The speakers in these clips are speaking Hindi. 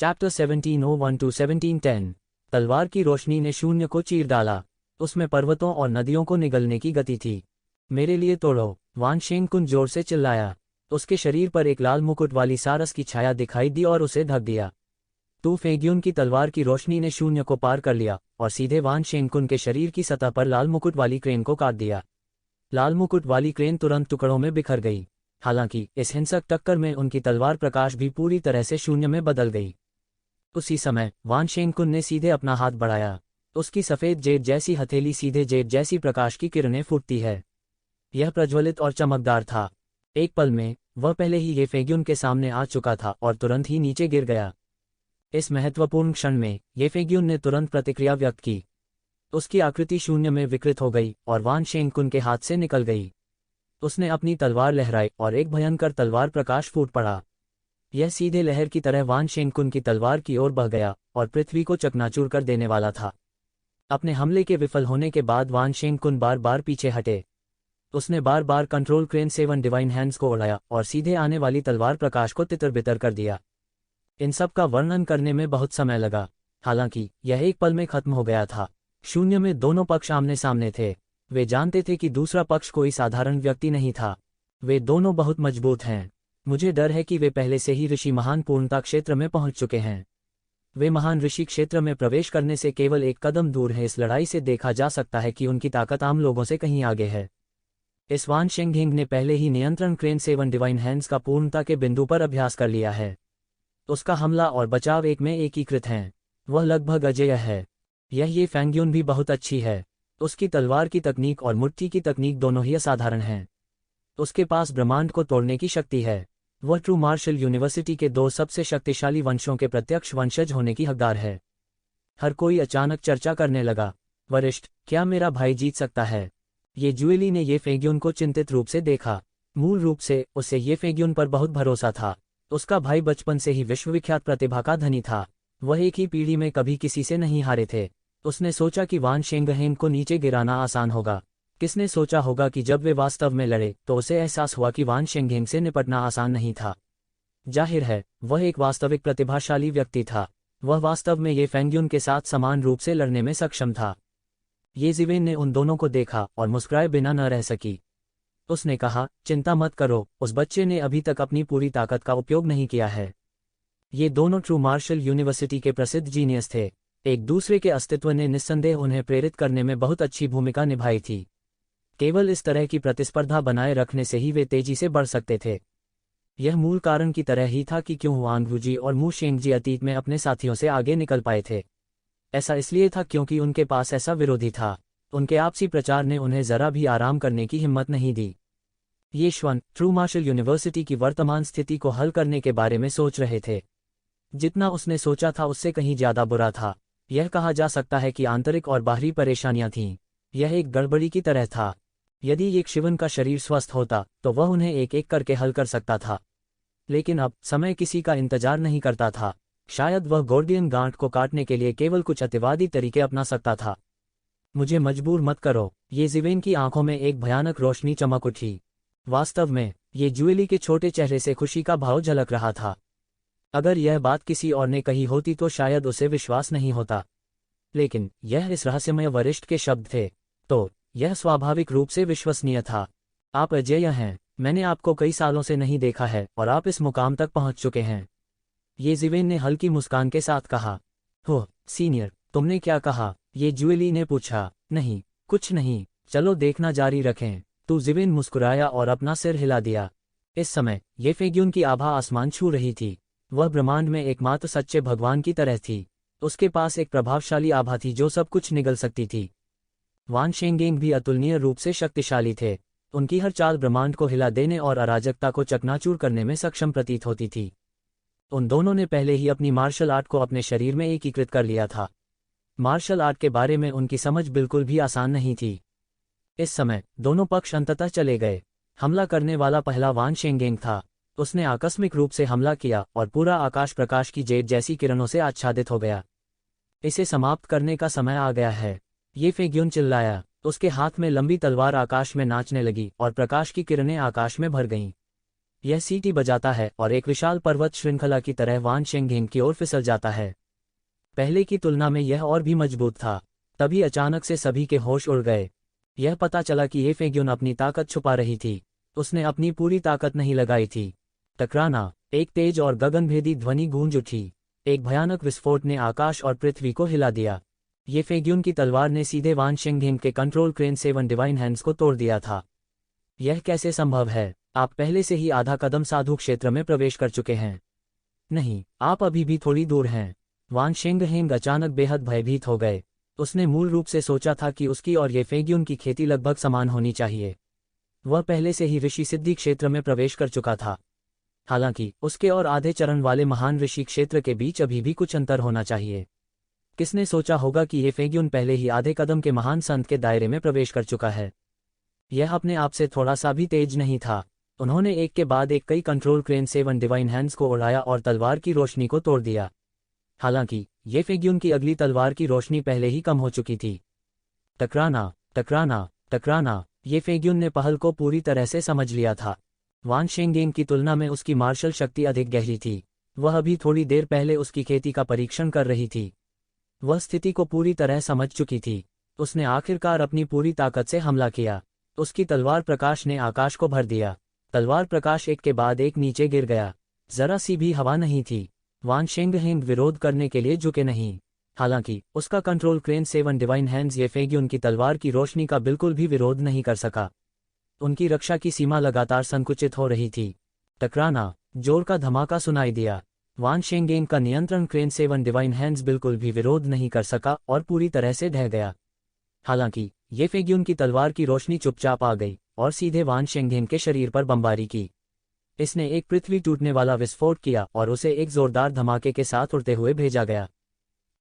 Chapter 1701 to 1710। तलवार की रोशनी ने शून्य को चीर डाला। उसमें पर्वतों और नदियों को निगलने की गति थी। मेरे लिए तोड़ो, वान शेंगकुन जोर से चिल्लाया। उसके शरीर पर एक लाल मुकुट वाली सारस की छाया दिखाई दी और उसे ढक दिया। तू फेग्यून की तलवार की रोशनी ने शून्य को पार कर लिया और सीधे वान शेंगकुन के शरीर की सतह पर लाल मुकुट वाली क्रेन को काट दिया। लाल मुकुट वाली क्रेन तुरंत टुकड़ों में बिखर गई। हालांकि इस हिंसक टक्कर में उनकी तलवार प्रकाश भी पूरी तरह से शून्य में बदल गई। उसी समय वान शेंगकुन ने सीधे अपना हाथ बढ़ाया। उसकी सफ़ेद जेड जैसी हथेली सीधे जेड जैसी प्रकाश की किरणें फूटती है। यह प्रज्वलित और चमकदार था। एक पल में वह पहले ही ये फेग्यून के सामने आ चुका था और तुरंत ही नीचे गिर गया। इस महत्वपूर्ण क्षण में ये फेग्यून ने तुरंत प्रतिक्रिया व्यक्त की। उसकी आकृति शून्य में विकृत हो गई और वान शेंगकुन के हाथ से निकल गई। उसने अपनी तलवार लहराई और एक भयंकर तलवार प्रकाश फूट पड़ा। यह सीधे लहर की तरह वान शेंगकुन की तलवार की ओर बह गया और पृथ्वी को चकनाचूर कर देने वाला था। अपने हमले के विफल होने के बाद वान शेंगकुन बार बार पीछे हटे। उसने बार बार कंट्रोल क्रेन 7 डिवाइन हैंड्स को उड़ाया और सीधे आने वाली तलवार प्रकाश को तितर-बितर कर दिया। इन सब का वर्णन करने में बहुत समय लगा। हालांकि यह एक पल में खत्म हो गया था। शून्य में दोनों पक्ष आमने सामने थे। वे जानते थे कि दूसरा पक्ष कोई साधारण व्यक्ति नहीं था। वे दोनों बहुत मजबूत हैं। मुझे डर है कि वे पहले से ही ऋषि महान पूर्णता क्षेत्र में पहुंच चुके हैं। वे महान ऋषि क्षेत्र में प्रवेश करने से केवल एक कदम दूर है। इस लड़ाई से देखा जा सकता है कि उनकी ताकत आम लोगों से कहीं आगे है। इस वान शेंगहिंग ने पहले ही नियंत्रण क्रेन 7 डिवाइन हैंड्स का पूर्णता के बिंदु पर अभ्यास कर लिया है। उसका हमला और बचाव एक में एकीकृत हैं। वह लगभग अजेय है। ये फेंग्यून भी बहुत अच्छी है। उसकी तलवार की तकनीक और मुट्ठी की तकनीक दोनों ही असाधारण हैं। उसके पास ब्रह्मांड को तोड़ने की शक्ति है। वह ट्रू मार्शल यूनिवर्सिटी के 2 सबसे शक्तिशाली वंशों के प्रत्यक्ष वंशज होने की हकदार है। हर कोई अचानक चर्चा करने लगा। वरिष्ठ, क्या मेरा भाई जीत सकता है? ये जुएली ने ये फेग्यून को चिंतित रूप से देखा। मूल रूप से उसे ये फेग्यून पर बहुत भरोसा था। उसका भाई बचपन से ही विश्वविख्यात प्रतिभा का धनी था। वह एक ही पीढ़ी में कभी किसी से नहीं हारे थे। उसने सोचा कि वान शेंगहेंग को नीचे गिराना आसान होगा। किसने सोचा होगा कि जब वे वास्तव में लड़े तो उसे एहसास हुआ कि वान शेंगहेंग से निपटना आसान नहीं था। जाहिर है, वह एक वास्तविक प्रतिभाशाली व्यक्ति था। वह वास्तव में ये फेंग्यून के साथ समान रूप से लड़ने में सक्षम था। ये जिवेन ने उन दोनों को देखा और मुस्कुराए बिना न रह सकी। उसने कहा, चिंता मत करो, उस बच्चे ने अभी तक अपनी पूरी ताकत का उपयोग नहीं किया है। ये दोनों ट्रू मार्शल यूनिवर्सिटी के प्रसिद्ध जीनियस थे। एक दूसरे के अस्तित्व ने निस्संदेह उन्हें प्रेरित करने में बहुत अच्छी भूमिका निभाई थी। केवल इस तरह की प्रतिस्पर्धा बनाए रखने से ही वे तेजी से बढ़ सकते थे। यह मूल कारण की तरह ही था कि क्यों वांग वूजी और मू शेंगजी अतीत में अपने साथियों से आगे निकल पाए थे। ऐसा इसलिए था क्योंकि उनके पास ऐसा विरोधी था। उनके आपसी प्रचार ने उन्हें जरा भी आराम करने की हिम्मत नहीं दी। ये श्वन ट्रू मार्शल यूनिवर्सिटी की वर्तमान स्थिति को हल करने के बारे में सोच रहे थे। जितना उसने सोचा था उससे कहीं ज्यादा बुरा था। यह कहा जा सकता है कि आंतरिक और बाहरी परेशानियां थीं। यह एक गड़बड़ी की तरह था। यदि एक शिवन का शरीर स्वस्थ होता तो वह उन्हें एक एक करके हल कर सकता था। लेकिन अब समय किसी का इंतजार नहीं करता था। शायद वह गोर्डियन गांठ को काटने के लिए केवल कुछ अतिवादी तरीके अपना सकता था। मुझे मजबूर मत करो। ये जिवेन की आंखों में एक भयानक रोशनी चमक उठी। वास्तव में ये जुएली के छोटे चेहरे से खुशी का भाव झलक रहा था। अगर यह बात किसी और ने कही होती तो शायद उसे विश्वास नहीं होता। लेकिन यह इस रहस्यमय वरिष्ठ के शब्द थे, तो यह स्वाभाविक रूप से विश्वसनीय था। आप अजेय हैं। मैंने आपको कई सालों से नहीं देखा है और आप इस मुकाम तक पहुंच चुके हैं। ये जिवेन ने हल्की मुस्कान के साथ कहा। हो सीनियर, तुमने क्या कहा? ये जुएली ने पूछा। नहीं, कुछ नहीं, चलो देखना जारी रखें। तू जिवेन मुस्कुराया और अपना सिर हिला दिया। इस समय ये फेग्यून की आभा आसमान छू रही थी। वह ब्रह्मांड में एकमात्र सच्चे भगवान की तरह थी। उसके पास एक प्रभावशाली आभा थी जो सब कुछ निगल सकती थी। वान शेंगहेंग भी अतुलनीय रूप से शक्तिशाली थे। उनकी हर चाल ब्रह्मांड को हिला देने और अराजकता को चकनाचूर करने में सक्षम प्रतीत होती थी। उन दोनों ने पहले ही अपनी मार्शल आर्ट को अपने शरीर में एकीकृत कर लिया था। मार्शल आर्ट के बारे में उनकी समझ बिल्कुल भी आसान नहीं थी। इस समय दोनों पक्ष अंततः चले गए। हमला करने वाला पहला वान शेंगहेंग था। उसने आकस्मिक रूप से हमला किया और पूरा आकाश प्रकाश की जेड जैसी किरणों से आच्छादित हो गया। इसे समाप्त करने का समय आ गया है। ये फेग्यून चिल्लाया। उसके हाथ में लंबी तलवार आकाश में नाचने लगी और प्रकाश की किरणें आकाश में भर गईं। यह सीटी बजाता है और एक विशाल पर्वत श्रृंखला की तरह वान शेंगहेंग की ओर फिसल जाता है। पहले की तुलना में यह और भी मजबूत था। तभी अचानक से सभी के होश उड़ गए। यह पता चला कि ये फेग्यून अपनी ताकत छुपा रही थी। उसने अपनी पूरी ताकत नहीं लगाई थी। टकराना, एक तेज और गगनभेदी ध्वनि गूंज उठी। एक भयानक विस्फोट ने आकाश और पृथ्वी को हिला दिया। ये फेग्यून की तलवार ने सीधे वान शेंगहेंग के कंट्रोल क्रेन 7 डिवाइन हैंड्स को तोड़ दिया था। यह कैसे संभव है? आप पहले से ही आधा कदम साधु क्षेत्र में प्रवेश कर चुके हैं। नहीं, आप अभी भी थोड़ी दूर हैं। वान शेंगहेंग अचानक बेहद भयभीत हो गए। उसने मूल रूप से सोचा था कि उसकी और ये फेग्यून की खेती लगभग समान होनी चाहिए। वह पहले से ही ऋषि सिद्धि क्षेत्र में प्रवेश कर चुका था। हालांकि उसके और आधे चरण वाले महान ऋषि क्षेत्र के बीच अभी भी कुछ अंतर होना चाहिए। किसने सोचा होगा कि ये फेग्यून पहले ही आधे कदम के महान संत के दायरे में प्रवेश कर चुका है? यह अपने आप से थोड़ा सा भी तेज नहीं था। उन्होंने एक के बाद एक कई कंट्रोल क्रेन 7 डिवाइन हैंड्स को उड़ाया और तलवार की रोशनी को तोड़ दिया। हालांकि ये फेग्यून की अगली तलवार की रोशनी पहले ही कम हो चुकी थी। टकराना, टकराना, टकराना। ये फेग्यून ने पहल को पूरी तरह से समझ लिया था। वान शेंगहेंग की तुलना में उसकी मार्शल शक्ति अधिक गहरी थी। वह अभी थोड़ी देर पहले उसकी खेती का परीक्षण कर रही थी। वह स्थिति को पूरी तरह समझ चुकी थी। उसने आखिरकार अपनी पूरी ताकत से हमला किया। उसकी तलवार प्रकाश ने आकाश को भर दिया। तलवार प्रकाश एक के बाद एक नीचे गिर गया। जरा सी भी हवा नहीं थी। वान शेंगहेंग विरोध करने के लिए झुके नहीं। हालांकि उसका कंट्रोल क्रेन 7 डिवाइन हैंड्स ये फेग्यून की तलवार की रोशनी का बिल्कुल भी विरोध नहीं कर सका। उनकी रक्षा की सीमा लगातार संकुचित हो रही थी। टकराना, जोर का धमाका सुनाई दिया। वान शेंगहेंग का नियंत्रण क्रेन 7 डिवाइन हैंड्स बिल्कुल भी विरोध नहीं कर सका और पूरी तरह से ढह गया। हालांकि ये फेग्यून की तलवार की रोशनी चुपचाप आ गई और सीधे वान शेंगहेंग के शरीर पर बमबारी की। इसने एक पृथ्वी टूटने वाला विस्फोट किया और उसे एक जोरदार धमाके के साथ उड़ते हुए भेजा गया।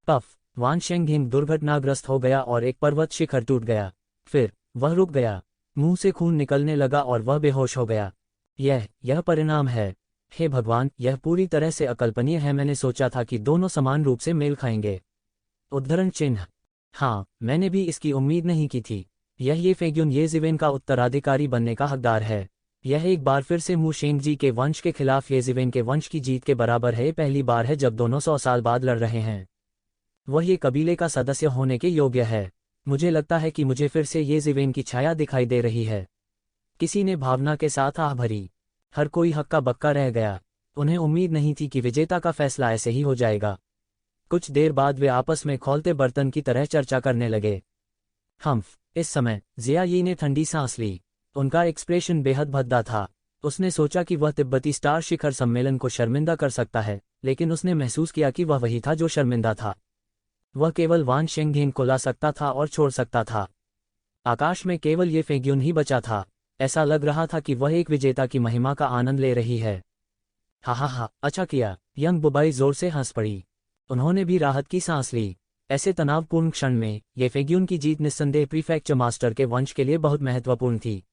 पफ! वान शेंगहेंग दुर्घटनाग्रस्त हो गया और एक पर्वत शिखर टूट गया। फिर वह रुक गया। मुंह से खून निकलने लगा और वह बेहोश हो गया। यह परिणाम है। हे भगवान, यह पूरी तरह से अकल्पनीय है। मैंने सोचा था कि दोनों समान रूप से मेल खाएंगे। उद्धरण चिन्ह। हाँ, मैंने भी इसकी उम्मीद नहीं की थी। ये फेग्यून येजिवेन का उत्तराधिकारी बनने का हकदार है। यह एक बार फिर से मू शेंगजी के वंश के खिलाफ येजिवेन के वंश की जीत के बराबर है। पहली बार है जब दोनों 100 साल बाद लड़ रहे हैं। वह ये कबीले का सदस्य होने के योग्य है। मुझे लगता है कि मुझे फिर से येजिवेन की छाया दिखाई दे रही है। किसी ने भावना के साथ आह भरी। हर कोई हक्का बक्का रह गया। उन्हें उम्मीद नहीं थी कि विजेता का फैसला ऐसे ही हो जाएगा। कुछ देर बाद वे आपस में खौलते बर्तन की तरह चर्चा करने लगे। इस समय जिया यी ने ठंडी सांस ली। उनका एक्सप्रेशन बेहद भद्दा था। उसने सोचा कि वह तिब्बती स्टार शिखर सम्मेलन को शर्मिंदा कर सकता है, लेकिन उसने महसूस किया कि वह वही था जो शर्मिंदा था। वह केवल वान शेंगहेंग को ला सकता था और छोड़ सकता था। आकाश में केवल ये फेग्यून ही बचा था। ऐसा लग रहा था कि वह एक विजेता की महिमा का आनंद ले रही है। हा, अच्छा किया। यंग बुबाई जोर से हंस पड़ी। उन्होंने भी राहत की सांस ली। ऐसे तनावपूर्ण क्षण में ये फेग्यून की जीत निस्संदेह प्रीफेक्चर मास्टर के वंश के लिए बहुत महत्वपूर्ण थी।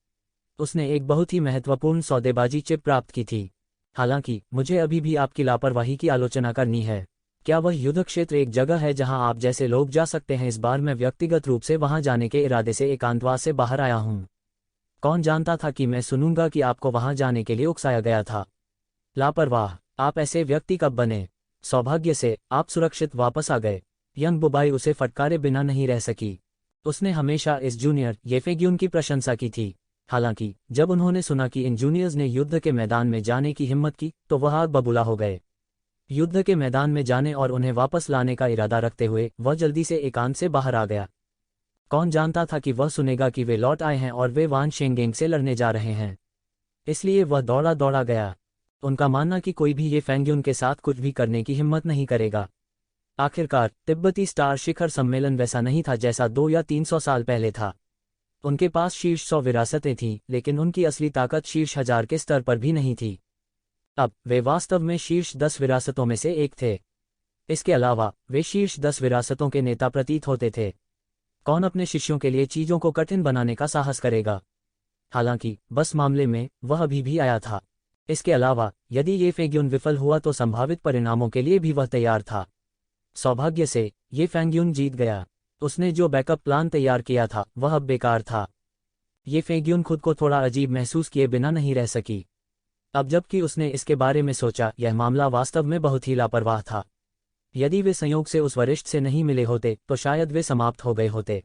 उसने एक बहुत ही महत्वपूर्ण सौदेबाजी चिप प्राप्त की थी। हालांकि मुझे अभी भी आपकी लापरवाही की आलोचना करनी है। क्या वह युद्ध क्षेत्र एक जगह है जहां आप जैसे लोग जा सकते हैं? इस बार मैं व्यक्तिगत रूप से वहां जाने के इरादे से एकांतवास से बाहर आया हूं। कौन जानता था कि मैं सुनूंगा कि आपको वहां जाने के लिए उकसाया गया था। लापरवाह, आप ऐसे व्यक्ति कब बने? सौभाग्य से आप सुरक्षित वापस आ गए। यंग बुबाई उसे फटकारे बिना नहीं रह सकी। उसने हमेशा इस जूनियर ये फेग्यून की प्रशंसा की थी। हालांकि जब उन्होंने सुना कि इन जूनियर्स ने युद्ध के मैदान में जाने की हिम्मत की तो वह आग बबूला हो गए। युद्ध के मैदान में जाने और उन्हें वापस लाने का इरादा रखते हुए वह जल्दी से एकांत से बाहर आ गया। कौन जानता था कि वह सुनेगा कि वे लौट आए हैं और वे वान शेंगहेंग से लड़ने जा रहे हैं। इसलिए वह दौड़ा दौड़ा गया। उनका मानना कि कोई भी ये फेग्यून के साथ कुछ भी करने की हिम्मत नहीं करेगा। आखिरकार तिब्बती स्टार शिखर सम्मेलन वैसा नहीं था जैसा 200 या 300 साल पहले था। उनके पास शीर्ष 100 विरासतें थीं, लेकिन उनकी असली ताकत शीर्ष 1000 के स्तर पर भी नहीं थी। अब वे वास्तव में शीर्ष 10 विरासतों में से एक थे। इसके अलावा वे शीर्ष 10 विरासतों के नेता प्रतीत होते थे। कौन अपने शिष्यों के लिए चीजों को कठिन बनाने का साहस करेगा? हालांकि बस मामले में वह अभी भी आया था। इसके अलावा यदि ये फेग्यून विफल हुआ तो संभावित परिणामों के लिए भी वह तैयार था। सौभाग्य से ये फेग्यून जीत गया। उसने जो बैकअप प्लान तैयार किया था वह अब बेकार था। ये फेग्यून खुद को थोड़ा अजीब महसूस किए बिना नहीं रह सकी। अब जबकि उसने इसके बारे में सोचा, यह मामला वास्तव में बहुत ही लापरवाह था। यदि वे संयोग से उस वरिष्ठ से नहीं मिले होते तो शायद वे समाप्त हो गए होते।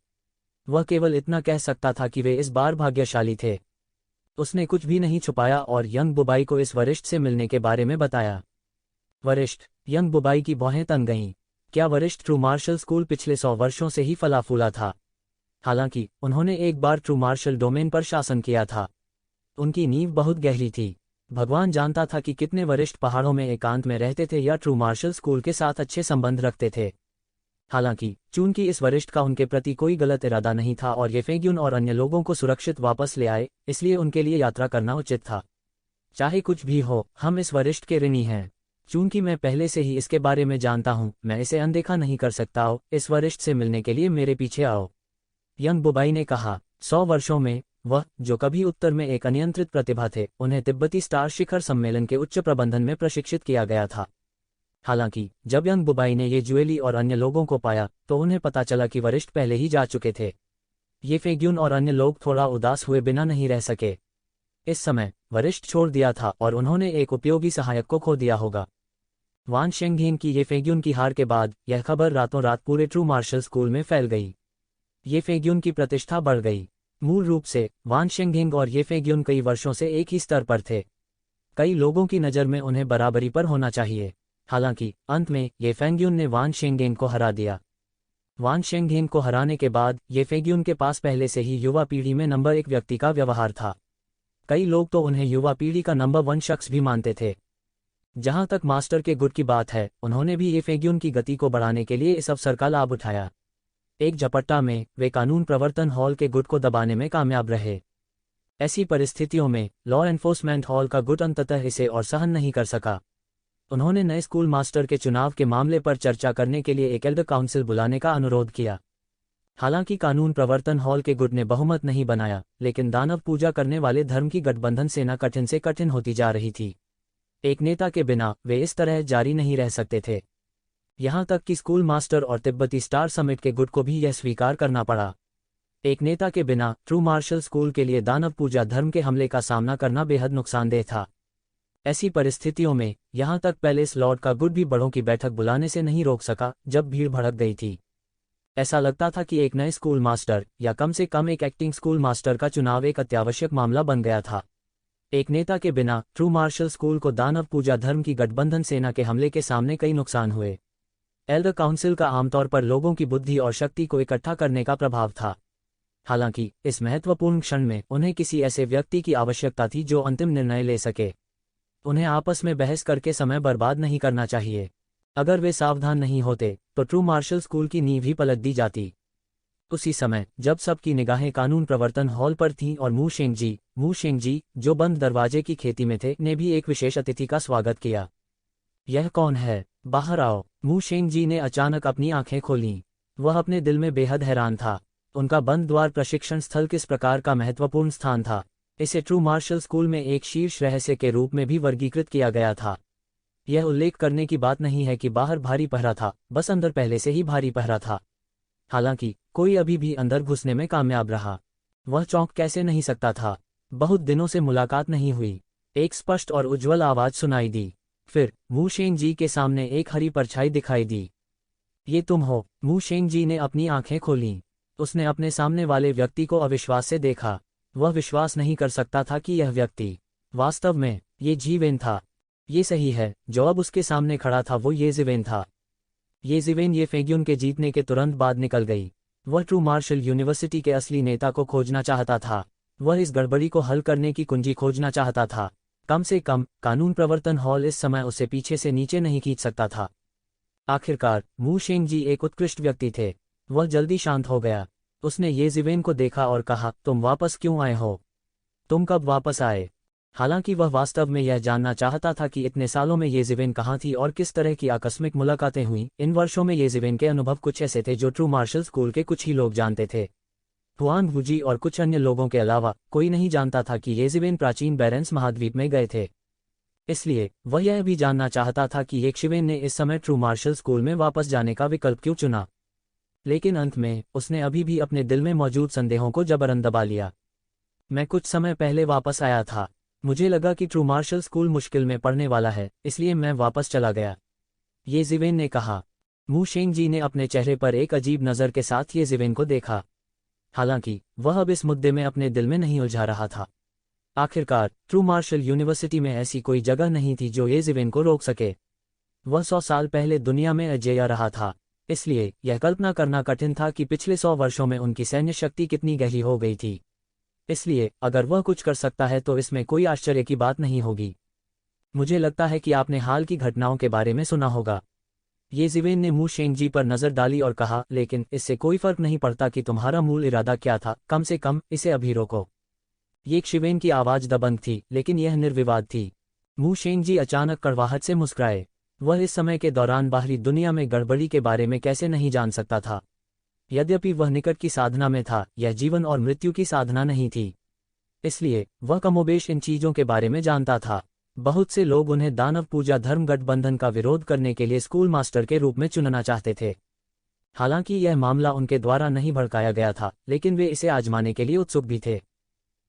वह केवल इतना कह सकता था कि वे इस बार भाग्यशाली थे। उसने कुछ भी नहीं छुपाया और यंग बुबाई को इस वरिष्ठ से मिलने के बारे में बताया। वरिष्ठ। यंग बुबाई की भौहें तन गईं। क्या वरिष्ठ ट्रू मार्शल स्कूल पिछले 100 वर्षों से ही फला फूला था? हालांकि उन्होंने एक बार ट्रू मार्शल डोमेन पर शासन किया था। उनकी नींव बहुत गहरी थी। भगवान जानता था कि कितने वरिष्ठ पहाड़ों में एकांत में रहते थे या ट्रू मार्शल स्कूल के साथ अच्छे संबंध रखते थे। हालांकि चूंकि इस वरिष्ठ का उनके प्रति कोई गलत इरादा नहीं था और ये फेग्यून और अन्य लोगों को सुरक्षित वापस ले आए, इसलिए उनके लिए यात्रा करना उचित था। चाहे कुछ भी हो, हम इस वरिष्ठ के ऋणी हैं। चूंकि मैं पहले से ही इसके बारे में जानता हूं, मैं इसे अनदेखा नहीं कर सकता। आओ, इस वरिष्ठ से मिलने के लिए मेरे पीछे आओ, यंग बुबाई ने कहा। 100 वर्षों में वह, जो कभी उत्तर में एक अनियंत्रित प्रतिभा थे, उन्हें तिब्बती स्टार शिखर सम्मेलन के उच्च प्रबंधन में प्रशिक्षित किया गया था। हालांकि जब यंग बुबाई ने ये ज्वेली और अन्य लोगों को पाया तो उन्हें पता चला कि वरिष्ठ पहले ही जा चुके थे। ये फेग्यून और अन्य लोग थोड़ा उदास हुए बिना नहीं रह सके। इस समय वरिष्ठ छोड़ दिया था और उन्होंने एक उपयोगी सहायक को खो दिया होगा। वान शेंगहेन की ये फेग्यून की हार के बाद यह खबर रातों रात पूरे ट्रू मार्शल स्कूल में फैल गई। ये फेग्यून की प्रतिष्ठा बढ़ गई। मूल रूप से वान शेंगहेंग और ये फेग्यून कई वर्षों से एक ही स्तर पर थे। कई लोगों की नज़र में उन्हें बराबरी पर होना चाहिए। हालांकि अंत में ये फेग्यून ने वान शेंगहेन को हरा दिया। वान शेंगहेन को हराने के बाद ये फेग्यून के पास पहले से ही युवा पीढ़ी में नंबर 1 व्यक्ति का व्यवहार था। कई लोग तो उन्हें युवा पीढ़ी का नंबर 1 शख्स भी मानते थे। जहां तक मास्टर के गुट की बात है, उन्होंने भी ये फेग्यून की गति को बढ़ाने के लिए इस अवसर का लाभ उठाया। एक झपट्टा में वे कानून प्रवर्तन हॉल के गुट को दबाने में कामयाब रहे। ऐसी परिस्थितियों में लॉ एनफोर्समेंट हॉल का गुट अंततः इसे और सहन नहीं कर सका। उन्होंने नए स्कूल मास्टर के चुनाव के मामले पर चर्चा करने के लिए एक एल्डर काउंसिल बुलाने का अनुरोध किया। हालांकि कानून प्रवर्तन हॉल के गुट ने बहुमत नहीं बनाया, लेकिन दानव पूजा करने वाले धर्म की गठबंधन सेना कठिन से कठिन होती जा रही थी। एक नेता के बिना वे इस तरह जारी नहीं रह सकते थे। यहां तक कि स्कूल मास्टर और तिब्बती स्टार समिट के गुट को भी यह स्वीकार करना पड़ा। एक नेता के बिना ट्रू मार्शल स्कूल के लिए दानव पूजा धर्म के हमले का सामना करना बेहद नुकसानदेह था। ऐसी परिस्थितियों में यहां तक पैलेस लॉर्ड का गुट भी बड़ों की बैठक बुलाने से नहीं रोक सका जब भीड़ भड़क गई थी। ऐसा लगता था कि एक नए स्कूल मास्टर या कम से कम एक एक्टिंग स्कूल मास्टर का चुनाव एक अत्यावश्यक मामला बन गया था। एक नेता के बिना ट्रू मार्शल स्कूल को दानव पूजा धर्म की गठबंधन सेना के हमले के सामने कई नुकसान हुए। एल्डर काउंसिल का आमतौर पर लोगों की बुद्धि और शक्ति को इकट्ठा करने का प्रभाव था। हालांकि इस महत्वपूर्ण क्षण में उन्हें किसी ऐसे व्यक्ति की आवश्यकता थी जो अंतिम निर्णय ले सके। उन्हें आपस में बहस करके समय बर्बाद नहीं करना चाहिए। अगर वे सावधान नहीं होते तो ट्रू मार्शल स्कूल की नींव ही पलट दी जाती। उसी समय जब सबकी निगाहें कानून प्रवर्तन हॉल पर थीं और मू शेंगजी, जो बंद दरवाजे की खेती में थे, ने भी एक विशेष अतिथि का स्वागत किया। यह कौन है? बाहर आओ। मू शेंगजी ने अचानक अपनी आंखें खोलीं। वह अपने दिल में बेहद हैरान था। उनका बंद द्वार प्रशिक्षण स्थल किस प्रकार का महत्वपूर्ण स्थान था। इसे ट्रू मार्शल स्कूल में एक शीर्ष रहस्य के रूप में भी वर्गीकृत किया गया था। यह उल्लेख करने की बात नहीं है कि बाहर भारी पहरा था, बस अंदर पहले से ही भारी पहरा था। हालांकि कोई अभी भी अंदर घुसने में कामयाब रहा। वह चौंक कैसे नहीं सकता था। बहुत दिनों से मुलाकात नहीं हुई। एक स्पष्ट और उज्ज्वल आवाज सुनाई दी। फिर मू शेंगजी के सामने एक हरी परछाई दिखाई दी। ये तुम हो? मू शेंगजी ने अपनी आंखें खोलीं। उसने अपने सामने वाले व्यक्ति को अविश्वास से देखा। वह विश्वास नहीं कर सकता था कि यह व्यक्ति वास्तव में ये जीवेन था। ये सही है, जो अब उसके सामने खड़ा था वो ये जीवेन था। ये जीवेन ये फेग्यून के जीतने के तुरंत बाद निकल गई। वह ट्रू मार्शल यूनिवर्सिटी के असली नेता को खोजना चाहता था। वह इस गड़बड़ी को हल करने की कुंजी खोजना चाहता था। कम से कम कानून प्रवर्तन हॉल इस समय उसे पीछे से नीचे नहीं खींच सकता था। आखिरकार मू शेंगजी एक उत्कृष्ट व्यक्ति थे। वह जल्दी शांत हो गया। उसने ये जीवेन को देखा और कहा, तुम वापस क्यों आए हो? तुम कब वापस आए? हालांकि वह वास्तव में यह जानना चाहता था कि इतने सालों में ये जीवेन कहाँ थी और किस तरह की आकस्मिक मुलाकातें हुईं। इन वर्षों में ये जीवेन के अनुभव कुछ ऐसे थे जो ट्रू मार्शल स्कूल के कुछ ही लोग जानते थे। हुआन वूजी और कुछ अन्य लोगों के अलावा कोई नहीं जानता था कि ये जीवेन प्राचीन बैरेंस महाद्वीप में गए थे। इसलिए वह यह भी जानना चाहता था कि ये शिवेन ने इस समय ट्रू मार्शल स्कूल में वापस जाने का विकल्प क्यों चुना। लेकिन अंत में उसने अभी भी अपने दिल में मौजूद संदेहों को जबरन दबा लिया। मैं कुछ समय पहले वापस आया था। मुझे लगा कि ट्रू मार्शल स्कूल मुश्किल में पड़ने वाला है, इसलिए मैं वापस चला गया, ये जिवेन ने कहा। मू शेंगजी ने अपने चेहरे पर एक अजीब नज़र के साथ ये जिवेन को देखा। हालांकि वह अब इस मुद्दे में अपने दिल में नहीं उलझा रहा था। आखिरकार ट्रू मार्शल यूनिवर्सिटी में ऐसी कोई जगह नहीं थी जो ये जिवेन को रोक सके। वह 100 साल पहले दुनिया में अजेय रहा था, इसलिए यह कल्पना करना कठिन था कि पिछले 100 वर्षों में उनकी सैन्य शक्ति कितनी गहरी हो गई थी। इसलिए अगर वह कुछ कर सकता है तो इसमें कोई आश्चर्य की बात नहीं होगी। मुझे लगता है कि आपने हाल की घटनाओं के बारे में सुना होगा। ये जिवेन ने मू शेंगजी पर नज़र डाली और कहा, लेकिन इससे कोई फर्क नहीं पड़ता कि तुम्हारा मूल इरादा क्या था, कम से कम इसे अभी रोको। ये शिवेन की आवाज़ दबंग थी, लेकिन यह निर्विवाद थी। मू शेंगजी अचानक कड़वाहट से मुस्कुराए। वह इस समय के दौरान बाहरी दुनिया में गड़बड़ी के बारे में कैसे नहीं जान सकता था। यद्यपि वह निकट की साधना में था, यह जीवन और मृत्यु की साधना नहीं थी, इसलिए वह कमोबेश इन चीज़ों के बारे में जानता था। बहुत से लोग उन्हें दानव पूजा धर्म गठबंधन का विरोध करने के लिए स्कूल मास्टर के रूप में चुनना चाहते थे। हालांकि यह मामला उनके द्वारा नहीं भड़काया गया था, लेकिन वे इसे आजमाने के लिए उत्सुक भी थे।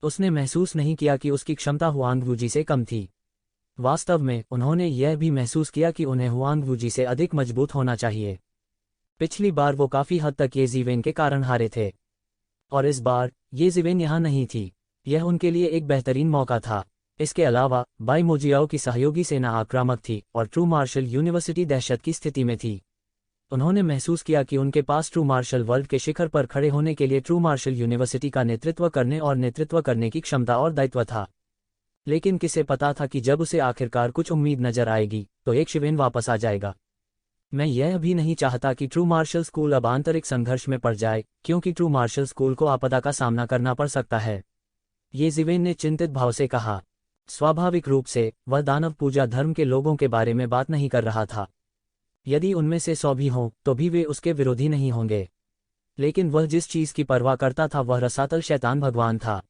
उसने महसूस नहीं किया कि उसकी क्षमता हुआंग वूजी से कम थी। वास्तव में उन्होंने यह भी महसूस किया कि उन्हें हुआंग वूजी से अधिक मजबूत होना चाहिए। पिछली बार वो काफ़ी हद तक ये जिवेन के कारण हारे थे, और इस बार ये जिवेन यहाँ नहीं थी। यह उनके लिए एक बेहतरीन मौका था। इसके अलावा बाई मोजियाओ की सहयोगी सेना आक्रामक थी और ट्रू मार्शल यूनिवर्सिटी दहशत की स्थिति में थी। उन्होंने महसूस किया कि उनके पास ट्रू मार्शल वर्ल्ड के शिखर पर खड़े होने के लिए ट्रू मार्शल यूनिवर्सिटी का नेतृत्व करने की क्षमता और दायित्व था। लेकिन किसे पता था कि जब उसे आखिरकार कुछ उम्मीद नजर आएगी तो एक शिवेन वापस आ जाएगा। मैं यह भी नहीं चाहता कि ट्रू मार्शल स्कूल अब आंतरिक संघर्ष में पड़ जाए, क्योंकि ट्रू मार्शल स्कूल को आपदा का सामना करना पड़ सकता है, ये जिवेन ने चिंतित भाव से कहा। स्वाभाविक रूप से वह दानव पूजा धर्म के लोगों के बारे में बात नहीं कर रहा था। यदि उनमें से 100 भी हों तो भी वे उसके विरोधी नहीं होंगे। लेकिन वह जिस चीज़ की परवाह करता था वह रसातल शैतान भगवान था।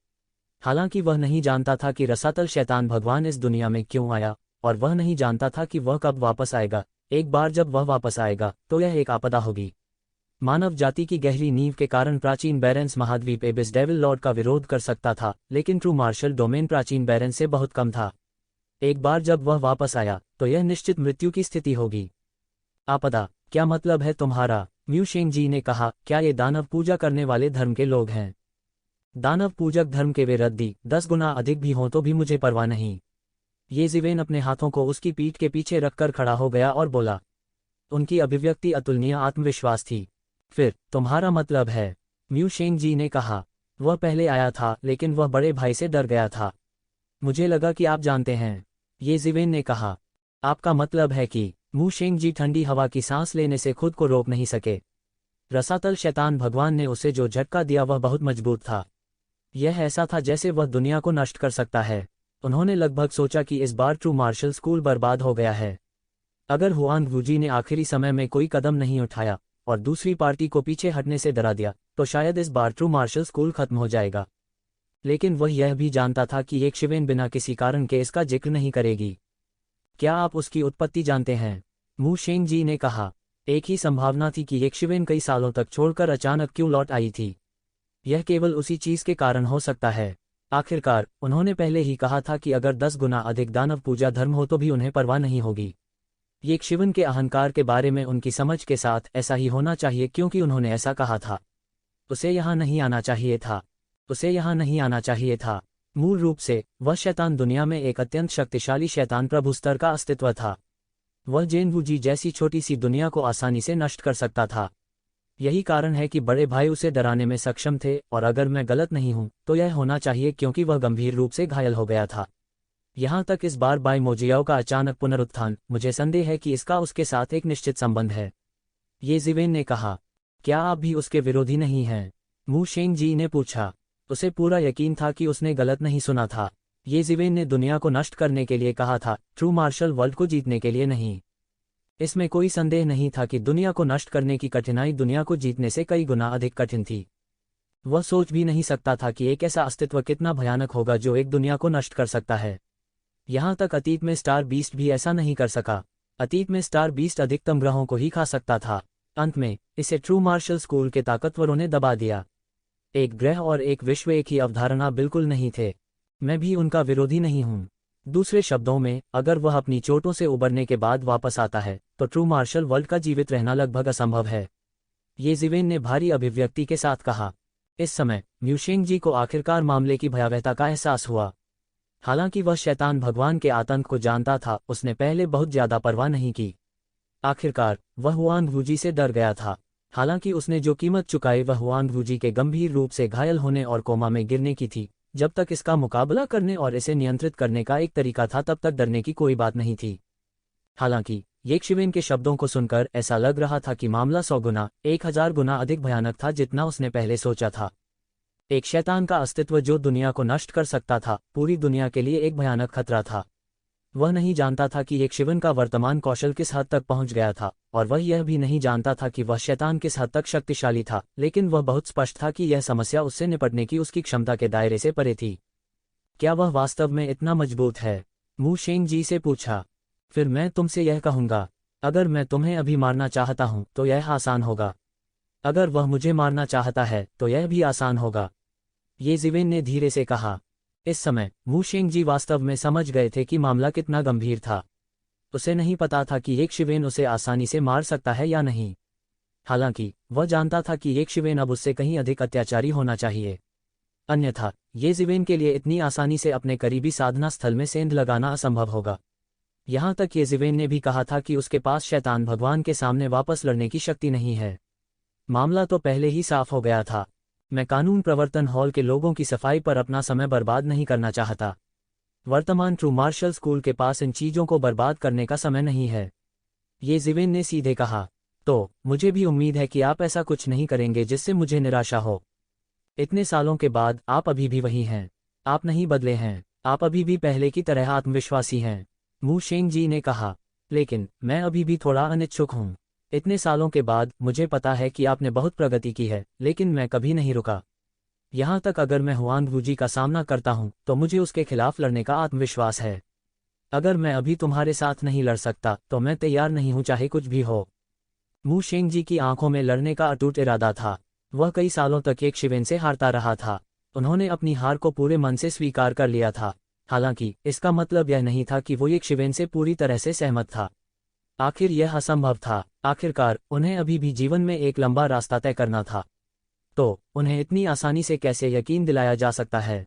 हालांकि वह नहीं जानता था कि रसातल शैतान भगवान इस दुनिया में क्यों आया, और वह नहीं जानता था कि वह कब वापस आएगा। एक बार जब वह वापस आएगा तो यह एक आपदा होगी। मानव जाति की गहरी नींव के कारण प्राचीन बैरेंस महाद्वीप एबिस डेविल लॉर्ड का विरोध कर सकता था, लेकिन ट्रू मार्शल डोमेन प्राचीन बैरेंस से बहुत कम था। एक बार जब वह वापस आया तो यह निश्चित मृत्यु की स्थिति होगी। आपदा, क्या मतलब है तुम्हारा? म्यू शेंगजी ने कहा, क्या ये दानव पूजा करने वाले धर्म के लोग हैं? दानव पूजक धर्म के वे रद्दी 10 गुना अधिक भी हों तो भी मुझे परवाह नहीं। ये जिवेन अपने हाथों को उसकी पीठ के पीछे रखकर खड़ा हो गया और बोला। उनकी अभिव्यक्ति अतुलनीय आत्मविश्वास थी। फिर तुम्हारा मतलब है? म्यू शेंगजी ने कहा। वह पहले आया था, लेकिन वह बड़े भाई से डर गया था। मुझे लगा कि आप जानते हैं, ये जिवेन ने कहा। आपका मतलब है कि? मू शेंगजी ठंडी हवा की सांस लेने से खुद को रोक नहीं सके। रसातल शैतान भगवान ने उसे जो झटका दिया वह बहुत मजबूत था। यह ऐसा था जैसे वह दुनिया को नष्ट कर सकता है। उन्होंने लगभग सोचा कि इस बार ट्रू मार्शल स्कूल बर्बाद हो गया है। अगर हुआंग वूजी ने आखिरी समय में कोई कदम नहीं उठाया और दूसरी पार्टी को पीछे हटने से डरा दिया तो शायद इस बार ट्रू मार्शल स्कूल खत्म हो जाएगा। लेकिन वह यह भी जानता था कि एक शिवेन बिना किसी कारण के इसका जिक्र नहीं करेगी। क्या आप उसकी उत्पत्ति जानते हैं? मू शेंगजी ने कहा। एक ही संभावना थी कि एक शिवेन कई सालों तक छोड़कर अचानक क्यों लौट आई थी। यह केवल उसी चीज के कारण हो सकता है। आखिरकार उन्होंने पहले ही कहा था कि अगर 10 गुना अधिक दानव पूजा धर्म हो तो भी उन्हें परवाह नहीं होगी। ये शिवन के अहंकार के बारे में उनकी समझ के साथ ऐसा ही होना चाहिए, क्योंकि उन्होंने ऐसा कहा था। उसे यहाँ नहीं आना चाहिए था। उसे यहाँ नहीं आना चाहिए था। मूल रूप से वह शैतान दुनिया में एक अत्यंत शक्तिशाली शैतान प्रभु स्तर का अस्तित्व था। वह जेनवूजी जैसी छोटी सी दुनिया को आसानी से नष्ट कर सकता था। यही कारण है कि बड़े भाई उसे डराने में सक्षम थे, और अगर मैं गलत नहीं हूं तो यह होना चाहिए क्योंकि वह गंभीर रूप से घायल हो गया था। यहाँ तक इस बार बाई मोजियाओ का अचानक पुनरुत्थान, मुझे संदेह है कि इसका उसके साथ एक निश्चित संबंध है, ये जिवेन ने कहा। क्या आप भी उसके विरोधी नहीं हैं? मू शेंगजी ने पूछा। उसे पूरा यकीन था कि उसने गलत नहीं सुना था। ये जिवेन ने दुनिया को नष्ट करने के लिए कहा था, ट्रू मार्शल वर्ल्ड को जीतने के लिए नहीं। इसमें कोई संदेह नहीं था कि दुनिया को नष्ट करने की कठिनाई दुनिया को जीतने से कई गुना अधिक कठिन थी। वह सोच भी नहीं सकता था कि एक ऐसा अस्तित्व कितना भयानक होगा जो एक दुनिया को नष्ट कर सकता है। यहाँ तक अतीत में स्टार बीस्ट भी ऐसा नहीं कर सका। अतीत में स्टार बीस्ट अधिकतम ग्रहों को ही खा सकता था। अंत में इसे ट्रू मार्शल स्कूल के ताकतवरों ने दबा दिया। एक ग्रह और एक विश्व एक ही अवधारणा बिल्कुल नहीं थे। मैं भी उनका विरोधी नहीं हूं। दूसरे शब्दों में, अगर वह अपनी चोटों से उबरने के बाद वापस आता है तो ट्रू मार्शल वर्ल्ड का जीवित रहना लगभग असंभव है, ये जिवेन ने भारी अभिव्यक्ति के साथ कहा। इस समय म्यूशेंग जी को आखिरकार मामले की भयावहता का एहसास हुआ। हालांकि वह शैतान भगवान के आतंक को जानता था, उसने पहले बहुत ज्यादा परवाह नहीं की। आखिरकार वह हुआंग वूजी से डर गया था। हालांकि उसने जो कीमत चुकाई वह हुआंग वूजी के गंभीर रूप से घायल होने और कोमा में गिरने की थी। जब तक इसका मुकाबला करने और इसे नियंत्रित करने का एक तरीका था तब तक डरने की कोई बात नहीं थी। हालांकि येशिवेन के शब्दों को सुनकर ऐसा लग रहा था कि मामला 100 गुना 1000 गुना अधिक भयानक था जितना उसने पहले सोचा था। एक शैतान का अस्तित्व जो दुनिया को नष्ट कर सकता था, पूरी दुनिया के लिए एक भयानक खतरा था। वह नहीं जानता था कि येशिवेन का वर्तमान कौशल किस हद तक पहुंच गया था, और वह यह भी नहीं जानता था कि वह शैतान किस हद तक शक्तिशाली था, लेकिन वह बहुत स्पष्ट था कि यह समस्या उससे निपटने की उसकी क्षमता के दायरे से परे थी। क्या वह वास्तव में इतना मजबूत है? मू शेंग जी से पूछा। फिर मैं तुमसे यह कहूंगा, अगर मैं तुम्हें अभी मारना चाहता हूं तो यह आसान होगा। अगर वह मुझे मारना चाहता है तो यह भी आसान होगा, ये जिवेन ने धीरे से कहा। इस समय मू शेंग जी वास्तव में समझ गए थे कि मामला कितना गंभीर था। उसे नहीं पता था कि येशिवेन उसे आसानी से मार सकता है या नहीं। हालांकि वह जानता था कि येशिवेन अब उससे कहीं अधिक अत्याचारी होना चाहिए, अन्यथा ये जिवेन के लिए इतनी आसानी से अपने करीबी साधना स्थल में सेंध लगाना असंभव होगा। यहाँ तक ये जिवेन ने भी कहा था कि उसके पास शैतान भगवान के सामने वापस लड़ने की शक्ति नहीं है। मामला तो पहले ही साफ हो गया था। मैं कानून प्रवर्तन हॉल के लोगों की सफाई पर अपना समय बर्बाद नहीं करना चाहता। वर्तमान ट्रू मार्शल स्कूल के पास इन चीजों को बर्बाद करने का समय नहीं है, ये जिवेन ने सीधे कहा। तो मुझे भी उम्मीद है कि आप ऐसा कुछ नहीं करेंगे जिससे मुझे निराशा हो। इतने सालों के बाद आप अभी भी वही हैं, आप नहीं बदले हैं, आप अभी भी पहले की तरह आत्मविश्वासी हैं, मू शेंग जी ने कहा। लेकिन मैं अभी भी थोड़ा अनिच्छुक हूं। इतने सालों के बाद मुझे पता है कि आपने बहुत प्रगति की है, लेकिन मैं कभी नहीं रुका। यहाँ तक अगर मैं हुआंग वूजी का सामना करता हूं तो मुझे उसके खिलाफ लड़ने का आत्मविश्वास है। अगर मैं अभी तुम्हारे साथ नहीं लड़ सकता तो मैं तैयार नहीं हूं, चाहे कुछ भी हो। मू शेंग जी की आंखों में लड़ने का अटूट इरादा था। वह कई सालों तक येशिवेन से हारता रहा था। उन्होंने अपनी हार को पूरे मन से स्वीकार कर लिया था। हालांकि इसका मतलब यह नहीं था कि वो येशिवेन से पूरी तरह से सहमत था। आखिर यह असंभव था। आखिरकार उन्हें अभी भी जीवन में एक लंबा रास्ता तय करना था। तो उन्हें इतनी आसानी से कैसे यकीन दिलाया जा सकता है?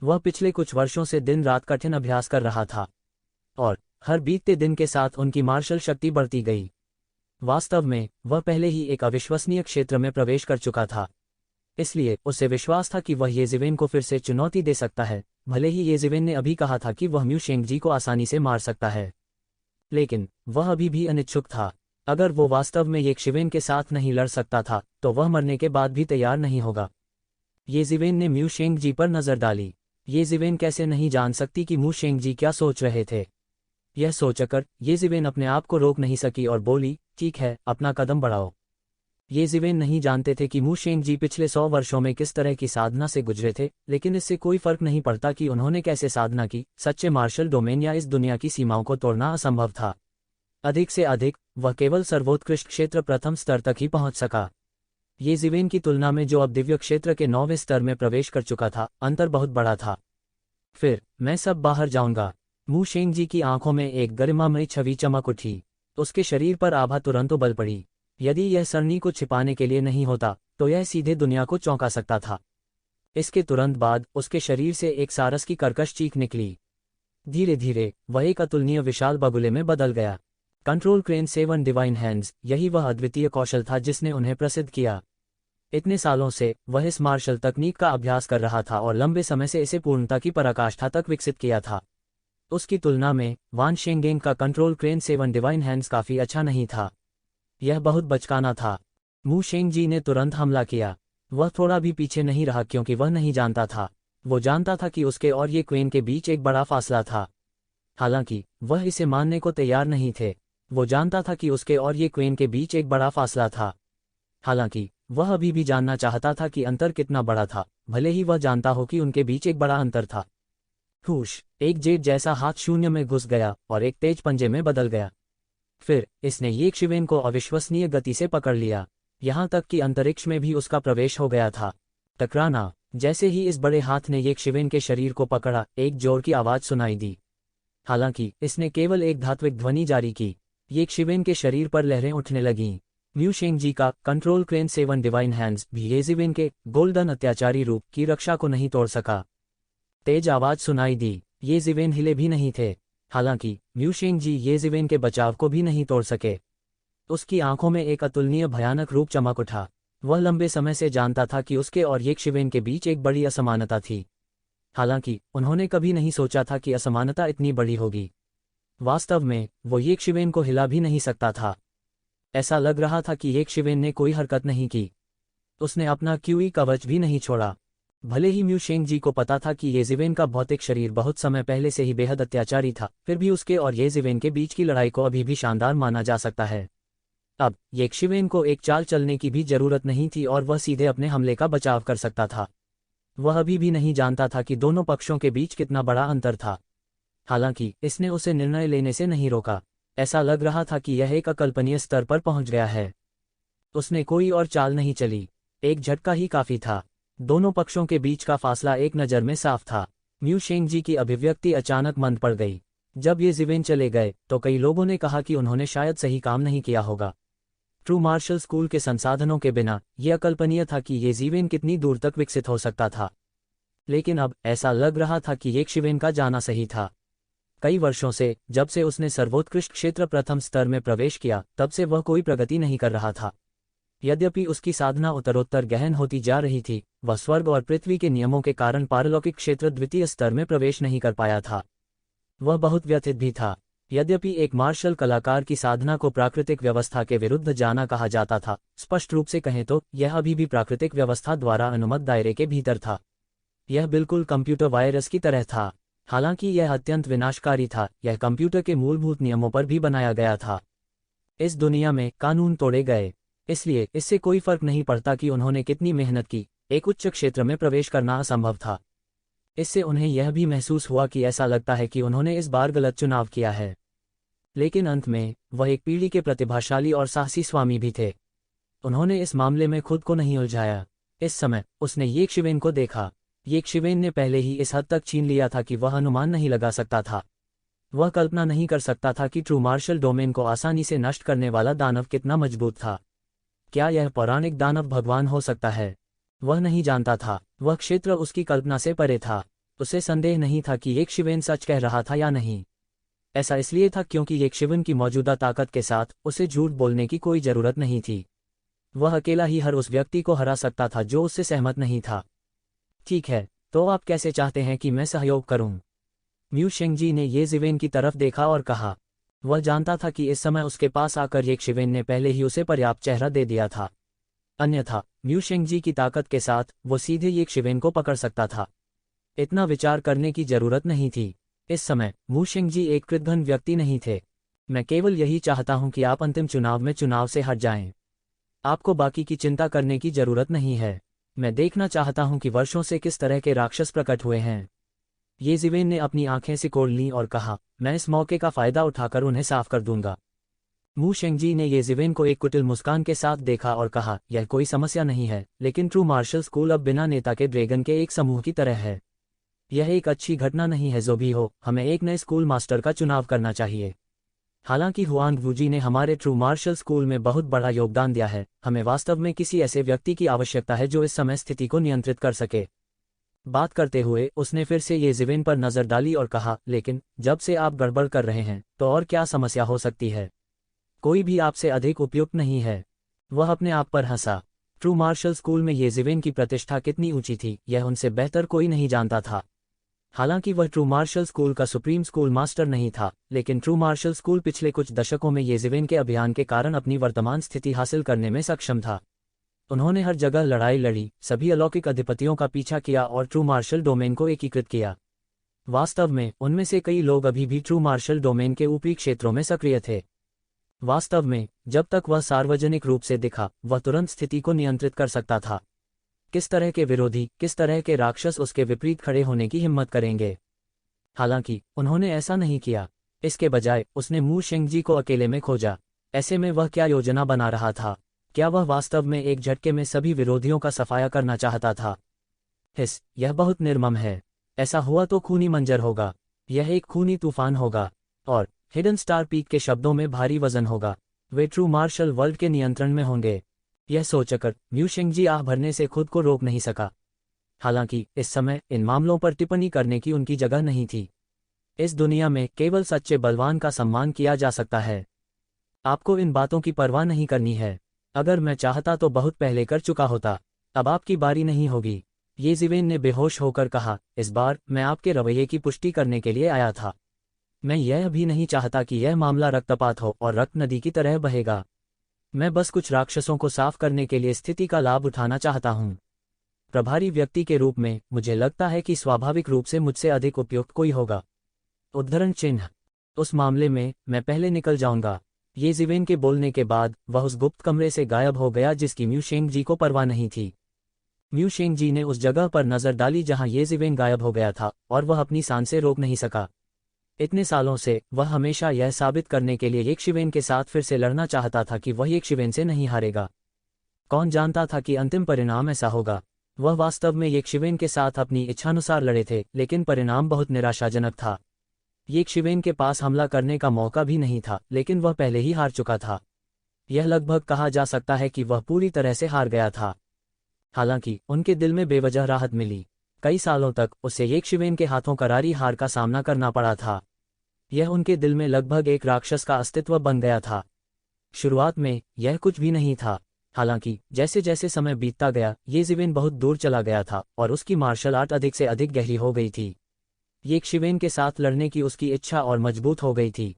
वह पिछले कुछ वर्षों से दिन रात कठिन अभ्यास कर रहा था, और हर बीतते दिन के साथ उनकी मार्शल शक्ति बढ़ती गई। वास्तव में वह पहले ही एक अविश्वसनीय क्षेत्र में प्रवेश कर चुका था, इसलिए उसे विश्वास था कि वह ये जिवेन को फिर से चुनौती दे सकता है। भले ही ये जिवेन ने अभी कहा था कि वह म्यू शेंग जी को आसानी से मार सकता है, लेकिन वह अभी भी अनिच्छुक था। अगर वो वास्तव में येशिवेन के साथ नहीं लड़ सकता था तो वह मरने के बाद भी तैयार नहीं होगा। ये जिवेन ने म्यू शेंग जी पर नजर डाली। ये जिवेन कैसे नहीं जान सकती कि म्यू शेंग जी क्या सोच रहे थे। यह सोचकर ये जिवेन अपने आप को रोक नहीं सकी और बोली, ठीक है, अपना कदम बढ़ाओ। ये जिवेन नहीं जानते थे कि मू शेंग जी पिछले 100 वर्षों में किस तरह की साधना से गुजरे थे, लेकिन इससे कोई फर्क नहीं पड़ता कि उन्होंने कैसे साधना की। सच्चे मार्शल डोमेन या इस दुनिया की सीमाओं को तोड़ना असंभव था। अधिक से अधिक वह केवल सर्वोत्कृष्ट क्षेत्र प्रथम स्तर तक ही पहुंच सका। ये जिवेन की तुलना में जो अब दिव्य क्षेत्र के 9वें स्तर में प्रवेश कर चुका था, अंतर बहुत बड़ा था। फिर मैं सब बाहर जाऊंगा। मू शेंग जी की आंखों में एक गरिमामयी छवि चमक उठी। उसके शरीर पर आभा तुरंत उबल पड़ी। यदि यह सरनी को छिपाने के लिए नहीं होता तो यह सीधे दुनिया को चौंका सकता था। इसके तुरंत बाद उसके शरीर से एक सारस की कर्कश चीख निकली। धीरे धीरे वह एक अतुलनीय विशाल बगुले में बदल गया। कंट्रोल क्रेन 7 डिवाइन हैंड्स, यही वह अद्वितीय कौशल था जिसने उन्हें प्रसिद्ध किया। इतने सालों से वह इस मार्शल तकनीक का अभ्यास कर रहा था और लंबे समय से इसे पूर्णता की पराकाष्ठा तक विकसित किया था। उसकी तुलना में वान शेंगेंग का कंट्रोल क्रेन 7 डिवाइन हैंड्स काफी अच्छा नहीं था। यह बहुत बचकाना था। मू शेंग जी ने तुरंत हमला किया। वह थोड़ा भी पीछे नहीं रहा क्योंकि वह नहीं जानता था। वो जानता था कि उसके और ये क्वेन के बीच एक बड़ा फासला था। हालांकि वह इसे मानने को तैयार नहीं थे। वो जानता था कि उसके और ये क्वेन के बीच एक बड़ा फासला था। हालांकि वह अभी भी जानना चाहता था कि अंतर कितना बड़ा था, भले ही वह जानता हो कि उनके बीच एक बड़ा अंतर था। हुश, एक जेट जैसा हाथ शून्य में घुस गया और एक तेज पंजे में बदल गया। फिर इसने येशिवेन को अविश्वसनीय गति से पकड़ लिया, यहाँ तक कि अंतरिक्ष में भी उसका प्रवेश हो गया था। टकराना, जैसे ही इस बड़े हाथ ने ये शिवेन के शरीर को पकड़ा, एक जोर की आवाज सुनाई दी। हालांकि इसने केवल एक धात्विक ध्वनि जारी की, ये शिवेन के शरीर पर लहरें उठने लगीं। म्यू शेंगजी का कंट्रोल क्रेन 7 डिवाइन हैंड्स भी ये शिवेन के गोल्डन अत्याचारी रूप की रक्षा को नहीं तोड़ सका। तेज आवाज सुनाई दी, ये शिवेन हिले भी नहीं थे। हालांकि म्यू शेंगजी ये शिवेन के बचाव को भी नहीं तोड़ सके। उसकी आंखों में एक अतुलनीय भयानक रूप चमक उठा। वह लंबे समय से जानता था कि उसके और ये शिवेन के बीच एक बड़ी असमानता थी। हालांकि उन्होंने कभी नहीं सोचा था कि असमानता इतनी बड़ी होगी। वास्तव में वो ये शिवेन को हिला भी नहीं सकता था। ऐसा लग रहा था कि ये शिवेन ने कोई हरकत नहीं की। उसने अपना क्यूई कवच भी नहीं छोड़ा। भले ही म्यू शेंगजी को पता था कि ये शिवेन का भौतिक शरीर बहुत समय पहले से ही बेहद अत्याचारी था, फिर भी उसके और ये शिवेन के बीच की लड़ाई को अभी भी शानदार माना जा सकता है। अब ये शिवेन को एक चाल चलने की भी जरूरत नहीं थी और वह सीधे अपने हमले का बचाव कर सकता था। वह अभी भी नहीं जानता था कि दोनों पक्षों के बीच कितना बड़ा अंतर था। हालांकि इसने उसे निर्णय लेने से नहीं रोका। ऐसा लग रहा था कि यह एक अकल्पनीय स्तर पर पहुंच गया है। उसने कोई और चाल नहीं चली, एक झटका ही काफी था। दोनों पक्षों के बीच का फासला एक नज़र में साफ था। म्यू शेंगजी की अभिव्यक्ति अचानक मंद पड़ गई। जब ये शिवेन चले गए तो कई लोगों ने कहा कि उन्होंने शायद सही काम नहीं किया होगा। ट्रू मार्शल स्कूल के संसाधनों के बिना यह अकल्पनीय था कि ये शिवेन कितनी दूर तक विकसित हो सकता था। लेकिन अब ऐसा लग रहा था कि ये शिवेन का जाना सही था। कई वर्षों से, जब से उसने सर्वोत्कृष्ट क्षेत्र प्रथम स्तर में प्रवेश किया, तब से वह कोई प्रगति नहीं कर रहा था। यद्यपि उसकी साधना उत्तरोत्तर गहन होती जा रही थी, वह स्वर्ग और पृथ्वी के नियमों के कारण पारलौकिक क्षेत्र द्वितीय स्तर में प्रवेश नहीं कर पाया था। वह बहुत व्यथित भी था। यद्यपि एक मार्शल कलाकार की साधना को प्राकृतिक व्यवस्था के विरुद्ध जाना कहा जाता था, स्पष्ट रूप से कहें तो यह अभी भी प्राकृतिक व्यवस्था द्वारा अनुमत दायरे के भीतर था। यह बिल्कुल कंप्यूटर वायरस की तरह था। हालांकि यह अत्यंत विनाशकारी था, यह कंप्यूटर के मूलभूत नियमों पर भी बनाया गया था। इस दुनिया में कानून तोड़े गए, इसलिए इससे कोई फर्क नहीं पड़ता कि उन्होंने कितनी मेहनत की, एक उच्च क्षेत्र में प्रवेश करना असंभव था। इससे उन्हें यह भी महसूस हुआ कि ऐसा लगता है कि उन्होंने इस बार गलत चुनाव किया है। लेकिन अंत में वह एक पीढ़ी के प्रतिभाशाली और साहसी स्वामी भी थे। उन्होंने इस मामले में खुद को नहीं उलझाया। इस समय उसने ये शिवेन को देखा। ये शिवेन ने पहले ही इस हद तक छीन लिया था कि वह अनुमान नहीं लगा सकता था। वह कल्पना नहीं कर सकता था कि ट्रू मार्शल डोमेन को आसानी से नष्ट करने वाला दानव कितना मजबूत था। क्या यह पौराणिक दानव भगवान हो सकता है? वह नहीं जानता था। वह क्षेत्र उसकी कल्पना से परे था। उसे संदेह नहीं था कि एक शिवेन सच कह रहा था या नहीं। ऐसा इसलिए था क्योंकि एक शिवेन की मौजूदा ताकत के साथ उसे झूठ बोलने की कोई जरूरत नहीं थी। वह अकेला ही हर उस व्यक्ति को हरा सकता था जो उससे सहमत नहीं था। ठीक है, तो आप कैसे चाहते हैं कि मैं सहयोग करूं? म्यू शेंगजी ने ये शिवेन की तरफ देखा और कहा। वह जानता था कि इस समय उसके पास आकर एक शिवेन ने पहले ही उसे पर्याप्त चेहरा दे दिया था। अन्यथा म्यू शेंगजी की ताकत के साथ वो सीधे एक शिवेन को पकड़ सकता था। इतना विचार करने की जरूरत नहीं थी। इस समय म्यू शेंगजी एक कृतघ्न व्यक्ति नहीं थे। मैं केवल यही चाहता हूं कि आप अंतिम चुनाव में चुनाव से हट जाएं। आपको बाकी की चिंता करने की जरूरत नहीं है। मैं देखना चाहता हूं कि वर्षों से किस तरह के राक्षस प्रकट हुए हैं। ये शिवेन ने अपनी आंखें सिकोड़ लीं और कहा, मैं इस मौके का फायदा उठाकर उन्हें साफ कर दूंगा। म्यू शेंगजी ने ये शिवेन को एक कुटिल मुस्कान के साथ देखा और कहा, यह कोई समस्या नहीं है, लेकिन ट्रू मार्शल स्कूल अब बिना नेता के ड्रैगन के एक समूह की तरह है। यह एक अच्छी घटना नहीं है। जो भी हो, हमें एक नए स्कूल मास्टर का चुनाव करना चाहिए। हालांकि हुआंग वूजी ने हमारे ट्रू मार्शल स्कूल में बहुत बड़ा योगदान दिया है, हमें वास्तव में किसी ऐसे व्यक्ति की आवश्यकता है जो इस समय स्थिति को नियंत्रित कर सके। बात करते हुए उसने फिर से ये शिवेन पर नजर डाली और कहा, लेकिन जब से आप गड़बड़ कर रहे हैं तो और क्या समस्या हो सकती है? कोई भी आपसे अधिक उपयुक्त नहीं है। वह अपने आप पर हंसा। ट्रू मार्शल स्कूल में ये शिवेन की प्रतिष्ठा कितनी ऊंची थी, यह उनसे बेहतर कोई नहीं जानता था। हालांकि वह ट्रू मार्शल स्कूल का सुप्रीम स्कूल मास्टर नहीं था, लेकिन ट्रू मार्शल स्कूल पिछले कुछ दशकों में ये शिवेन के अभियान के कारण अपनी वर्तमान स्थिति हासिल करने में सक्षम था। उन्होंने हर जगह लड़ाई लड़ी, सभी अलौकिक अधिपतियों का पीछा किया और ट्रू मार्शल डोमेन को एकीकृत किया। वास्तव में उनमें से कई लोग अभी भी ट्रू मार्शल डोमेन के ऊपरी क्षेत्रों में सक्रिय थे। वास्तव में जब तक वह सार्वजनिक रूप से दिखा, वह तुरंत स्थिति को नियंत्रित कर सकता था। किस तरह के विरोधी, किस तरह के राक्षस उसके विपरीत खड़े होने की हिम्मत करेंगे? हालांकि उन्होंने ऐसा नहीं किया। इसके बजाय उसने म्यू शेंगजी को अकेले में खोजा। ऐसे में वह क्या योजना बना रहा था? क्या वह वास्तव में एक झटके में सभी विरोधियों का सफाया करना चाहता था? हिस, यह बहुत निर्मम है। ऐसा हुआ तो खूनी मंजर होगा। यह एक खूनी तूफान होगा। और हिडन स्टार पीक के शब्दों में भारी वजन होगा। वे ट्रू मार्शल वर्ल्ड के नियंत्रण में होंगे। यह सोचकर म्यू शेंगजी आह भरने से खुद को रोक नहीं सका। हालांकि इस समय इन मामलों पर टिप्पणी करने की उनकी जगह नहीं थी। इस दुनिया में केवल सच्चे बलवान का सम्मान किया जा सकता है। आपको इन बातों की परवाह नहीं करनी है। अगर मैं चाहता तो बहुत पहले कर चुका होता। अब आपकी बारी नहीं होगी। ये ज़िवेन ने बेहोश होकर कहा, इस बार मैं आपके रवैये की पुष्टि करने के लिए आया था। मैं यह भी नहीं चाहता कि यह मामला रक्तपात हो और रक्त नदी की तरह बहेगा। मैं बस कुछ राक्षसों को साफ करने के लिए स्थिति का लाभ उठाना चाहता हूँ। प्रभारी व्यक्ति के रूप में मुझे लगता है कि स्वाभाविक रूप से मुझसे अधिक उपयुक्त कोई होगा। उद्धरण चिन्ह। उस मामले में मैं पहले निकल जाऊंगा। ये ज़िवेन के बोलने के बाद वह उस गुप्त कमरे से गायब हो गया जिसकी म्यू शेंगजी को परवाह नहीं थी। म्यू शेंगजी ने उस जगह पर नजर डाली जहां ये ज़िवेन गायब हो गया था और वह अपनी सांसें रोक नहीं सका। इतने सालों से वह हमेशा यह साबित करने के लिए एक शिवेन के साथ फिर से लड़ना चाहता था कि वह एक शिवेन से नहीं हारेगा। कौन जानता था कि अंतिम परिणाम ऐसा होगा। वह वास्तव में एक शिवेन के साथ अपनी इच्छानुसार लड़े थे, लेकिन परिणाम बहुत निराशाजनक था। एक शिवेन के पास हमला करने का मौका भी नहीं था, लेकिन वह पहले ही हार चुका था। यह लगभग कहा जा सकता है कि वह पूरी तरह से हार गया था। हालांकि उनके दिल में बेवजह राहत मिली। कई सालों तक उसे एक शिवेन के हाथों करारी हार का सामना करना पड़ा था। यह उनके दिल में लगभग एक राक्षस का अस्तित्व बन गया था। शुरुआत में यह कुछ भी नहीं था। हालांकि जैसे जैसे समय बीतता गया ये ज़िवेन बहुत दूर चला गया था और उसकी मार्शल आर्ट अधिक से अधिक गहरी हो गई थी। एक शिवेन के साथ लड़ने की उसकी इच्छा और मजबूत हो गई थी।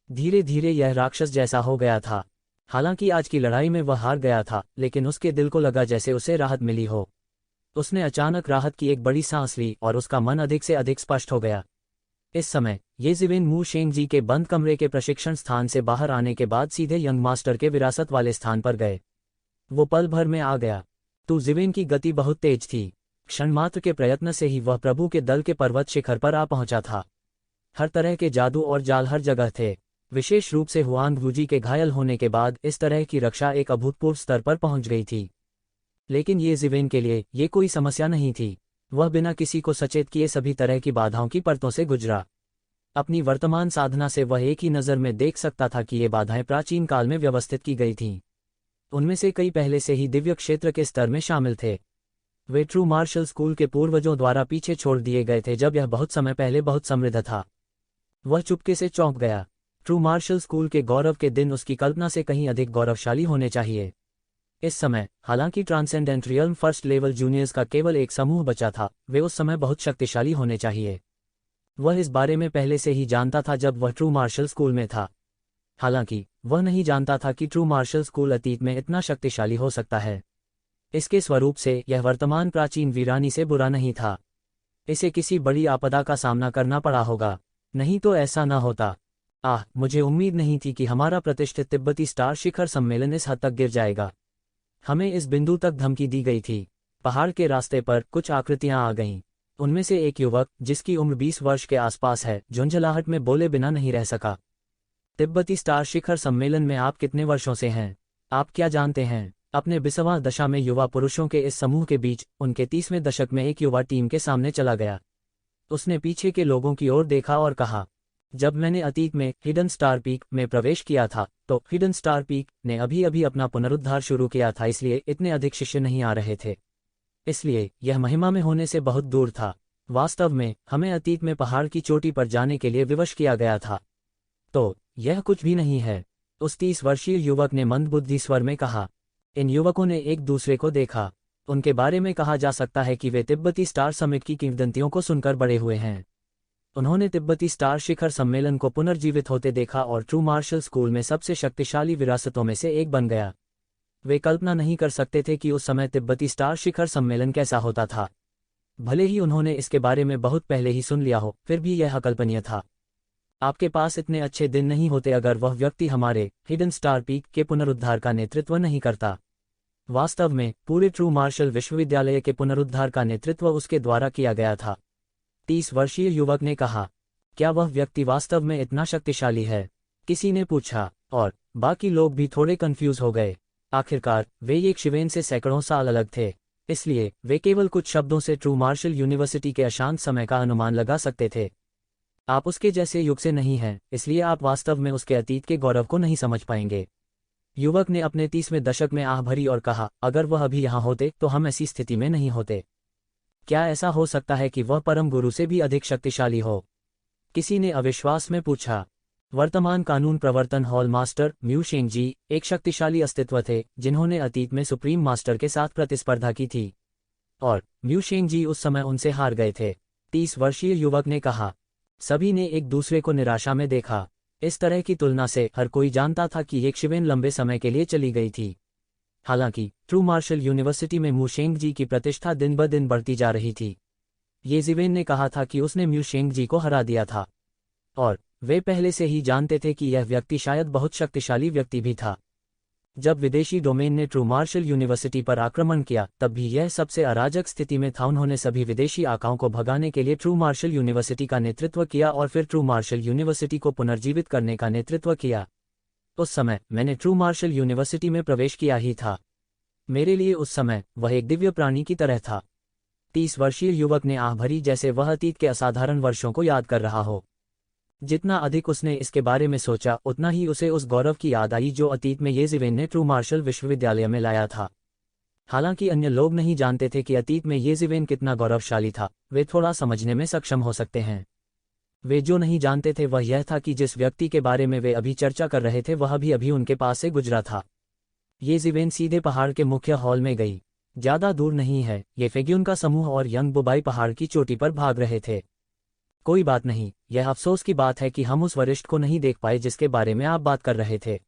धीरे धीरे यह राक्षस जैसा हो गया था। हालांकि आज की लड़ाई में वह हार गया था, लेकिन उसके दिल को लगा जैसे उसे राहत मिली हो। उसने अचानक राहत की एक बड़ी सांस ली और उसका मन अधिक से अधिक स्पष्ट हो गया। इस समय ये ज़िवेन म्यू शेंगजी के बंद कमरे के प्रशिक्षण स्थान से बाहर आने के बाद सीधे यंग मास्टर के विरासत वाले स्थान पर गए। वो पल भर में आ गया। तो ज़िवेन की गति बहुत तेज थी। क्षणमात्र के प्रयत्न से ही वह प्रभु के दल के पर्वत शिखर पर आ पहुंचा था। हर तरह के जादू और जाल हर जगह थे। विशेष रूप से हुआंग वूजी के घायल होने के बाद इस तरह की रक्षा एक अभूतपूर्व स्तर पर पहुंच गई थी। लेकिन ये ज़िवेन के लिए ये कोई समस्या नहीं थी। वह बिना किसी को सचेत किए सभी तरह की बाधाओं की परतों से गुजरा। अपनी वर्तमान साधना से वह एक ही नज़र में देख सकता था कि ये बाधाएं प्राचीन काल में व्यवस्थित की गई थीं। उनमें से कई पहले से ही दिव्य क्षेत्र के स्तर में शामिल थे। वे ट्रू मार्शल स्कूल के पूर्वजों द्वारा पीछे छोड़ दिए गए थे जब यह बहुत समय पहले बहुत समृद्ध था। वह चुपके से चौंक गया। ट्रू मार्शल स्कूल के गौरव के दिन उसकी कल्पना से कहीं अधिक गौरवशाली होने चाहिए। इस समय हालांकि transcendent realm first level juniors का केवल एक समूह बचा था, वे उस समय बहुत शक्तिशाली होने चाहिए। वह इस बारे में पहले से ही जानता था जब वह ट्रू मार्शल स्कूल में था। हालांकि वह नहीं जानता था कि ट्रू मार्शल स्कूल अतीत में इतना शक्तिशाली हो सकता है। इसके स्वरूप से यह वर्तमान प्राचीन वीरानी से बुरा नहीं था। इसे किसी बड़ी आपदा का सामना करना पड़ा होगा, नहीं तो ऐसा न होता। मुझे उम्मीद नहीं थी कि हमारा प्रतिष्ठित तिब्बती स्टार शिखर सम्मेलन इस हद तक गिर जाएगा। हमें इस बिंदु तक धमकी दी गई थी। पहाड़ के रास्ते पर कुछ आकृतियां आ गईं। उनमें से एक युवक जिसकी उम्र 20 वर्ष के आसपास है झुंझलाहट में बोले बिना नहीं रह सका। तिब्बती स्टार शिखर सम्मेलन में आप कितने वर्षों से हैं? आप क्या जानते हैं? अपने 20वां दशा में युवा पुरुषों के इस समूह के बीच उनके 30वें दशक में एक युवा टीम के सामने चला गया। उसने पीछे के लोगों की ओर देखा और कहा, जब मैंने अतीत में हिडन स्टार पीक में प्रवेश किया था तो हिडन स्टार पीक ने अभी अभी अपना पुनरुद्धार शुरू किया था, इसलिए इतने अधिक शिष्य नहीं आ रहे थे। इसलिए यह महिमा में होने से बहुत दूर था। वास्तव में हमें अतीत में पहाड़ की चोटी पर जाने के लिए विवश किया गया था। तो यह कुछ भी नहीं है, उस 30 वर्षीय युवक ने मंदबुद्धि स्वर में कहा। इन युवकों ने एक दूसरे को देखा। उनके बारे में कहा जा सकता है कि वे तिब्बती स्टार समिट की किंवदंतियों को सुनकर बड़े हुए हैं। उन्होंने तिब्बती स्टार शिखर सम्मेलन को पुनर्जीवित होते देखा और ट्रू मार्शल स्कूल में सबसे शक्तिशाली विरासतों में से एक बन गया। वे कल्पना नहीं कर सकते थे कि उस समय तिब्बती स्टार शिखर सम्मेलन कैसा होता था। भले ही उन्होंने इसके बारे में बहुत पहले ही सुन लिया हो, फिर भी यह अकल्पनीय था। आपके पास इतने अच्छे दिन नहीं होते अगर वह व्यक्ति हमारे हिडन स्टार पीक के पुनरुद्धार का नेतृत्व नहीं करता। वास्तव में पूरे ट्रू मार्शल विश्वविद्यालय के पुनरुद्धार का नेतृत्व उसके द्वारा किया गया था। 30 वर्षीय युवक ने कहा, क्या वह व्यक्ति वास्तव में इतना शक्तिशाली है? किसी ने पूछा, और बाकी लोग भी थोड़े कंफ्यूज हो गए। आखिरकार वे एक शिवेन से सैकड़ों साल अलग थे। इसलिए वे केवल कुछ शब्दों से ट्रू मार्शल यूनिवर्सिटी के अशांत समय का अनुमान लगा सकते थे। आप उसके जैसे युग से नहीं हैं, इसलिए आप वास्तव में उसके अतीत के गौरव को नहीं समझ पाएंगे। युवक ने अपने 30वें दशक में आह भरी और कहा, अगर वह अभी यहाँ होते तो हम ऐसी स्थिति में नहीं होते। क्या ऐसा हो सकता है कि वह परम गुरु से भी अधिक शक्तिशाली हो? किसी ने अविश्वास में पूछा। वर्तमान कानून प्रवर्तन हॉल मास्टर म्यू शेंगजी एक शक्तिशाली अस्तित्व थे जिन्होंने अतीत में सुप्रीम मास्टर के साथ प्रतिस्पर्धा की थी, और म्यू शेंगजी उस समय उनसे हार गए थे। 30 वर्षीय युवक ने कहा। सभी ने एक दूसरे को निराशा में देखा। इस तरह की तुलना से हर कोई जानता था कि एक शिवेन लंबे समय के लिए चली गई थी। हालांकि ट्रू मार्शल यूनिवर्सिटी में म्यू शेंगजी की प्रतिष्ठा दिन ब दिन बढ़ती जा रही थी। ये जिवेन ने कहा था कि उसने म्यू शेंगजी को हरा दिया था, और वे पहले से ही जानते थे कि यह व्यक्ति शायद बहुत शक्तिशाली व्यक्ति भी था। जब विदेशी डोमेन ने ट्रू मार्शल यूनिवर्सिटी पर आक्रमण किया तब भी यह सबसे अराजक स्थिति में था। उन्होंने सभी विदेशी आकाओं को भगाने के लिए ट्रू मार्शल यूनिवर्सिटी का नेतृत्व किया और फिर ट्रू मार्शल यूनिवर्सिटी को पुनर्जीवित करने का नेतृत्व किया। उस समय मैंने ट्रू मार्शल यूनिवर्सिटी में प्रवेश किया ही था। मेरे लिए उस समय वह एक दिव्य प्राणी की तरह था। 30 वर्षीय युवक ने आह भरी जैसे वह अतीत के असाधारण वर्षों को याद कर रहा हो। जितना अधिक उसने इसके बारे में सोचा उतना ही उसे उस गौरव की याद आई जो अतीत में ये जिवेन ने ट्रू मार्शल विश्वविद्यालय में लाया था। हालांकि अन्य लोग नहीं जानते थे कि अतीत में ये जिवेन कितना गौरवशाली था, वे थोड़ा समझने में सक्षम हो सकते हैं। वे जो नहीं जानते थे वह यह था कि जिस व्यक्ति के बारे में वे अभी चर्चा कर रहे थे वह भी अभी उनके पास से गुजरा था। ये जिवेन सीधे पहाड़ के मुख्य हॉल में गई। ज्यादा दूर नहीं है, ये फेग्यून का समूह और यंग बुबाई पहाड़ की चोटी पर भाग रहे थे। कोई बात नहीं, यह अफसोस की बात है कि हम उस वरिष्ठ को नहीं देख पाए जिसके बारे में आप बात कर रहे थे।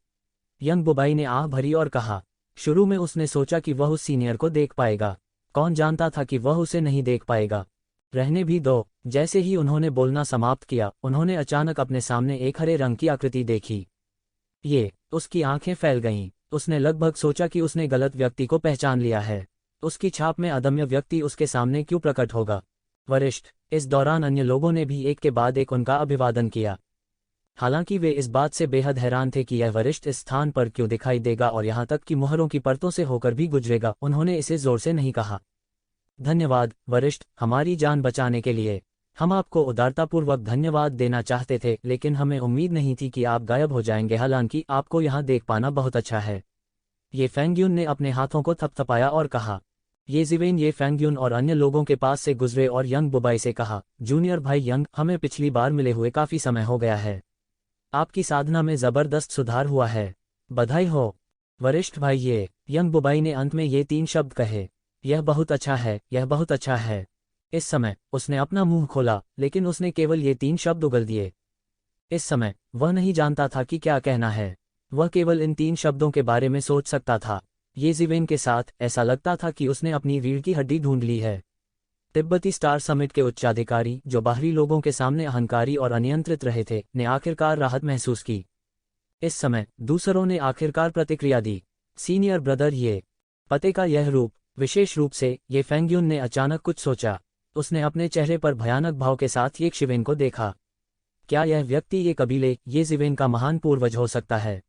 यंग बुबाई ने आह भरी और कहा। शुरू में उसने सोचा कि वह उस सीनियर को देख पाएगा। कौन जानता था कि वह उसे नहीं देख पाएगा। रहने भी दो। जैसे ही उन्होंने बोलना समाप्त किया उन्होंने अचानक अपने सामने एक हरे रंग की आकृति देखी। ये, उसकी आंखें फैल गईं। उसने लगभग सोचा कि उसने गलत व्यक्ति को पहचान लिया है। उसकी छाप में अदम्य व्यक्ति उसके सामने क्यों प्रकट होगा? वरिष्ठ। इस दौरान अन्य लोगों ने भी एक के बाद एक उनका अभिवादन किया। हालांकि वे इस बात से बेहद हैरान थे कि यह वरिष्ठ इस स्थान पर क्यों दिखाई देगा और यहाँ तक कि मुहरों की परतों से होकर भी गुजरेगा। उन्होंने इसे जोर से नहीं कहा। धन्यवाद वरिष्ठ, हमारी जान बचाने के लिए। हम आपको उदारतापूर्वक धन्यवाद देना चाहते थे, लेकिन हमें उम्मीद नहीं थी कि आप गायब हो जाएंगे। हालांकि आपको यहाँ देख पाना बहुत अच्छा है। ये फेंग्यून ने अपने हाथों को थपथपाया और कहा। ये जिवेन ये फेंग्यून और अन्य लोगों के पास से गुजरे और यंग बुबाई से कहा, जूनियर भाई यंग, हमें पिछली बार मिले हुए काफी समय हो गया है। आपकी साधना में जबरदस्त सुधार हुआ है। बधाई हो वरिष्ठ भाई। ये यंग बुबाई ने अंत में ये 3 शब्द कहे। यह बहुत अच्छा है, यह बहुत अच्छा है। इस समय उसने अपना मुंह खोला, लेकिन उसने केवल ये 3 शब्द उगल दिए। इस समय वह नहीं जानता था कि क्या कहना है। वह केवल इन 3 शब्दों के बारे में सोच सकता था। ये जिवेन के साथ ऐसा लगता था कि उसने अपनी रीढ़ की हड्डी ढूंढ ली है। तिब्बती स्टार समिट के उच्चाधिकारी, जो बाहरी लोगों के सामने अहंकारी और अनियंत्रित रहे थे, ने आखिरकार राहत महसूस की। इस समय दूसरों ने आखिरकार प्रतिक्रिया दी। सीनियर ब्रदर, ये पते का यह रूप, विशेष रूप से ये फेंग्यून ने अचानक कुछ सोचा। उसने अपने चेहरे पर भयानक भाव के साथ ये शिवेन को देखा। क्या यह व्यक्ति ये कबीले, ये जिवेन का महान पूर्वज हो सकता है?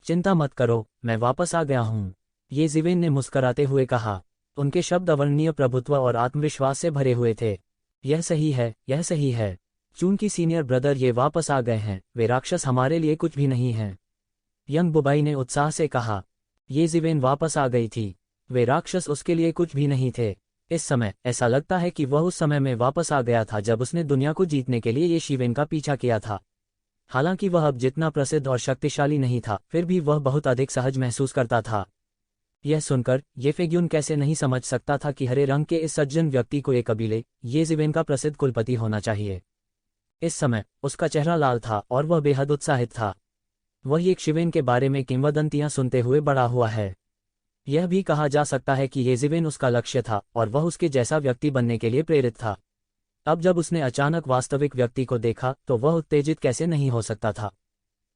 चिंता मत करो, मैं वापस आ गया हूँ, ये जिवेन ने मुस्कराते हुए कहा। उनके शब्द अवर्णनीय प्रभुत्व और आत्मविश्वास से भरे हुए थे। यह सही है, यह सही है। चूंकि सीनियर ब्रदर ये वापस आ गए हैं, वे राक्षस हमारे लिए कुछ भी नहीं हैं। यंग बुबाई ने उत्साह से कहा। ये जिवेन वापस आ गई थी। वे राक्षस उसके लिए कुछ भी नहीं थे। इस समय ऐसा लगता है कि वह उस समय में वापस आ गया था जब उसने दुनिया को जीतने के लिए ये शिवेन का पीछा किया था। हालांकि वह अब जितना प्रसिद्ध और शक्तिशाली नहीं था, फिर भी वह बहुत अधिक सहज महसूस करता था। यह सुनकर ये फेग्यून कैसे नहीं समझ सकता था कि हरे रंग के इस सज्जन व्यक्ति को एक कबीले, ये जिवेन का प्रसिद्ध कुलपति होना चाहिए। इस समय उसका चेहरा लाल था और वह बेहद उत्साहित था। वह एक शिवेन के बारे में किंवदंतियां सुनते हुए बड़ा हुआ है। यह भी कहा जा सकता है कि ये जिवेन उसका लक्ष्य था और वह उसके जैसा व्यक्ति बनने के लिए प्रेरित था। अब जब उसने अचानक वास्तविक व्यक्ति को देखा तो वह उत्तेजित कैसे नहीं हो सकता था।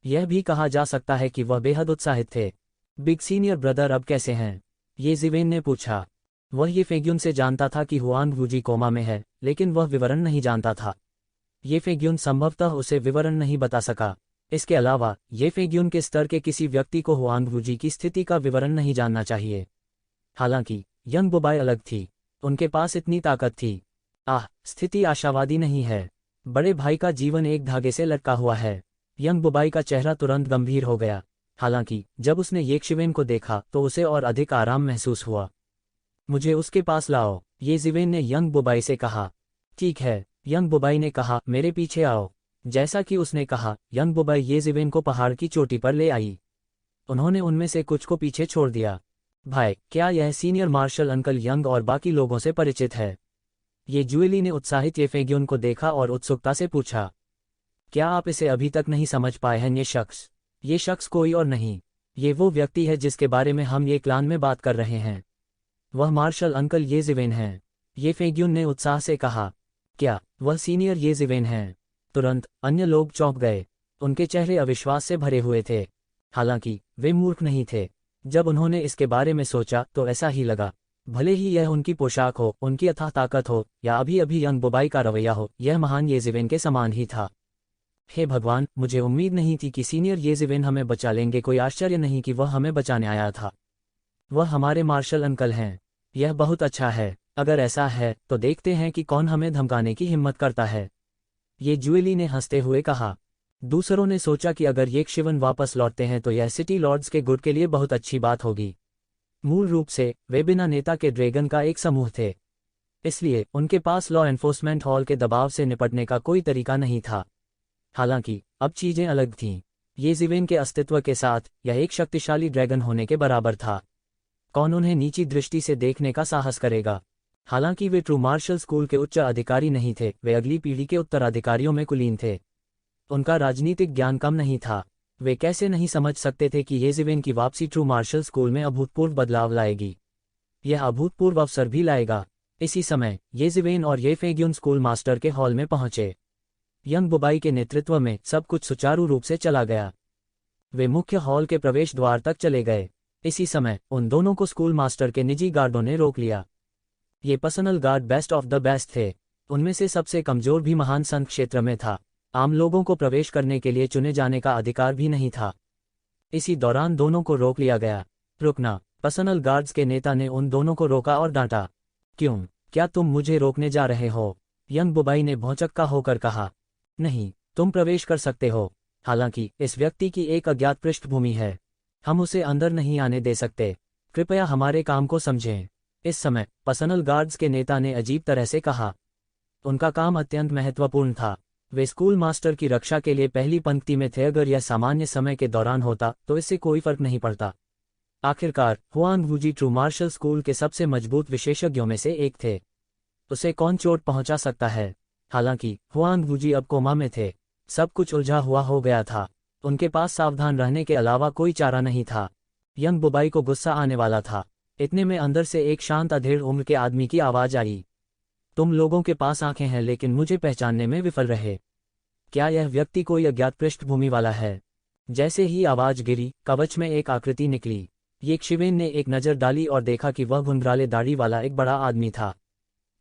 यह भी कहा जा सकता है कि वह बेहद उत्साहित थे। बिग सीनियर ब्रदर अब कैसे हैं? ये जिवेन ने पूछा। वह ये फेग्यून से जानता था कि हुआंग वूजी कोमा में है, लेकिन वह विवरण नहीं जानता था। ये फेग्यून संभवतः उसे विवरण नहीं बता सका। इसके अलावा ये फेग्यून के स्तर के किसी व्यक्ति को हुआंग वूजी की स्थिति का विवरण नहीं जानना चाहिए। हालांकि यंग बुबाई अलग थी। उनके पास इतनी ताकत थी। स्थिति आशावादी नहीं है। बड़े भाई का जीवन एक धागे से लटका हुआ है। यंग बुबाई का चेहरा तुरंत गंभीर हो गया। हालांकि जब उसने येशिवेन को देखा तो उसे और अधिक आराम महसूस हुआ। मुझे उसके पास लाओ, येशिवेन ने यंग बुबाई से कहा। ठीक है, यंग बुबाई ने कहा, मेरे पीछे आओ। जैसा कि उसने कहा, यंग बुबाई येशिवेन को पहाड़ की चोटी पर ले आई। उन्होंने उनमें से कुछ को पीछे छोड़ दिया। भाई, क्या यह सीनियर मार्शल अंकल यंग और बाकी लोगों से परिचित है? ये जुएली ने उत्साहित येफेग्यून को देखा और उत्सुकता से पूछा। क्या आप इसे अभी तक नहीं समझ पाए हैं? ये शख्स कोई और नहीं, ये वो व्यक्ति है जिसके बारे में हम ये क्लान में बात कर रहे हैं। वह मार्शल अंकल येशिवेन हैं। येफेग्यून ने उत्साह से कहा। क्या वह सीनियर येशिवेन हैं? तुरंत अन्य लोग चौंक गए। उनके चेहरे अविश्वास से भरे हुए थे। हालांकि वे मूर्ख नहीं थे। जब उन्होंने इसके बारे में सोचा तो ऐसा ही लगा। भले ही यह उनकी पोशाक हो, उनकी अथाह ताकत हो, या अभी अभी यंग बुबाई का रवैया हो, यह महान येशिवेन के समान ही था। हे भगवान, मुझे उम्मीद नहीं थी कि सीनियर येशिवेन हमें बचा लेंगे। कोई आश्चर्य नहीं कि वह हमें बचाने आया था। वह हमारे मार्शल अंकल हैं। यह बहुत अच्छा है। अगर ऐसा है तो देखते हैं कि कौन हमें धमकाने की हिम्मत करता है, ये जुएली ने हंसते हुए कहा। दूसरों ने सोचा कि अगर येशिवेन वापस लौटते हैं तो यह सिटी लॉर्ड्स के गुट के लिए बहुत अच्छी बात होगी। मूल रूप से वे बिना नेता के ड्रैगन का एक समूह थे, इसलिए उनके पास लॉ एन्फोर्समेंट हॉल के दबाव से निपटने का कोई तरीका नहीं था। हालांकि अब चीजें अलग थीं। येशिवेन के अस्तित्व के साथ यह एक शक्तिशाली ड्रैगन होने के बराबर था। कौन उन्हें नीची दृष्टि से देखने का साहस करेगा? हालांकि वे ट्रू मार्शल स्कूल के उच्च अधिकारी नहीं थे, वे अगली पीढ़ी के उत्तराधिकारियों में कुलीन थे। उनका राजनीतिक ज्ञान कम नहीं था। वे कैसे नहीं समझ सकते थे कि येशिवेन की वापसी ट्रू मार्शल स्कूल में अभूतपूर्व बदलाव लाएगी। यह अभूतपूर्व अवसर भी लाएगा। इसी समय येशिवेन और येफेग्यून स्कूल मास्टर के हॉल में पहुंचे। यंग बुबाई के नेतृत्व में सब कुछ सुचारू रूप से चला गया। वे मुख्य हॉल के प्रवेश द्वार तक चले गए। इसी समय उन दोनों को स्कूल मास्टर के निजी गार्डों ने रोक लिया। ये personal guard best of the best थे। उनमें से सबसे कमजोर भी महान संघ क्षेत्र में था। आम लोगों को प्रवेश करने के लिए चुने जाने का अधिकार भी नहीं था। इसी दौरान दोनों को रोक लिया गया। रुकना, पर्सनल गार्ड्स के नेता ने उन दोनों को रोका और डांटा। क्यों? क्या तुम मुझे रोकने जा रहे हो? यंग बुबाई ने भौचक्का होकर कहा। नहीं, तुम प्रवेश कर सकते हो। हालांकि इस व्यक्ति की एक अज्ञात पृष्ठभूमि है। हम उसे अंदर नहीं आने दे सकते। कृपया हमारे काम को समझें। इस समय पर्सनल गार्ड्स के नेता ने अजीब तरह से कहा। उनका काम अत्यंत महत्वपूर्ण था। वे स्कूल मास्टर की रक्षा के लिए पहली पंक्ति में थे। अगर यह सामान्य समय के दौरान होता तो इससे कोई फर्क नहीं पड़ता। आखिरकार Huang Wuji true martial school के सबसे मजबूत विशेषज्ञों में से एक थे। उसे कौन चोट पहुंचा सकता है? हालांकि हुआंग वूजी अब कोमा में थे। सब कुछ उलझा हुआ हो गया था। उनके पास सावधान रहने के अलावा कोई चारा नहीं था। यंग बुबाई को गुस्सा आने वाला था। इतने में अंदर से एक शांत अधेड़ उम्र के आदमी की आवाज आई। तुम लोगों के पास आंखें हैं लेकिन मुझे पहचानने में विफल रहे। क्या यह व्यक्ति कोई अज्ञात पृष्ठभूमि वाला है? जैसे ही आवाज गिरी, कवच में एक आकृति निकली। येशिवेन ने एक नज़र डाली और देखा कि वह घुंघराले दाढ़ी वाला एक बड़ा आदमी था।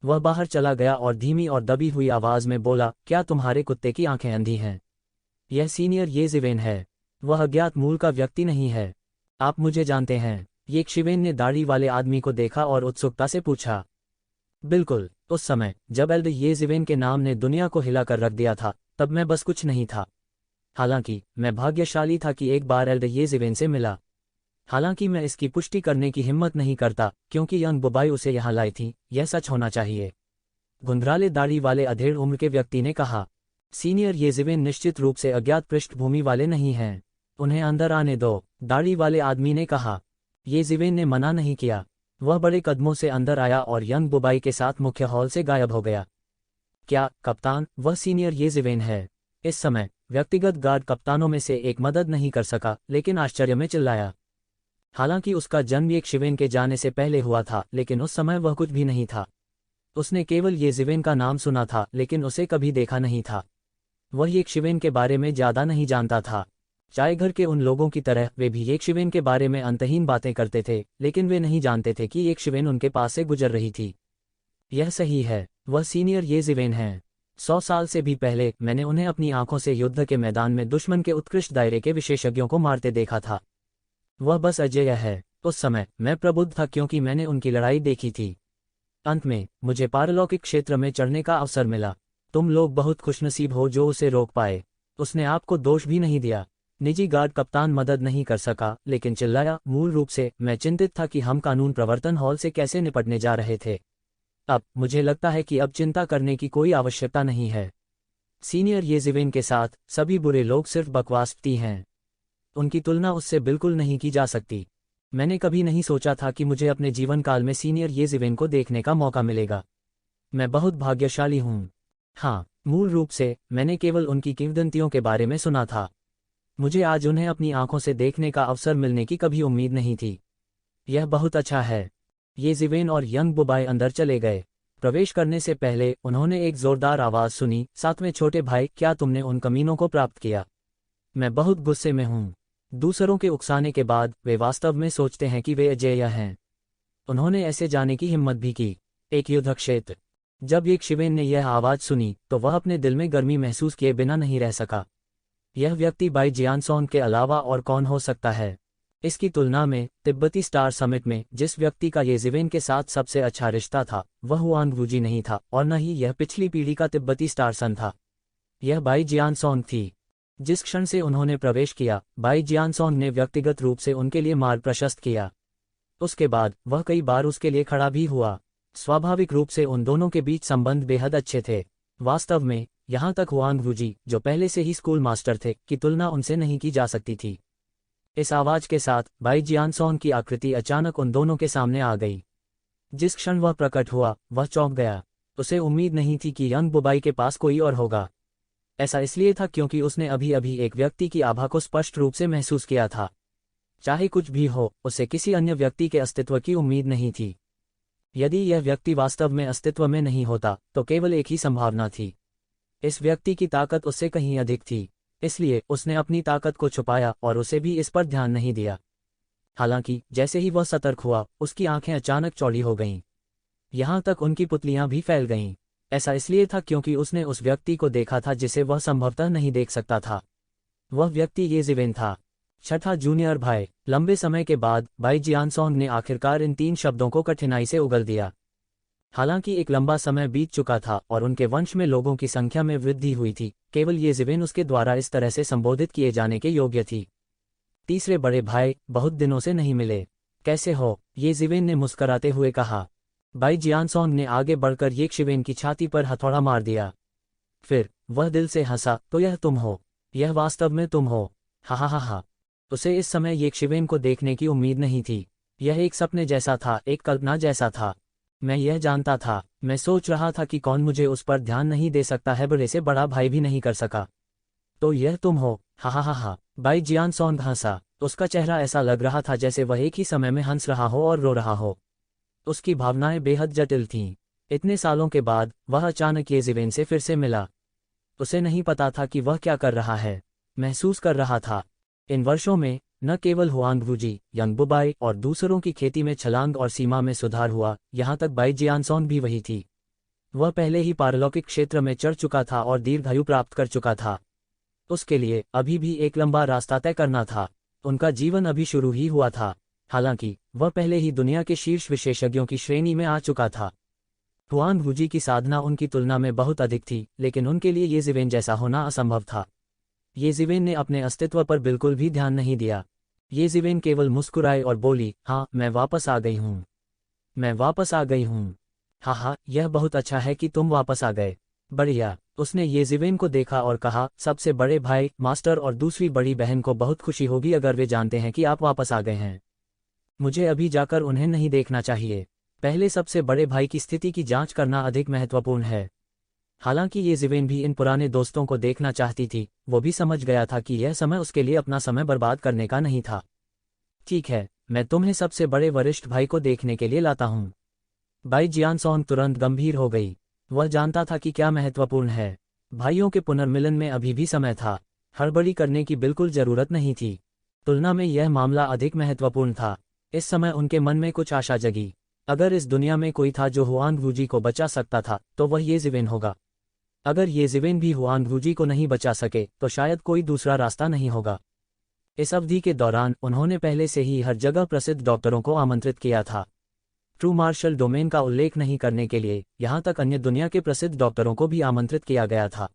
वह बाहर चला गया और धीमी और दबी हुई आवाज में बोला, क्या तुम्हारे कुत्ते की आंखें अंधी हैं? यह सीनियर येशिवेन है। वह अज्ञात मूल का व्यक्ति नहीं है। आप मुझे जानते हैं? येशिवेन ने दाढ़ी वाले आदमी को देखा और उत्सुकता से पूछा। बिल्कुल, उस समय जब एल्डर येशिवेन के नाम ने दुनिया को हिलाकर रख दिया था, तब मैं बस कुछ नहीं था। हालांकि मैं भाग्यशाली था कि एक बार एल्डर येशिवेन से मिला। हालांकि मैं इसकी पुष्टि करने की हिम्मत नहीं करता क्योंकि यंग बुबाई उसे यहाँ लाई थी। यह सच होना चाहिए। घुंघराले दाढ़ी वाले अधेड़ उम्र के व्यक्ति ने कहा। सीनियर येशिवेन निश्चित रूप से अज्ञात पृष्ठभूमि वाले नहीं हैं। उन्हें अंदर आने दो, दाढ़ी वाले आदमी ने कहा। येशिवेन ने मना नहीं किया। वह बड़े कदमों से अंदर आया और यंग बुबाई के साथ मुख्य हॉल से गायब हो गया। क्या कप्तान? वह सीनियर येशिवेन है। इस समय व्यक्तिगत गार्ड कप्तानों में से एक मदद नहीं कर सका, लेकिन आश्चर्य में चिल्लाया। हालांकि उसका जन्म येशिवेन के जाने से पहले हुआ था, लेकिन उस समय वह कुछ भी नहीं था। उसने केवल येशिवेन का नाम सुना था, लेकिन उसे कभी देखा नहीं था। वह येशिवेन के बारे में ज्यादा नहीं जानता था। चाय घर के उन लोगों की तरह वे भी येशिवेन के बारे में अंतहीन बातें करते थे, लेकिन वे नहीं जानते थे कि येशिवेन उनके पास से गुजर रही थी। यह सही है, वह सीनियर येशिवेन हैं। 100 साल से भी पहले मैंने उन्हें अपनी आंखों से युद्ध के मैदान में दुश्मन के उत्कृष्ट दायरे के विशेषज्ञों को मारते देखा था। वह बस अजेय है। उस समय मैं प्रबुद्ध था क्योंकि मैंने उनकी लड़ाई देखी थी। अंत में मुझे पारलौकिक क्षेत्र में चढ़ने का अवसर मिला। तुम लोग बहुत खुशनसीब हो जो उसे रोक पाए। उसने आपको दोष भी नहीं दिया। निजी गार्ड कप्तान मदद नहीं कर सका, लेकिन चिल्लाया। मूल रूप से मैं चिंतित था कि हम कानून प्रवर्तन हॉल से कैसे निपटने जा रहे थे। अब मुझे लगता है कि अब चिंता करने की कोई आवश्यकता नहीं है। सीनियर येज़िविन के साथ सभी बुरे लोग सिर्फ बकवासती हैं। उनकी तुलना उससे बिल्कुल नहीं की जा सकती। मैंने कभी नहीं सोचा था कि मुझे अपने जीवन काल में सीनियर येज़िविन को देखने का मौका मिलेगा। मैं बहुत भाग्यशाली हूँ। हाँ, मूल रूप से मैंने केवल उनकी किंवदंतियों के बारे में सुना था। मुझे आज उन्हें अपनी आंखों से देखने का अवसर मिलने की कभी उम्मीद नहीं थी। यह बहुत अच्छा है। येज़िवेन और यंग बुबाई अंदर चले गए। प्रवेश करने से पहले उन्होंने एक जोरदार आवाज़ सुनी, साथ में छोटे भाई, क्या तुमने उन कमीनों को प्राप्त किया? मैं बहुत गुस्से में हूँ। दूसरों के उकसाने के बाद वे वास्तव में सोचते हैं कि वे अजेय हैं। उन्होंने ऐसे जाने की हिम्मत भी की। एक युद्ध क्षेत्र। जब येशिवेन ने यह आवाज़ सुनी तो वह अपने दिल में गर्मी महसूस किए बिना नहीं रह सका। यह व्यक्ति बाई जियानसोंग के अलावा और कौन हो सकता है? इसकी तुलना में तिब्बती स्टार समिट में जिस व्यक्ति का येज़िवेन के साथ सबसे अच्छा रिश्ता था वह हुआंग वूजी नहीं था, और न ही यह पिछली पीढ़ी का तिब्बती स्टार सन था। यह बाई जियानसोंग थी। जिस क्षण से उन्होंने प्रवेश किया, बाई जियानसोंग ने व्यक्तिगत रूप से उनके लिए मार्ग प्रशस्त किया। उसके बाद वह कई बार उसके लिए खड़ा भी हुआ। स्वाभाविक रूप से उन दोनों के बीच संबंध बेहद अच्छे थे। वास्तव में यहाँ तक हुआंग वूजी, जो पहले से ही स्कूल मास्टर थे, की तुलना उनसे नहीं की जा सकती थी। इस आवाज के साथ बाई जियानसोंग की आकृति अचानक उन दोनों के सामने आ गई। जिस क्षण वह प्रकट हुआ वह चौंक गया। उसे उम्मीद नहीं थी कि यंग बुबाई के पास कोई और होगा। ऐसा इसलिए था क्योंकि उसने अभी अभी एक व्यक्ति की आभा को स्पष्ट रूप से महसूस किया था। चाहे कुछ भी हो, उसे किसी अन्य व्यक्ति के अस्तित्व की उम्मीद नहीं थी। यदि यह व्यक्ति वास्तव में अस्तित्व में नहीं होता तो केवल एक ही संभावना थी। इस व्यक्ति की ताकत उससे कहीं अधिक थी, इसलिए उसने अपनी ताकत को छुपाया और उसे भी इस पर ध्यान नहीं दिया। हालांकि जैसे ही वह सतर्क हुआ, उसकी आंखें अचानक चौड़ी हो गईं। यहां तक उनकी पुतलियां भी फैल गईं। ऐसा इसलिए था क्योंकि उसने उस व्यक्ति को देखा था जिसे वह संभवतः नहीं देख सकता था। वह व्यक्ति येज़िवेन था। छठा जूनियर भाई। लंबे समय के बाद बाई जियानसोंग ने आखिरकार इन 3 शब्दों को कठिनाई से उगल दिया। हालांकि एक लंबा समय बीत चुका था और उनके वंश में लोगों की संख्या में वृद्धि हुई थी, केवल येज़िवेन उसके द्वारा इस तरह से संबोधित किए जाने के योग्य थी। तीसरे बड़े भाई, बहुत दिनों से नहीं मिले। कैसे हो? येज़िवेन ने मुस्कराते हुए कहा। बाई जियानसोंग ने आगे बढ़कर येशिवेन की छाती पर हथौड़ा मार दिया। फिर वह दिल से हंसा, तो यह तुम हो? यह वास्तव में तुम हो? हा हा हा हा। उसे इस समय येशिवेन को देखने की उम्मीद नहीं थी। यह एक सपने जैसा था, एक कल्पना जैसा था। मैं यह जानता था। मैं सोच रहा था कि कौन मुझे उस पर ध्यान नहीं दे सकता है, बड़े से बड़ा भाई भी नहीं कर सका। तो यह तुम हो? हा हा हा हा। बाई जियानसोंग हंसा। उसका चेहरा ऐसा लग रहा था जैसे वह एक ही समय में हंस रहा हो और रो रहा हो। उसकी भावनाएं बेहद जटिल थीं। इतने सालों के बाद वह अचानक येज़िवेन से फिर से मिला। उसे नहीं पता था कि वह क्या कर रहा है, महसूस कर रहा था। इन वर्षों में न केवल हुआंग वूजी, यंग बुबाई और दूसरों की खेती में छलांग और सीमा में सुधार हुआ, यहाँ तक बाई जियानसोंग भी वही थी। वह पहले ही पारलौकिक क्षेत्र में चढ़ चुका था और दीर्घायु प्राप्त कर चुका था। उसके लिए अभी भी एक लंबा रास्ता तय करना था। उनका जीवन अभी शुरू ही हुआ था। हालांकि वह पहले ही दुनिया के शीर्ष विशेषज्ञों की श्रेणी में आ चुका था। हुआंग वूजी की साधना उनकी तुलना में बहुत अधिक थी, लेकिन उनके लिए येज़िवेन जैसा होना असंभव था। येज़िवेन ने अपने अस्तित्व पर बिल्कुल भी ध्यान नहीं दिया। येज़िवेन केवल मुस्कुराई और बोली, हाँ, मैं वापस आ गई हूँ। मैं वापस आ गई हूँ। हाँ हाँ, यह बहुत अच्छा है कि तुम वापस आ गए। बढ़िया। उसने येज़िवेन को देखा और कहा, सबसे बड़े भाई, मास्टर और दूसरी बड़ी बहन को बहुत खुशी होगी अगर वे जानते हैं कि आप वापस आ गए हैं। मुझे अभी जाकर उन्हें नहीं देखना चाहिए। पहले सबसे बड़े भाई की स्थिति की जांच करना अधिक महत्वपूर्ण है। हालांकि येज़िवेन भी इन पुराने दोस्तों को देखना चाहती थी, वो भी समझ गया था कि यह समय उसके लिए अपना समय बर्बाद करने का नहीं था। ठीक है, मैं तुम्हें सबसे बड़े वरिष्ठ भाई को देखने के लिए लाता हूँ। बाई जियानसोंग तुरंत गंभीर हो गई। वह जानता था कि क्या महत्वपूर्ण है। भाइयों के पुनर्मिलन में अभी भी समय था। हड़बड़ी करने की बिल्कुल जरूरत नहीं थी। तुलना में यह मामला अधिक महत्वपूर्ण था। इस समय उनके मन में कुछ आशा जगी। अगर इस दुनिया में कोई था जो हुआंग वूजी को बचा सकता था तो वह येज़िवेन होगा। अगर येज़िवेन भी हुआंग वूजी को नहीं बचा सके तो शायद कोई दूसरा रास्ता नहीं होगा। इस अवधि के दौरान उन्होंने पहले से ही हर जगह प्रसिद्ध डॉक्टरों को आमंत्रित किया था। ट्रू मार्शल डोमेन का उल्लेख नहीं करने के लिए यहाँ तक अन्य दुनिया के प्रसिद्ध डॉक्टरों को भी आमंत्रित किया गया था।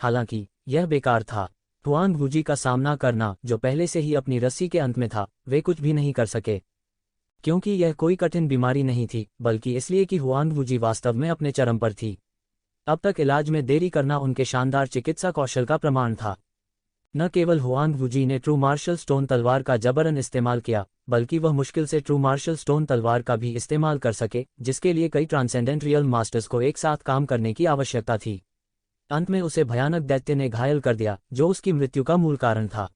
हालांकि यह बेकार था। हुआन वूजी का सामना करना, जो पहले से ही अपनी रस्सी के अंत में था, वे कुछ भी नहीं कर सके, क्योंकि यह कोई कठिन बीमारी नहीं थी, बल्कि इसलिए कि हुआन वूजी वास्तव में अपने चरम पर थी। अब तक इलाज में देरी करना उनके शानदार चिकित्सा कौशल का प्रमाण था। न केवल हुआन वूजी ने ट्रू मार्शल स्टोन तलवार का जबरन इस्तेमाल किया, बल्कि वह मुश्किल से ट्रू मार्शल स्टोन तलवार का भी इस्तेमाल कर सके, जिसके लिए कई ट्रांसेंडेंट रियल मास्टर्स को एक साथ काम करने की आवश्यकता थी। अंत में उसे भयानक दैत्य ने घायल कर दिया, जो उसकी मृत्यु का मूल कारण था।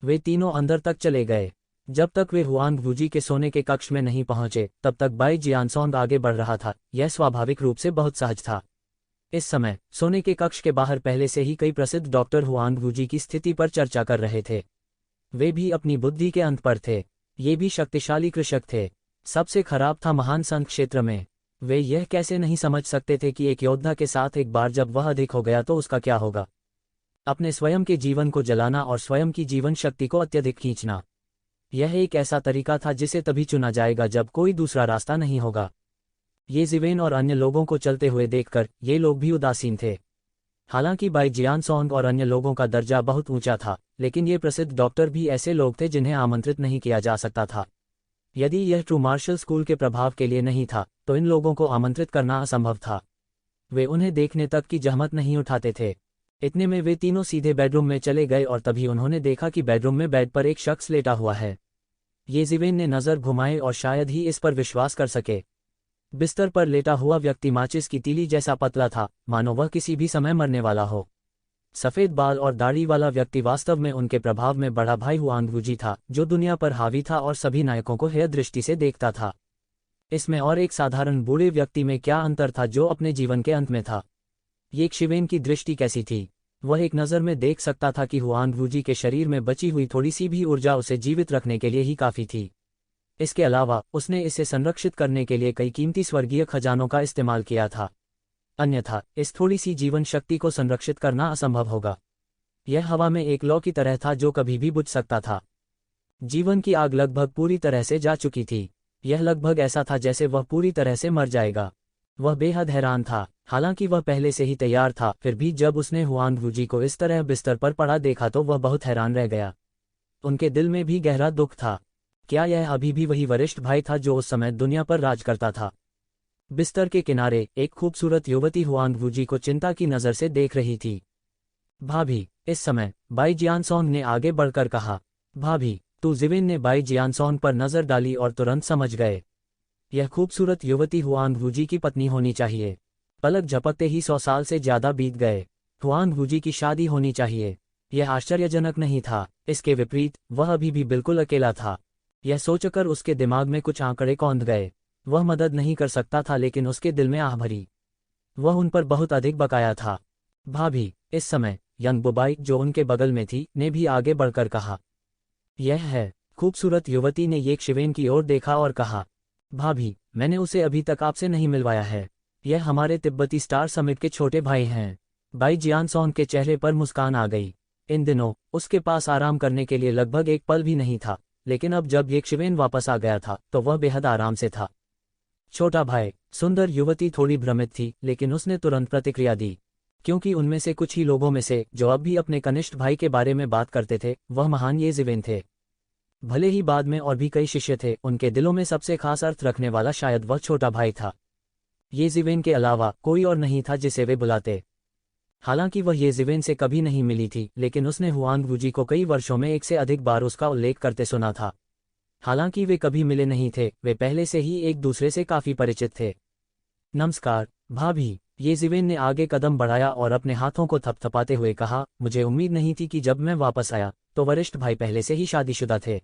वे तीनों अंदर तक चले गए। जब तक वे हुआन वूजी के सोने के कक्ष में नहीं पहुंचे, तब तक बाई जियानसोंग आगे बढ़ रहा था। यह स्वाभाविक रूप से बहुत सहज था। इस समय सोने के कक्ष के बाहर पहले से ही कई प्रसिद्ध डॉक्टर हुआन वूजी की स्थिति पर चर्चा कर रहे थे। वे भी अपनी बुद्धि के अंत पर थे। ये भी शक्तिशाली कृषक थे। सबसे खराब था महान संघ क्षेत्र में। वे यह कैसे नहीं समझ सकते थे कि एक योद्धा के साथ एक बार जब वह अधिक हो गया तो उसका क्या होगा। अपने स्वयं के जीवन को जलाना और स्वयं की जीवन शक्ति को अत्यधिक खींचना, यह एक ऐसा तरीका था जिसे तभी चुना जाएगा जब कोई दूसरा रास्ता नहीं होगा। ये जिवेन और अन्य लोगों को चलते हुए देखकर ये लोग भी उदासीन थे। हालांकि बाई जियानसोंग और अन्य लोगों का दर्जा बहुत ऊंचा था, लेकिन ये प्रसिद्ध डॉक्टर भी ऐसे लोग थे जिन्हें आमंत्रित नहीं किया जा सकता था। यदि यह ट्रू मार्शल स्कूल के प्रभाव के लिए नहीं था, तो इन लोगों को आमंत्रित करना असंभव था। वे उन्हें देखने तक की जहमत नहीं उठाते थे। इतने में वे तीनों सीधे बेडरूम में चले गए और तभी उन्होंने देखा कि बेडरूम में बेड पर एक शख्स लेटा हुआ है। ये जिवेन ने नज़र घुमाए और शायद ही इस पर विश्वास कर सके। बिस्तर पर लेटा हुआ व्यक्ति माचिस की तीली जैसा पतला था, मानो वह किसी भी समय मरने वाला हो। सफ़ेद बाल और दाढ़ी वाला व्यक्ति वास्तव में उनके प्रभाव में बड़ा भाई हुआन वूजी था, जो दुनिया पर हावी था और सभी नायकों को हेय दृष्टि से देखता था। इसमें और एक साधारण बूढ़े व्यक्ति में क्या अंतर था जो अपने जीवन के अंत में था। ये शिवेन की दृष्टि कैसी थी। वह एक नज़र में देख सकता था कि हुआन वूजी के शरीर में बची हुई थोड़ी सी भी ऊर्जा उसे जीवित रखने के लिए ही काफ़ी थी। इसके अलावा उसने इसे संरक्षित करने के लिए कई कीमती स्वर्गीय खजानों का इस्तेमाल किया था। अन्यथा इस थोड़ी सी जीवन शक्ति को संरक्षित करना असंभव होगा। यह हवा में एक लौ की तरह था जो कभी भी बुझ सकता था। जीवन की आग लगभग पूरी तरह से जा चुकी थी। यह लगभग ऐसा था जैसे वह पूरी तरह से मर जाएगा। वह बेहद हैरान था। हालांकि वह पहले से ही तैयार था, फिर भी जब उसने हुआन वूजी को इस तरह बिस्तर पर पड़ा देखा तो वह बहुत हैरान रह गया। उनके दिल में भी गहरा दुख था। क्या यह अभी भी वही वरिष्ठ भाई था जो उस समय दुनिया पर राज करता था। बिस्तर के किनारे एक खूबसूरत युवती हुआन वूजी को चिंता की नज़र से देख रही थी। भाभी, इस समय बाई जियानसोंग ने आगे बढ़कर कहा। भाभी, तू जिवेन ने बाई जियानसोंग पर नज़र डाली और तुरंत समझ गए। यह खूबसूरत युवती हुआन वूजी की पत्नी होनी चाहिए। पलक झपकते ही 100 साल से ज्यादा बीत गए। हुआन वूजी की शादी होनी चाहिए। यह आश्चर्यजनक नहीं था। इसके विपरीत वह अभी भी बिल्कुल अकेला था। यह सोचकर उसके दिमाग में कुछ आंकड़े कौंध गए। वह मदद नहीं कर सकता था, लेकिन उसके दिल में आह भरी। वह उन पर बहुत अधिक बकाया था। भाभी, इस समय यंग बुबाई, जो उनके बगल में थी, ने भी आगे बढ़कर कहा। यह है। खूबसूरत युवती ने येक शिवेन की ओर देखा और कहा, भाभी, मैंने उसे अभी तक आपसे नहीं मिलवाया है। यह हमारे तिब्बती स्टार समिट के छोटे भाई हैं। बाई जियानसोंग के चेहरे पर मुस्कान आ गई। इन दिनों उसके पास आराम करने के लिए लगभग एक पल भी नहीं था, लेकिन अब जब येक शिवेन वापस आ गया था तो वह बेहद आराम से था। छोटा भाई। सुंदर युवती थोड़ी भ्रमित थी, लेकिन उसने तुरंत प्रतिक्रिया दी, क्योंकि उनमें से कुछ ही लोगों में से जो अब भी अपने कनिष्ठ भाई के बारे में बात करते थे, वह महान ये जिवेन थे। भले ही बाद में और भी कई शिष्य थे, उनके दिलों में सबसे खास अर्थ रखने वाला शायद वह छोटा भाई था। ये जिवेन के अलावा कोई और नहीं था जिसे वे बुलाते। हालांकि वह ये जिवेन से कभी नहीं मिली थी, लेकिन उसने हुआन वूजी को कई वर्षों में एक से अधिक बार उसका उल्लेख करते सुना था। हालांकि वे कभी मिले नहीं थे, वे पहले से ही एक दूसरे से काफी परिचित थे। नमस्कार भाभी, ये जिवेन ने आगे कदम बढ़ाया और अपने हाथों को थपथपाते हुए कहा, मुझे उम्मीद नहीं थी कि जब मैं वापस आया तो वरिष्ठ भाई पहले से ही शादीशुदा थे।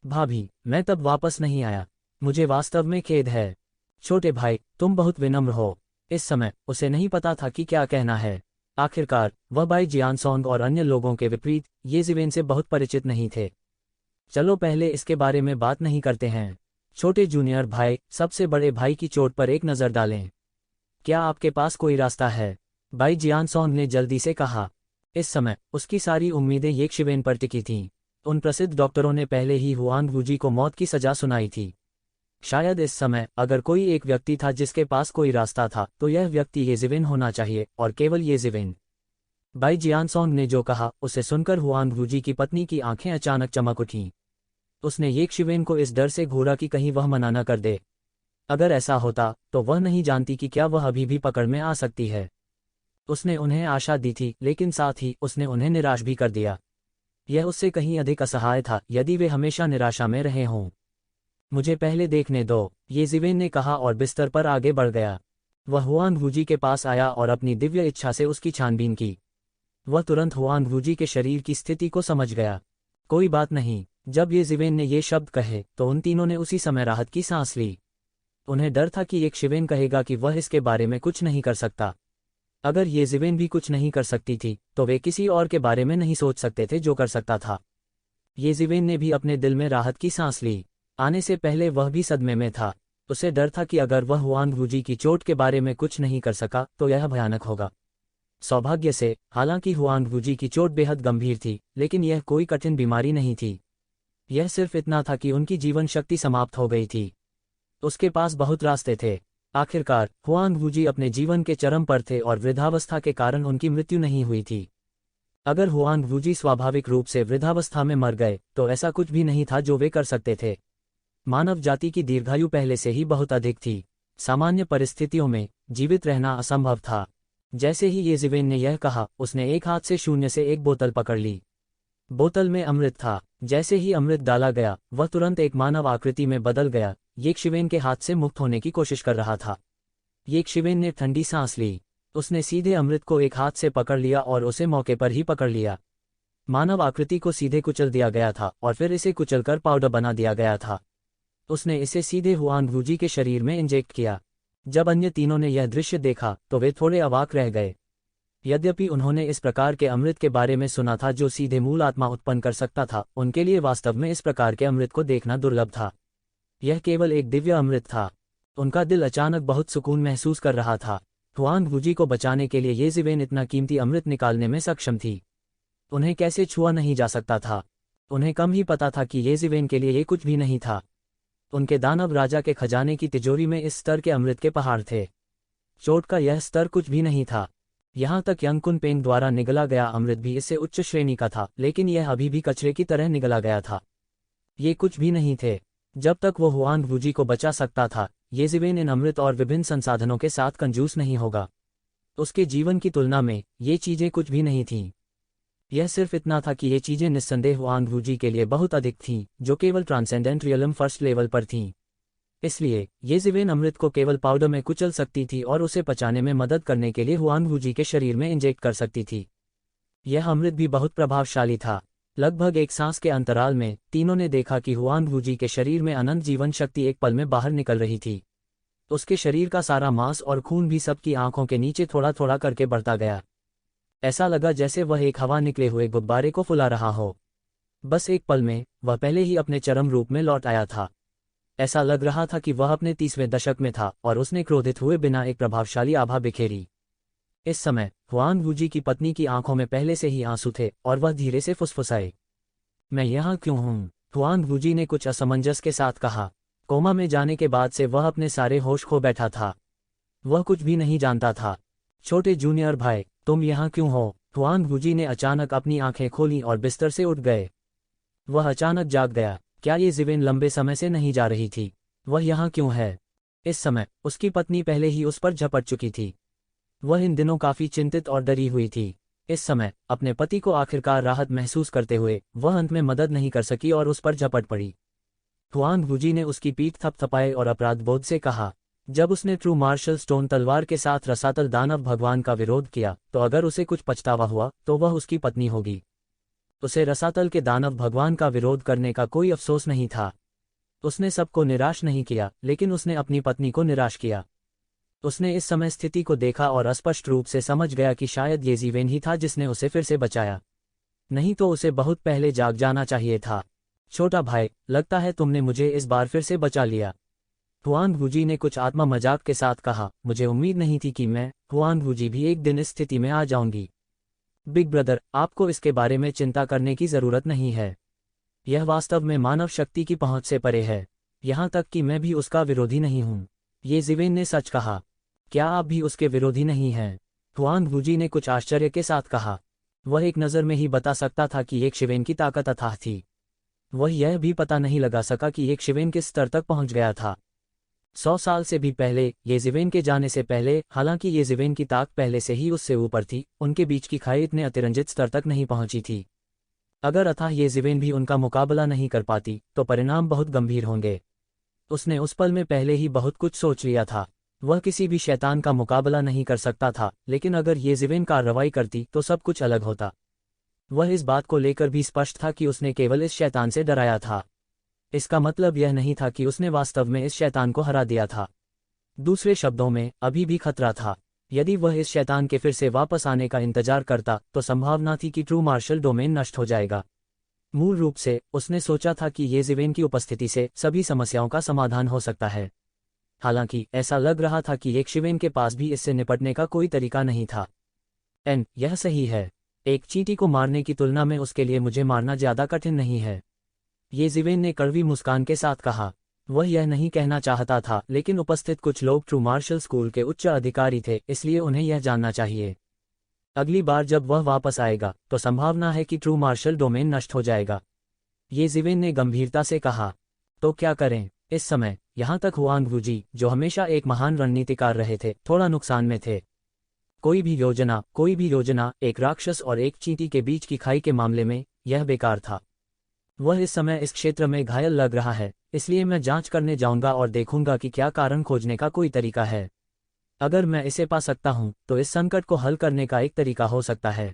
भाभी, मैं तब वापस नहीं आया। मुझे वास्तव में खेद है। छोटे भाई, तुम बहुत विनम्र हो। इस समय उसे नहीं पता था कि क्या कहना है। आखिरकार वह बाई जियानसोंग और अन्य लोगों के विपरीत ये जिवेन से बहुत परिचित नहीं थे। चलो पहले इसके बारे में बात नहीं करते हैं। छोटे जूनियर भाई सबसे बड़े भाई की चोट पर एक नज़र डालें। क्या आपके पास कोई रास्ता है? बाई जियानसोंग ने जल्दी से कहा। इस समय उसकी सारी उम्मीदें येक शिवेन पर टिकी थीं। उन प्रसिद्ध डॉक्टरों ने पहले ही हुआन वूजी को मौत की सजा सुनाई थी। शायद इस समय अगर कोई एक व्यक्ति था जिसके पास कोई रास्ता था, तो यह व्यक्ति येजिविन होना चाहिए, और केवल येजिविन। बाई जियानसोंग ने जो कहा उसे सुनकर हुआन वूजी की पत्नी की आंखें अचानक चमक उठीं। उसने ये शिवेन को इस डर से घूरा कि कहीं वह मना न कर दे। अगर ऐसा होता तो वह नहीं जानती कि क्या वह अभी भी पकड़ में आ सकती है। उसने उन्हें आशा दी थी, लेकिन साथ ही उसने उन्हें निराश भी कर दिया। यह उससे कहीं अधिक असहाय था यदि वे हमेशा निराशा में रहे हों। मुझे पहले देखने दो, ये जिवेन ने कहा और बिस्तर पर आगे बढ़ गया। वह हुआन वूजी के पास आया और अपनी दिव्य इच्छा से उसकी छानबीन की। वह तुरंत हुआन वूजी के शरीर की स्थिति को समझ गया। कोई बात नहीं। जब ये जिवेन ने ये शब्द कहे तो उन तीनों ने उसी समय राहत की सांस ली। उन्हें डर था कि एक शिवेन कहेगा कि वह इसके बारे में कुछ नहीं कर सकता। अगर ये जिवेन भी कुछ नहीं कर सकती थी तो वे किसी और के बारे में नहीं सोच सकते थे जो कर सकता था। ये जिवेन ने भी अपने दिल में राहत की सांस ली। आने से पहले वह भी सदमे में था। उसे डर था कि अगर वह हुआन वूजी की चोट के बारे में कुछ नहीं कर सका तो यह भयानक होगा। सौभाग्य से, हालांकि हुआन वूजी की चोट बेहद गंभीर थी, लेकिन यह कोई कठिन बीमारी नहीं थी। यह सिर्फ इतना था कि उनकी जीवन शक्ति समाप्त हो गई थी। उसके पास बहुत रास्ते थे। आखिरकार हुआन वूजी अपने जीवन के चरम पर थे और वृद्धावस्था के कारण उनकी मृत्यु नहीं हुई थी। अगर हुआन वूजी स्वाभाविक रूप से वृद्धावस्था में मर गए तो ऐसा कुछ भी नहीं था जो वे कर सकते थे। मानव जाति की दीर्घायु पहले से ही बहुत अधिक थी। सामान्य परिस्थितियों में जीवित रहना असंभव था। जैसे ही ये जिवेन ने यह कहा, उसने एक हाथ से शून्य से एक बोतल पकड़ ली। बोतल में अमृत था। जैसे ही अमृत डाला गया वह तुरंत एक मानव आकृति में बदल गया। ये शिवेन के हाथ से मुक्त होने की कोशिश कर रहा था। ये शिवेन ने ठंडी सांस ली। उसने सीधे अमृत को एक हाथ से पकड़ लिया और उसे मौके पर ही पकड़ लिया। मानव आकृति को सीधे कुचल दिया गया था और फिर इसे कुचलकर पाउडर बना दिया गया था। उसने इसे सीधे हुआन वूजी के शरीर में इंजेक्ट किया। जब अन्य तीनों ने यह दृश्य देखा तो वे थोड़े अवाक रह गए। यद्यपि उन्होंने इस प्रकार के अमृत के बारे में सुना था जो सीधे मूल आत्मा उत्पन्न कर सकता था, उनके लिए वास्तव में इस प्रकार के अमृत को देखना दुर्लभ था। यह केवल एक दिव्य अमृत था। उनका दिल अचानक बहुत सुकून महसूस कर रहा था। हुआन वूजी को बचाने के लिए ये जिवेन इतना कीमती अमृत निकालने में सक्षम थी। उन्हें कैसे छुआ नहीं जा सकता था। उन्हें कम ही पता था कि ये जिवेन के लिए ये कुछ भी नहीं था। उनके दानव राजा के खजाने की तिजोरी में इस स्तर के अमृत के पहाड़ थे। चोट का यह स्तर कुछ भी नहीं था। यहाँ तक यंगकुन पेंग द्वारा निगला गया अमृत भी इससे उच्च श्रेणी का था, लेकिन यह अभी भी कचरे की तरह निगला गया था। ये कुछ भी नहीं थे। जब तक वो हुआन वूजी को बचा सकता था, ये जिवेन इन अमृत और विभिन्न संसाधनों के साथ कंजूस नहीं होगा। उसके जीवन की तुलना में ये चीजें कुछ भी नहीं थीं। यह सिर्फ इतना था कि ये चीजें निस्संदेह हुआन वूजी के लिए बहुत अधिक थीं, जो केवल ट्रांसेंडेंट रियलम फर्स्ट लेवल पर थीं। इसलिए ये जिवेन अमृत को केवल पाउडर में कुचल सकती थी और उसे पचाने में मदद करने के लिए हुआन वूजी के शरीर में इंजेक्ट कर सकती थी। यह अमृत भी बहुत प्रभावशाली था। लगभग एक सांस के अंतराल में तीनों ने देखा कि हुआन वूजी के शरीर में अनंत जीवन शक्ति एक पल में बाहर निकल रही थी। उसके शरीर का सारा मांस और खून भी सबकी आंखों के नीचे थोड़ा थोड़ा करके बढ़ता गया। ऐसा लगा जैसे वह एक हवा निकले हुए गुब्बारे को फुला रहा हो। बस एक पल में वह पहले ही अपने चरम रूप में लौट आया था। ऐसा लग रहा था कि वह अपने 30वें दशक में था और उसने क्रोधित हुए बिना एक प्रभावशाली आभा बिखेरी। इस समय हुआन वूजी की पत्नी की आंखों में पहले से ही आंसू थे और वह धीरे से फुसफुसाई। मैं यहाँ क्यों हूँ? हुआन वूजी ने कुछ असमंजस के साथ कहा। कोमा में जाने के बाद से वह अपने सारे होश खो बैठा था। वह कुछ भी नहीं जानता था। छोटे जूनियर भाई, तुम यहाँ क्यों हो? हुआन वूजी ने अचानक अपनी आंखें खोलीं और बिस्तर से उठ गए। वह अचानक जाग गया। क्या ये जिवेन लंबे समय से नहीं जा रही थी? वह यहाँ क्यों है? इस समय उसकी पत्नी पहले ही उस पर झपट चुकी थी। वह इन दिनों काफी चिंतित और डरी हुई थी। इस समय अपने पति को आखिरकार राहत महसूस करते हुए वह अंत में मदद नहीं कर सकी और उस पर झपट पड़ी। हुआन वूजी ने उसकी पीठ थपथपाए और अपराधबोध से कहा, जब उसने ट्रू मार्शल स्टोन तलवार के साथ रसातल दानव भगवान का विरोध किया तो अगर उसे कुछ पछतावा हुआ तो वह उसकी पत्नी होगी। उसे रसातल के दानव भगवान का विरोध करने का कोई अफसोस नहीं था। उसने सबको निराश नहीं किया, लेकिन उसने अपनी पत्नी को निराश किया। उसने इस समय स्थिति को देखा और स्पष्ट रूप से समझ गया कि शायद ये जिवेन ही था जिसने उसे फिर से बचाया। नहीं तो उसे बहुत पहले जाग जाना चाहिए था। छोटा भाई, लगता है तुमने मुझे इस बार फिर से बचा लिया। हुआन वूजी ने कुछ आत्मा मजाक के साथ कहा। मुझे उम्मीद नहीं थी कि मैं, हुआन वूजी, भी एक दिन इस स्थिति में आ जाऊंगी। बिग ब्रदर, आपको इसके बारे में चिंता करने की जरूरत नहीं है। यह वास्तव में मानव शक्ति की पहुंच से परे है, यहाँ तक कि मैं भी उसका विरोधी नहीं हूँ। ये ज़िवेन ने सच कहा। क्या आप भी उसके विरोधी नहीं हैं? हुआंग वूजी ने कुछ आश्चर्य के साथ कहा। वह एक नज़र में ही बता सकता था कि एक शिवेन की ताकत अथाह थी। वह यह भी पता नहीं लगा सका कि एक शिवेन किस स्तर तक पहुंच गया था। 100 साल से भी पहले, ये ज़िवेन के जाने से पहले, हालांकि ये ज़िवेन की ताकत पहले से ही उससे ऊपर थी, उनके बीच की खाई इतने अतिरंजित स्तर तक नहीं पहुंची थी। अगर अथाह ये ज़िवेन भी उनका मुकाबला नहीं कर पाती, तो परिणाम बहुत गंभीर होंगे। उसने उस पल में पहले ही बहुत कुछ सोच लिया था। वह किसी भी शैतान का मुकाबला नहीं कर सकता था, लेकिन अगर ये ज़िवेन कार्रवाई करती तो सब कुछ अलग होता। वह इस बात को लेकर भी स्पष्ट था कि उसने केवल इस शैतान से डराया था। इसका मतलब यह नहीं था कि उसने वास्तव में इस शैतान को हरा दिया था। दूसरे शब्दों में, अभी भी खतरा था। यदि वह इस शैतान के फिर से वापस आने का इंतजार करता, तो संभावना थी कि ट्रू मार्शल डोमेन नष्ट हो जाएगा। मूल रूप से, उसने सोचा था कि ये ज़िवेन की उपस्थिति से सभी समस्याओं का समाधान हो सकता है। हालांकि ऐसा लग रहा था कि एक शिवेन के पास भी इससे निपटने का कोई तरीका नहीं था। यह सही है। एक चींटी को मारने की तुलना में उसके लिए मुझे मारना ज्यादा कठिन नहीं है, ये ज़िवेन ने कड़वी मुस्कान के साथ कहा। वह यह नहीं कहना चाहता था, लेकिन उपस्थित कुछ लोग ट्रू मार्शल स्कूल के उच्च अधिकारी थे, इसलिए उन्हें यह जानना चाहिए। अगली बार जब वह वापस आएगा, तो संभावना है कि ट्रू मार्शल डोमेन नष्ट हो जाएगा, ये ज़िवेन ने गंभीरता से कहा। तो क्या करें? इस समय, यहाँ तक हुआंग वूजी, जो हमेशा एक महान रणनीतिकार रहे थे, थोड़ा नुकसान में थे। कोई भी योजना एक राक्षस और एक चींटी के बीच की खाई के मामले में, यह बेकार था। वह इस समय इस क्षेत्र में घायल लग रहा है, इसलिए मैं जांच करने जाऊंगा और देखूंगा कि क्या कारण खोजने का कोई तरीका है। अगर मैं इसे पा सकता हूं, तो इस संकट को हल करने का एक तरीका हो सकता है।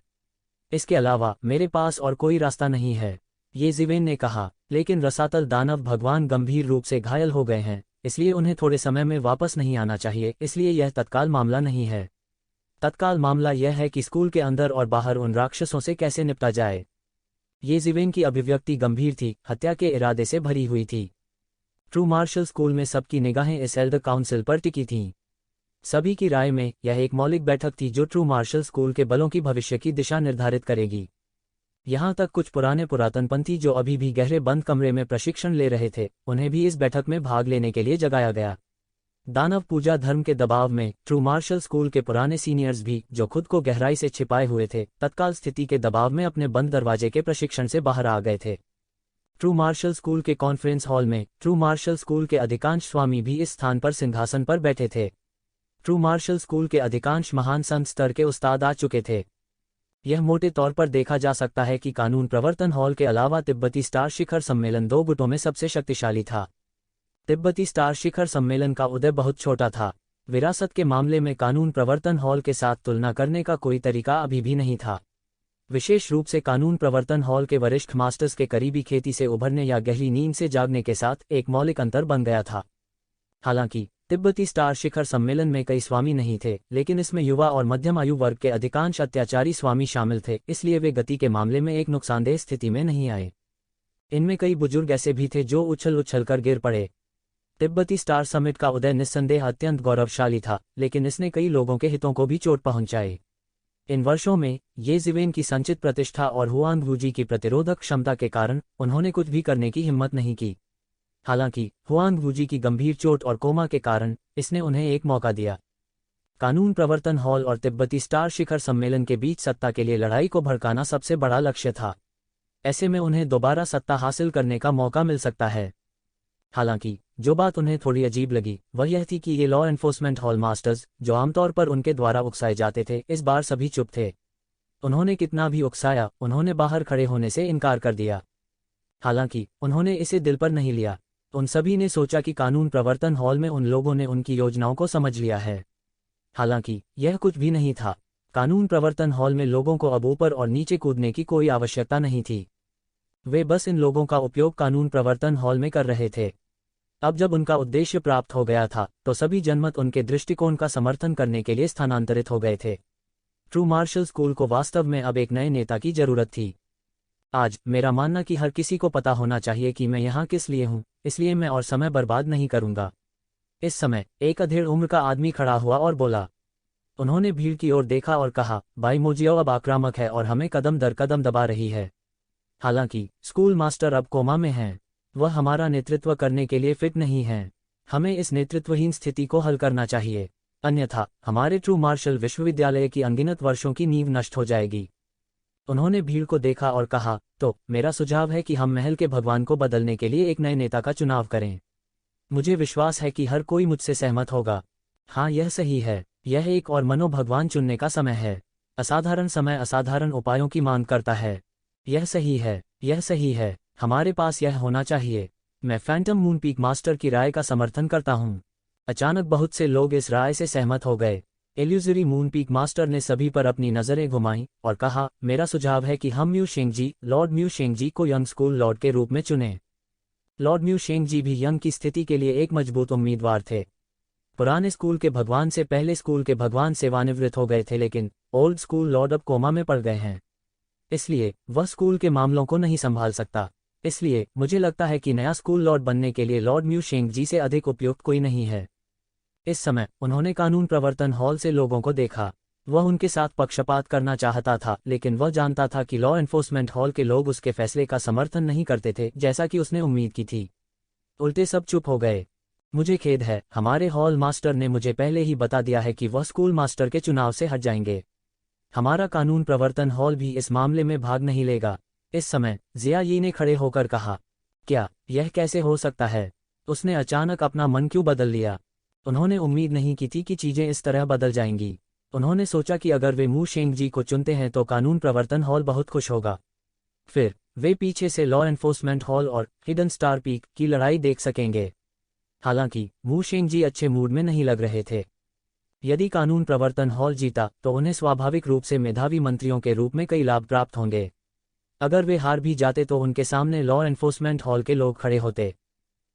इसके अलावा मेरे पास और कोई रास्ता नहीं है, ये ज़िवेन ने कहा। लेकिन रसातल दानव भगवान गंभीर रूप से घायल हो गए हैं, इसलिए उन्हें थोड़े समय में वापस नहीं आना चाहिए, इसलिए यह तत्काल मामला नहीं है। तत्काल मामला यह है कि स्कूल के अंदर और बाहर उन राक्षसों से कैसे निपटा जाए। ये ज़िवेन की अभिव्यक्ति गंभीर थी, हत्या के इरादे से भरी हुई थी। ट्रू मार्शल स्कूल में सबकी निगाहें इस एल्डर काउंसिल पर टिकी थीं। सभी की राय में यह एक मौलिक बैठक थी जो ट्रू मार्शल स्कूल के बलों की भविष्य की दिशा निर्धारित करेगी। यहाँ तक कुछ पुरातनपंथी जो अभी भी गहरे बंद कमरे में प्रशिक्षण ले रहे थे, उन्हें भी इस बैठक में भाग लेने के लिए जगाया गया। दानव पूजा धर्म के दबाव में ट्रू मार्शल स्कूल के पुराने सीनियर्स भी, जो खुद को गहराई से छिपाए हुए थे, तत्काल स्थिति के दबाव में अपने बंद दरवाजे के प्रशिक्षण से बाहर आ गए थे। ट्रू मार्शल स्कूल के कॉन्फ्रेंस हॉल में ट्रू मार्शल स्कूल के अधिकांश स्वामी भी इस स्थान पर सिंहासन पर बैठे थे। ट्रू मार्शल स्कूल के अधिकांश महान संत स्तर के उस्ताद आ चुके थे। यह मोटे तौर पर देखा जा सकता है कि कानून प्रवर्तन हॉल के अलावा तिब्बती स्टार शिखर सम्मेलन 2 गुटों में सबसे शक्तिशाली था। तिब्बती स्टार शिखर सम्मेलन का उदय बहुत छोटा था। विरासत के मामले में कानून प्रवर्तन हॉल के साथ तुलना करने का कोई तरीका अभी भी नहीं था, विशेष रूप से कानून प्रवर्तन हॉल के वरिष्ठ मास्टर्स के करीबी खेती से उभरने या गहरी नींद से जागने के साथ एक मौलिक अंतर बन गया था। हालांकि तिब्बती स्टार शिखर सम्मेलन में कई स्वामी नहीं थे, लेकिन इसमें युवा और मध्यम आयु वर्ग के अधिकांश अत्याचारी स्वामी शामिल थे, इसलिए वे गति के मामले में एक नुकसानदेह स्थिति में नहीं आए। इनमें कई बुजुर्ग ऐसे भी थे जो उछल कर गिर पड़े। तिब्बती स्टार समिट का उदय निस्संदेह अत्यंत गौरवशाली था, लेकिन इसने कई लोगों के हितों को भी चोट पहुंचाई। इन वर्षों में ये ज़िवेन की संचित प्रतिष्ठा और हुआंग वूजी की प्रतिरोधक क्षमता के कारण उन्होंने कुछ भी करने की हिम्मत नहीं की। हालांकि हुआंग वूजी की गंभीर चोट और कोमा के कारण इसने उन्हें एक मौका दिया। कानून प्रवर्तन हॉल और तिब्बती स्टार शिखर सम्मेलन के बीच सत्ता के लिए लड़ाई को भड़काना सबसे बड़ा लक्ष्य था। ऐसे में उन्हें दोबारा सत्ता हासिल करने का मौका मिल सकता है। हालांकि जो बात उन्हें थोड़ी अजीब लगी वह यह थी कि ये लॉ एन्फोर्समेंट हॉल मास्टर्स, जो आमतौर पर उनके द्वारा उकसाए जाते थे, इस बार सभी चुप थे। उन्होंने कितना भी उकसाया, उन्होंने बाहर खड़े होने से इनकार कर दिया। हालांकि उन्होंने इसे दिल पर नहीं लिया। उन सभी ने सोचा कि कानून प्रवर्तन हॉल में उन लोगों ने उनकी योजनाओं को समझ लिया है। हालांकि यह कुछ भी नहीं था। कानून प्रवर्तन हॉल में लोगों को अब ऊपर और नीचे कूदने की कोई आवश्यकता नहीं थी। वे बस इन लोगों का उपयोग कानून प्रवर्तन हॉल में कर रहे थे। अब जब उनका उद्देश्य प्राप्त हो गया था, तो सभी जनमत उनके दृष्टिकोण का समर्थन करने के लिए स्थानांतरित हो गए थे। ट्रू मार्शल स्कूल को वास्तव में अब एक नए नेता की जरूरत थी। आज मेरा मानना कि हर किसी को पता होना चाहिए कि मैं यहाँ किस लिए हूँ, इसलिए मैं और समय बर्बाद नहीं करूँगा। इस समय एक अधेड़ उम्र का आदमी खड़ा हुआ और बोला। उन्होंने भीड़ की ओर देखा और कहा, भाई मोजियो अब आक्रामक है और हमें कदम दर कदम दबा रही है। हालांकि स्कूल मास्टर अब कोमा में हैं। वह हमारा नेतृत्व करने के लिए फिट नहीं हैं। हमें इस नेतृत्वहीन स्थिति को हल करना चाहिए, अन्यथा हमारे ट्रू मार्शल विश्वविद्यालय की अनगिनत वर्षों की नींव नष्ट हो जाएगी। उन्होंने भीड़ को देखा और कहा, तो मेरा सुझाव है कि हम महल के भगवान को बदलने के लिए एक नए नेता का चुनाव करें। मुझे विश्वास है कि हर कोई मुझसे सहमत होगा। हाँ, यह सही है। यह एक और मनोभगवान चुनने का समय है। असाधारण समय असाधारण उपायों की मांग करता है। यह सही है, यह सही है। हमारे पास यह होना चाहिए। मैं फैंटम मून पीक मास्टर की राय का समर्थन करता हूँ। अचानक बहुत से लोग इस राय से सहमत हो गए। इल्यूजरी मून पीक मास्टर ने सभी पर अपनी नज़रें घुमाईं और कहा, मेरा सुझाव है कि हम म्यू शेंगजी, लॉर्ड म्यू शेंगजी को यंग स्कूल लॉर्ड के रूप में चुनें। लॉर्ड म्यू शेंगजी भी यंग की स्थिति के लिए एक मजबूत उम्मीदवार थे। पुराने स्कूल के भगवान से पहले स्कूल के भगवान सेवानिवृत्त हो गए थे, लेकिन ओल्ड स्कूल लॉर्ड अब कोमा में पड़ गए हैं। इसलिए वह स्कूल के मामलों को नहीं संभाल सकता। इसलिए मुझे लगता है कि नया स्कूल लॉर्ड बनने के लिए लॉर्ड म्यू शेंगजी से अधिक उपयुक्त कोई नहीं है। इस समय उन्होंने कानून प्रवर्तन हॉल से लोगों को देखा। वह उनके साथ पक्षपात करना चाहता था, लेकिन वह जानता था कि लॉ एन्फोर्समेंट हॉल के लोग उसके फैसले का समर्थन नहीं करते थे, जैसा कि उसने उम्मीद की थी। उल्टे सब चुप हो गए। मुझे खेद है, हमारे हॉल मास्टर ने मुझे पहले ही बता दिया है कि वह स्कूल मास्टर के चुनाव से हट जाएंगे। हमारा कानून प्रवर्तन हॉल भी इस मामले में भाग नहीं लेगा। इस समय जिया यी ने खड़े होकर कहा, क्या यह कैसे हो सकता है? उसने अचानक अपना मन क्यों बदल लिया? उन्होंने उम्मीद नहीं की थी कि चीजें इस तरह बदल जाएंगी। उन्होंने सोचा कि अगर वे मू शेंगजी को चुनते हैं तो कानून प्रवर्तन हॉल बहुत खुश होगा। फिर वे पीछे से लॉ एन्फोर्समेंट हॉल और हिडन स्टार पीक की लड़ाई देख सकेंगे। हालांकि मू शेंगजी अच्छे मूड में नहीं लग रहे थे। यदि कानून प्रवर्तन हॉल जीता तो उन्हें स्वाभाविक रूप से मेधावी मंत्रियों के रूप में कई लाभ प्राप्त होंगे। अगर वे हार भी जाते तो उनके सामने लॉ एन्फोर्समेंट हॉल के लोग खड़े होते।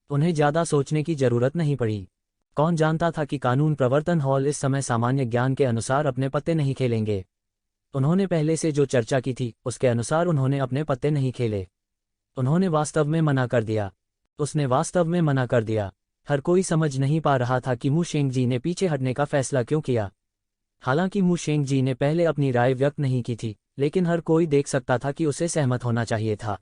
उन्हें ज्यादा सोचने की जरूरत नहीं पड़ी। कौन जानता था कि कानून प्रवर्तन हॉल इस समय सामान्य ज्ञान के अनुसार अपने पत्ते नहीं खेलेंगे। उन्होंने पहले से जो चर्चा की थी उसके अनुसार उन्होंने अपने पत्ते नहीं खेले। उन्होंने वास्तव में मना कर दिया। उसने वास्तव में मना कर दिया। हर कोई समझ नहीं पा रहा था कि मू शेंगजी ने पीछे हटने का फैसला क्यों किया। हालांकि मू शेंगजी ने पहले अपनी राय व्यक्त नहीं की थी, लेकिन हर कोई देख सकता था कि उसे सहमत होना चाहिए था।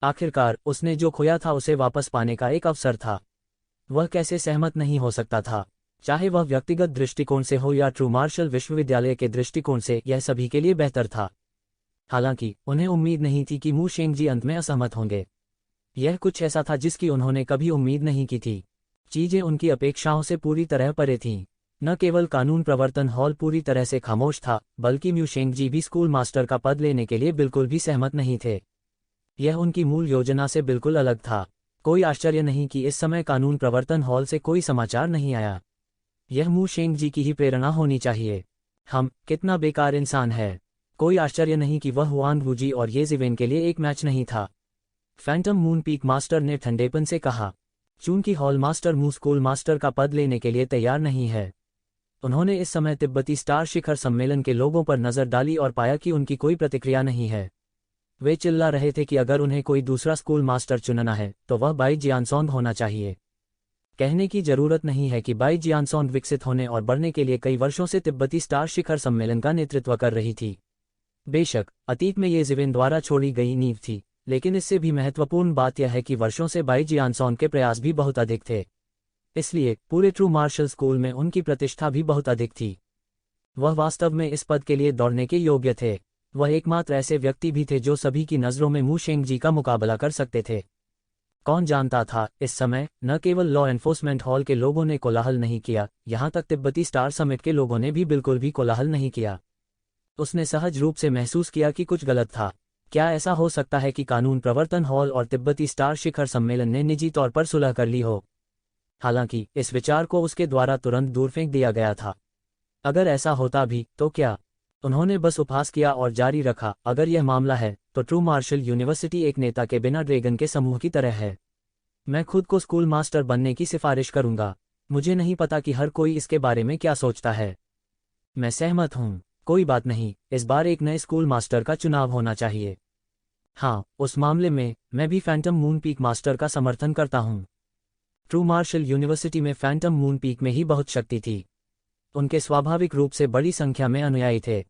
आखिरकार उसने जो खोया था उसे वापस पाने का एक अवसर था। वह कैसे सहमत नहीं हो सकता था? चाहे वह व्यक्तिगत दृष्टिकोण से हो या ट्रू मार्शल विश्वविद्यालय के दृष्टिकोण से, यह सभी के लिए बेहतर था। हालांकि उन्हें उम्मीद नहीं थी कि मू शेंगजी अंत में असहमत होंगे। यह कुछ ऐसा था जिसकी उन्होंने कभी उम्मीद नहीं की थी। चीजें उनकी अपेक्षाओं से पूरी तरह परे थीं। न केवल कानून प्रवर्तन हॉल पूरी तरह से खामोश था, बल्कि म्यू शेंगजी भी स्कूल मास्टर का पद लेने के लिए बिल्कुल भी सहमत नहीं थे। यह उनकी मूल योजना से बिल्कुल अलग था। कोई आश्चर्य नहीं कि इस समय कानून प्रवर्तन हॉल से कोई समाचार नहीं आया। यह मू शेंगजी की ही प्रेरणा होनी चाहिए। हम कितना बेकार इंसान है। कोई आश्चर्य नहीं कि वह हुआन वूजी और ये जिवेन के लिए एक मैच नहीं था। फैंटम मून पीक मास्टर ने ठंडेपन से कहा, चूंकि हॉल मास्टर मू स्कूल मास्टर का पद लेने के लिए तैयार नहीं है। उन्होंने इस समय तिब्बती स्टार शिखर सम्मेलन के लोगों पर नजर डाली और पाया कि उनकी कोई प्रतिक्रिया नहीं है। वे चिल्ला रहे थे कि अगर उन्हें कोई दूसरा स्कूल मास्टर चुनना है तो वह बाई जियानसोंग होना चाहिए। कहने की जरूरत नहीं है कि बाई जियानसोंग विकसित होने और बढ़ने के लिए कई वर्षों से तिब्बती स्टार शिखर सम्मेलन का नेतृत्व कर रही थी। बेशक अतीत में ये जिवेन द्वारा छोड़ी गई नींव थी, लेकिन इससे भी महत्वपूर्ण बात यह है कि वर्षों से बाई जियानसोंग के प्रयास भी बहुत अधिक थे। इसलिए पूरे ट्रू मार्शल स्कूल में उनकी प्रतिष्ठा भी बहुत अधिक थी। वह वास्तव में इस पद के लिए दौड़ने के योग्य थे। वह एकमात्र ऐसे व्यक्ति भी थे जो सभी की नज़रों में मू शेंगजी का मुकाबला कर सकते थे। कौन जानता था, इस समय न केवल लॉ एन्फोर्समेंट हॉल के लोगों ने कोलाहल नहीं किया, यहाँ तक तिब्बती स्टार समिट के लोगों ने भी बिल्कुल भी कोलाहल नहीं किया। उसने सहज रूप से महसूस किया कि कुछ गलत था। क्या ऐसा हो सकता है कि कानून प्रवर्तन हॉल और तिब्बती स्टार शिखर सम्मेलन ने निजी तौर पर सुलह कर ली हो? हालांकि इस विचार को उसके द्वारा तुरंत दूर फेंक दिया गया था। अगर ऐसा होता भी तो क्या? उन्होंने बस उपहास किया और जारी रखा, अगर यह मामला है तो ट्रू मार्शल यूनिवर्सिटी एक नेता के बिना ड्रैगन के समूह की तरह है। मैं खुद को स्कूल मास्टर बनने की सिफारिश करूंगा। मुझे नहीं पता कि हर कोई इसके बारे में क्या सोचता है। मैं सहमत हूं। कोई बात नहीं, इस बार एक नए स्कूल मास्टर का चुनाव होना चाहिए। हाँ, उस मामले में मैं भी फैंटम मून पीक मास्टर का समर्थन करता हूँ। ट्रू मार्शल यूनिवर्सिटी में फैंटम मून पीक में ही बहुत शक्ति थी। उनके स्वाभाविक रूप से बड़ी संख्या में अनुयायी थे।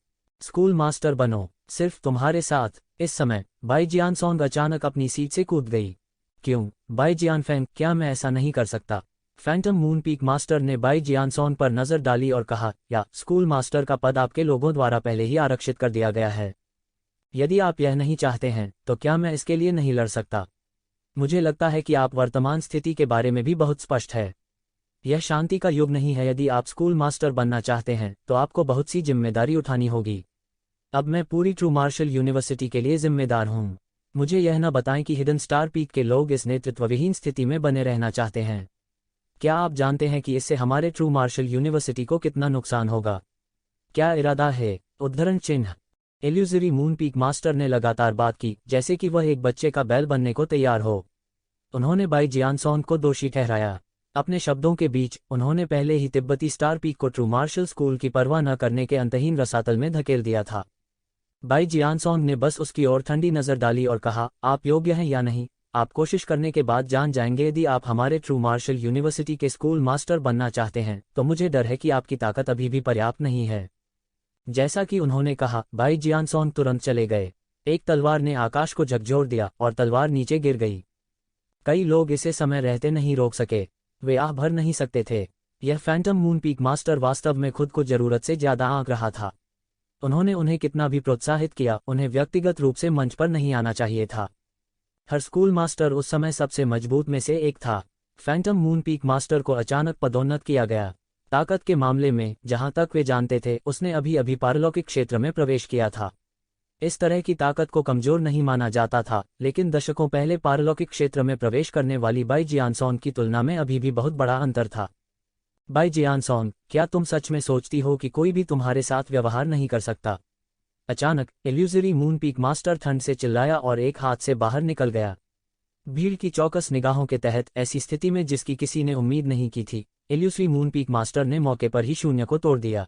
स्कूल मास्टर बनो, सिर्फ तुम्हारे साथ। इस समय बाई जियानसोंग अचानक अपनी सीट से कूद गई। क्यों, बाई जियानफेंग, क्या मैं ऐसा नहीं कर सकता? फैंटम मून पीक मास्टर ने बाई जियानसोंग पर नजर डाली और कहा, या स्कूल मास्टर का पद आपके लोगों द्वारा पहले ही आरक्षित कर दिया गया है। यदि आप यह नहीं चाहते हैं तो क्या मैं इसके लिए नहीं लड़ सकता? मुझे लगता है कि आप वर्तमान स्थिति के बारे में भी बहुत स्पष्ट है। यह शांति का युग नहीं है। यदि आप स्कूल मास्टर बनना चाहते हैं तो आपको बहुत सी जिम्मेदारी उठानी होगी। अब मैं पूरी ट्रू मार्शल यूनिवर्सिटी के लिए जिम्मेदार हूँ। मुझे यह न बताएं कि हिडन स्टार पीक के लोग इस नेतृत्वविहीन स्थिति में बने रहना चाहते हैं। क्या आप जानते हैं कि इससे हमारे ट्रू मार्शल यूनिवर्सिटी को कितना नुकसान होगा? क्या इरादा है? उद्धरण चिन्ह। इल्यूजरी मून पीक मास्टर ने लगातार बात की जैसे कि वह एक बच्चे का बैल बनने को तैयार हो। उन्होंने बाई जियानसोंग को दोषी ठहराया। अपने शब्दों के बीच उन्होंने पहले ही तिब्बती स्टार पीक को ट्रू मार्शल स्कूल की परवाह न करने के अंतहीन रसातल में धकेल दिया था। बाई जियानसोंग ने बस उसकी ओर ठंडी नजर डाली और कहा, आप योग्य हैं या नहीं, आप कोशिश करने के बाद जान जाएंगे। यदि आप हमारे ट्रू मार्शल यूनिवर्सिटी के स्कूल मास्टर बनना चाहते हैं तो मुझे डर है कि आपकी ताकत अभी भी पर्याप्त नहीं है। जैसा कि उन्होंने कहा, बाई जियानसोंग तुरंत चले गए। एक तलवार ने आकाश को झकझोर दिया और तलवार नीचे गिर गई। कई लोग इसे समय रहते नहीं रोक सके। वे आह भर नहीं सकते थे। यह फैंटम मून पीक मास्टर वास्तव में खुद को जरूरत से ज्यादा आंक रहा था। उन्होंने उन्हें कितना भी प्रोत्साहित किया, उन्हें व्यक्तिगत रूप से मंच पर नहीं आना चाहिए था। हर स्कूल मास्टर उस समय सबसे मजबूत में से एक था। फैंटम मून पीक मास्टर को अचानक पदोन्नत किया गया। ताकत के मामले में जहां तक वे जानते थे, उसने अभी अभी पारलौकिक क्षेत्र में प्रवेश किया था। इस तरह की ताकत को कमजोर नहीं माना जाता था, लेकिन दशकों पहले पारलौकिक क्षेत्र में प्रवेश करने वाली बाई जियानसोंग की तुलना में अभी भी बहुत बड़ा अंतर था। बाई जियानसोंग, क्या तुम सच में सोचती हो कि कोई भी तुम्हारे साथ व्यवहार नहीं कर सकता? अचानक इल्यूजरी मून पीक मास्टर ठंड से चिल्लाया और एक हाथ से बाहर निकल गया। भीड़ की चौकस निगाहों के तहत ऐसी स्थिति में जिसकी किसी ने उम्मीद नहीं की थी, इल्यूजरी मून पीक मास्टर ने मौके पर ही शून्य को तोड़ दिया।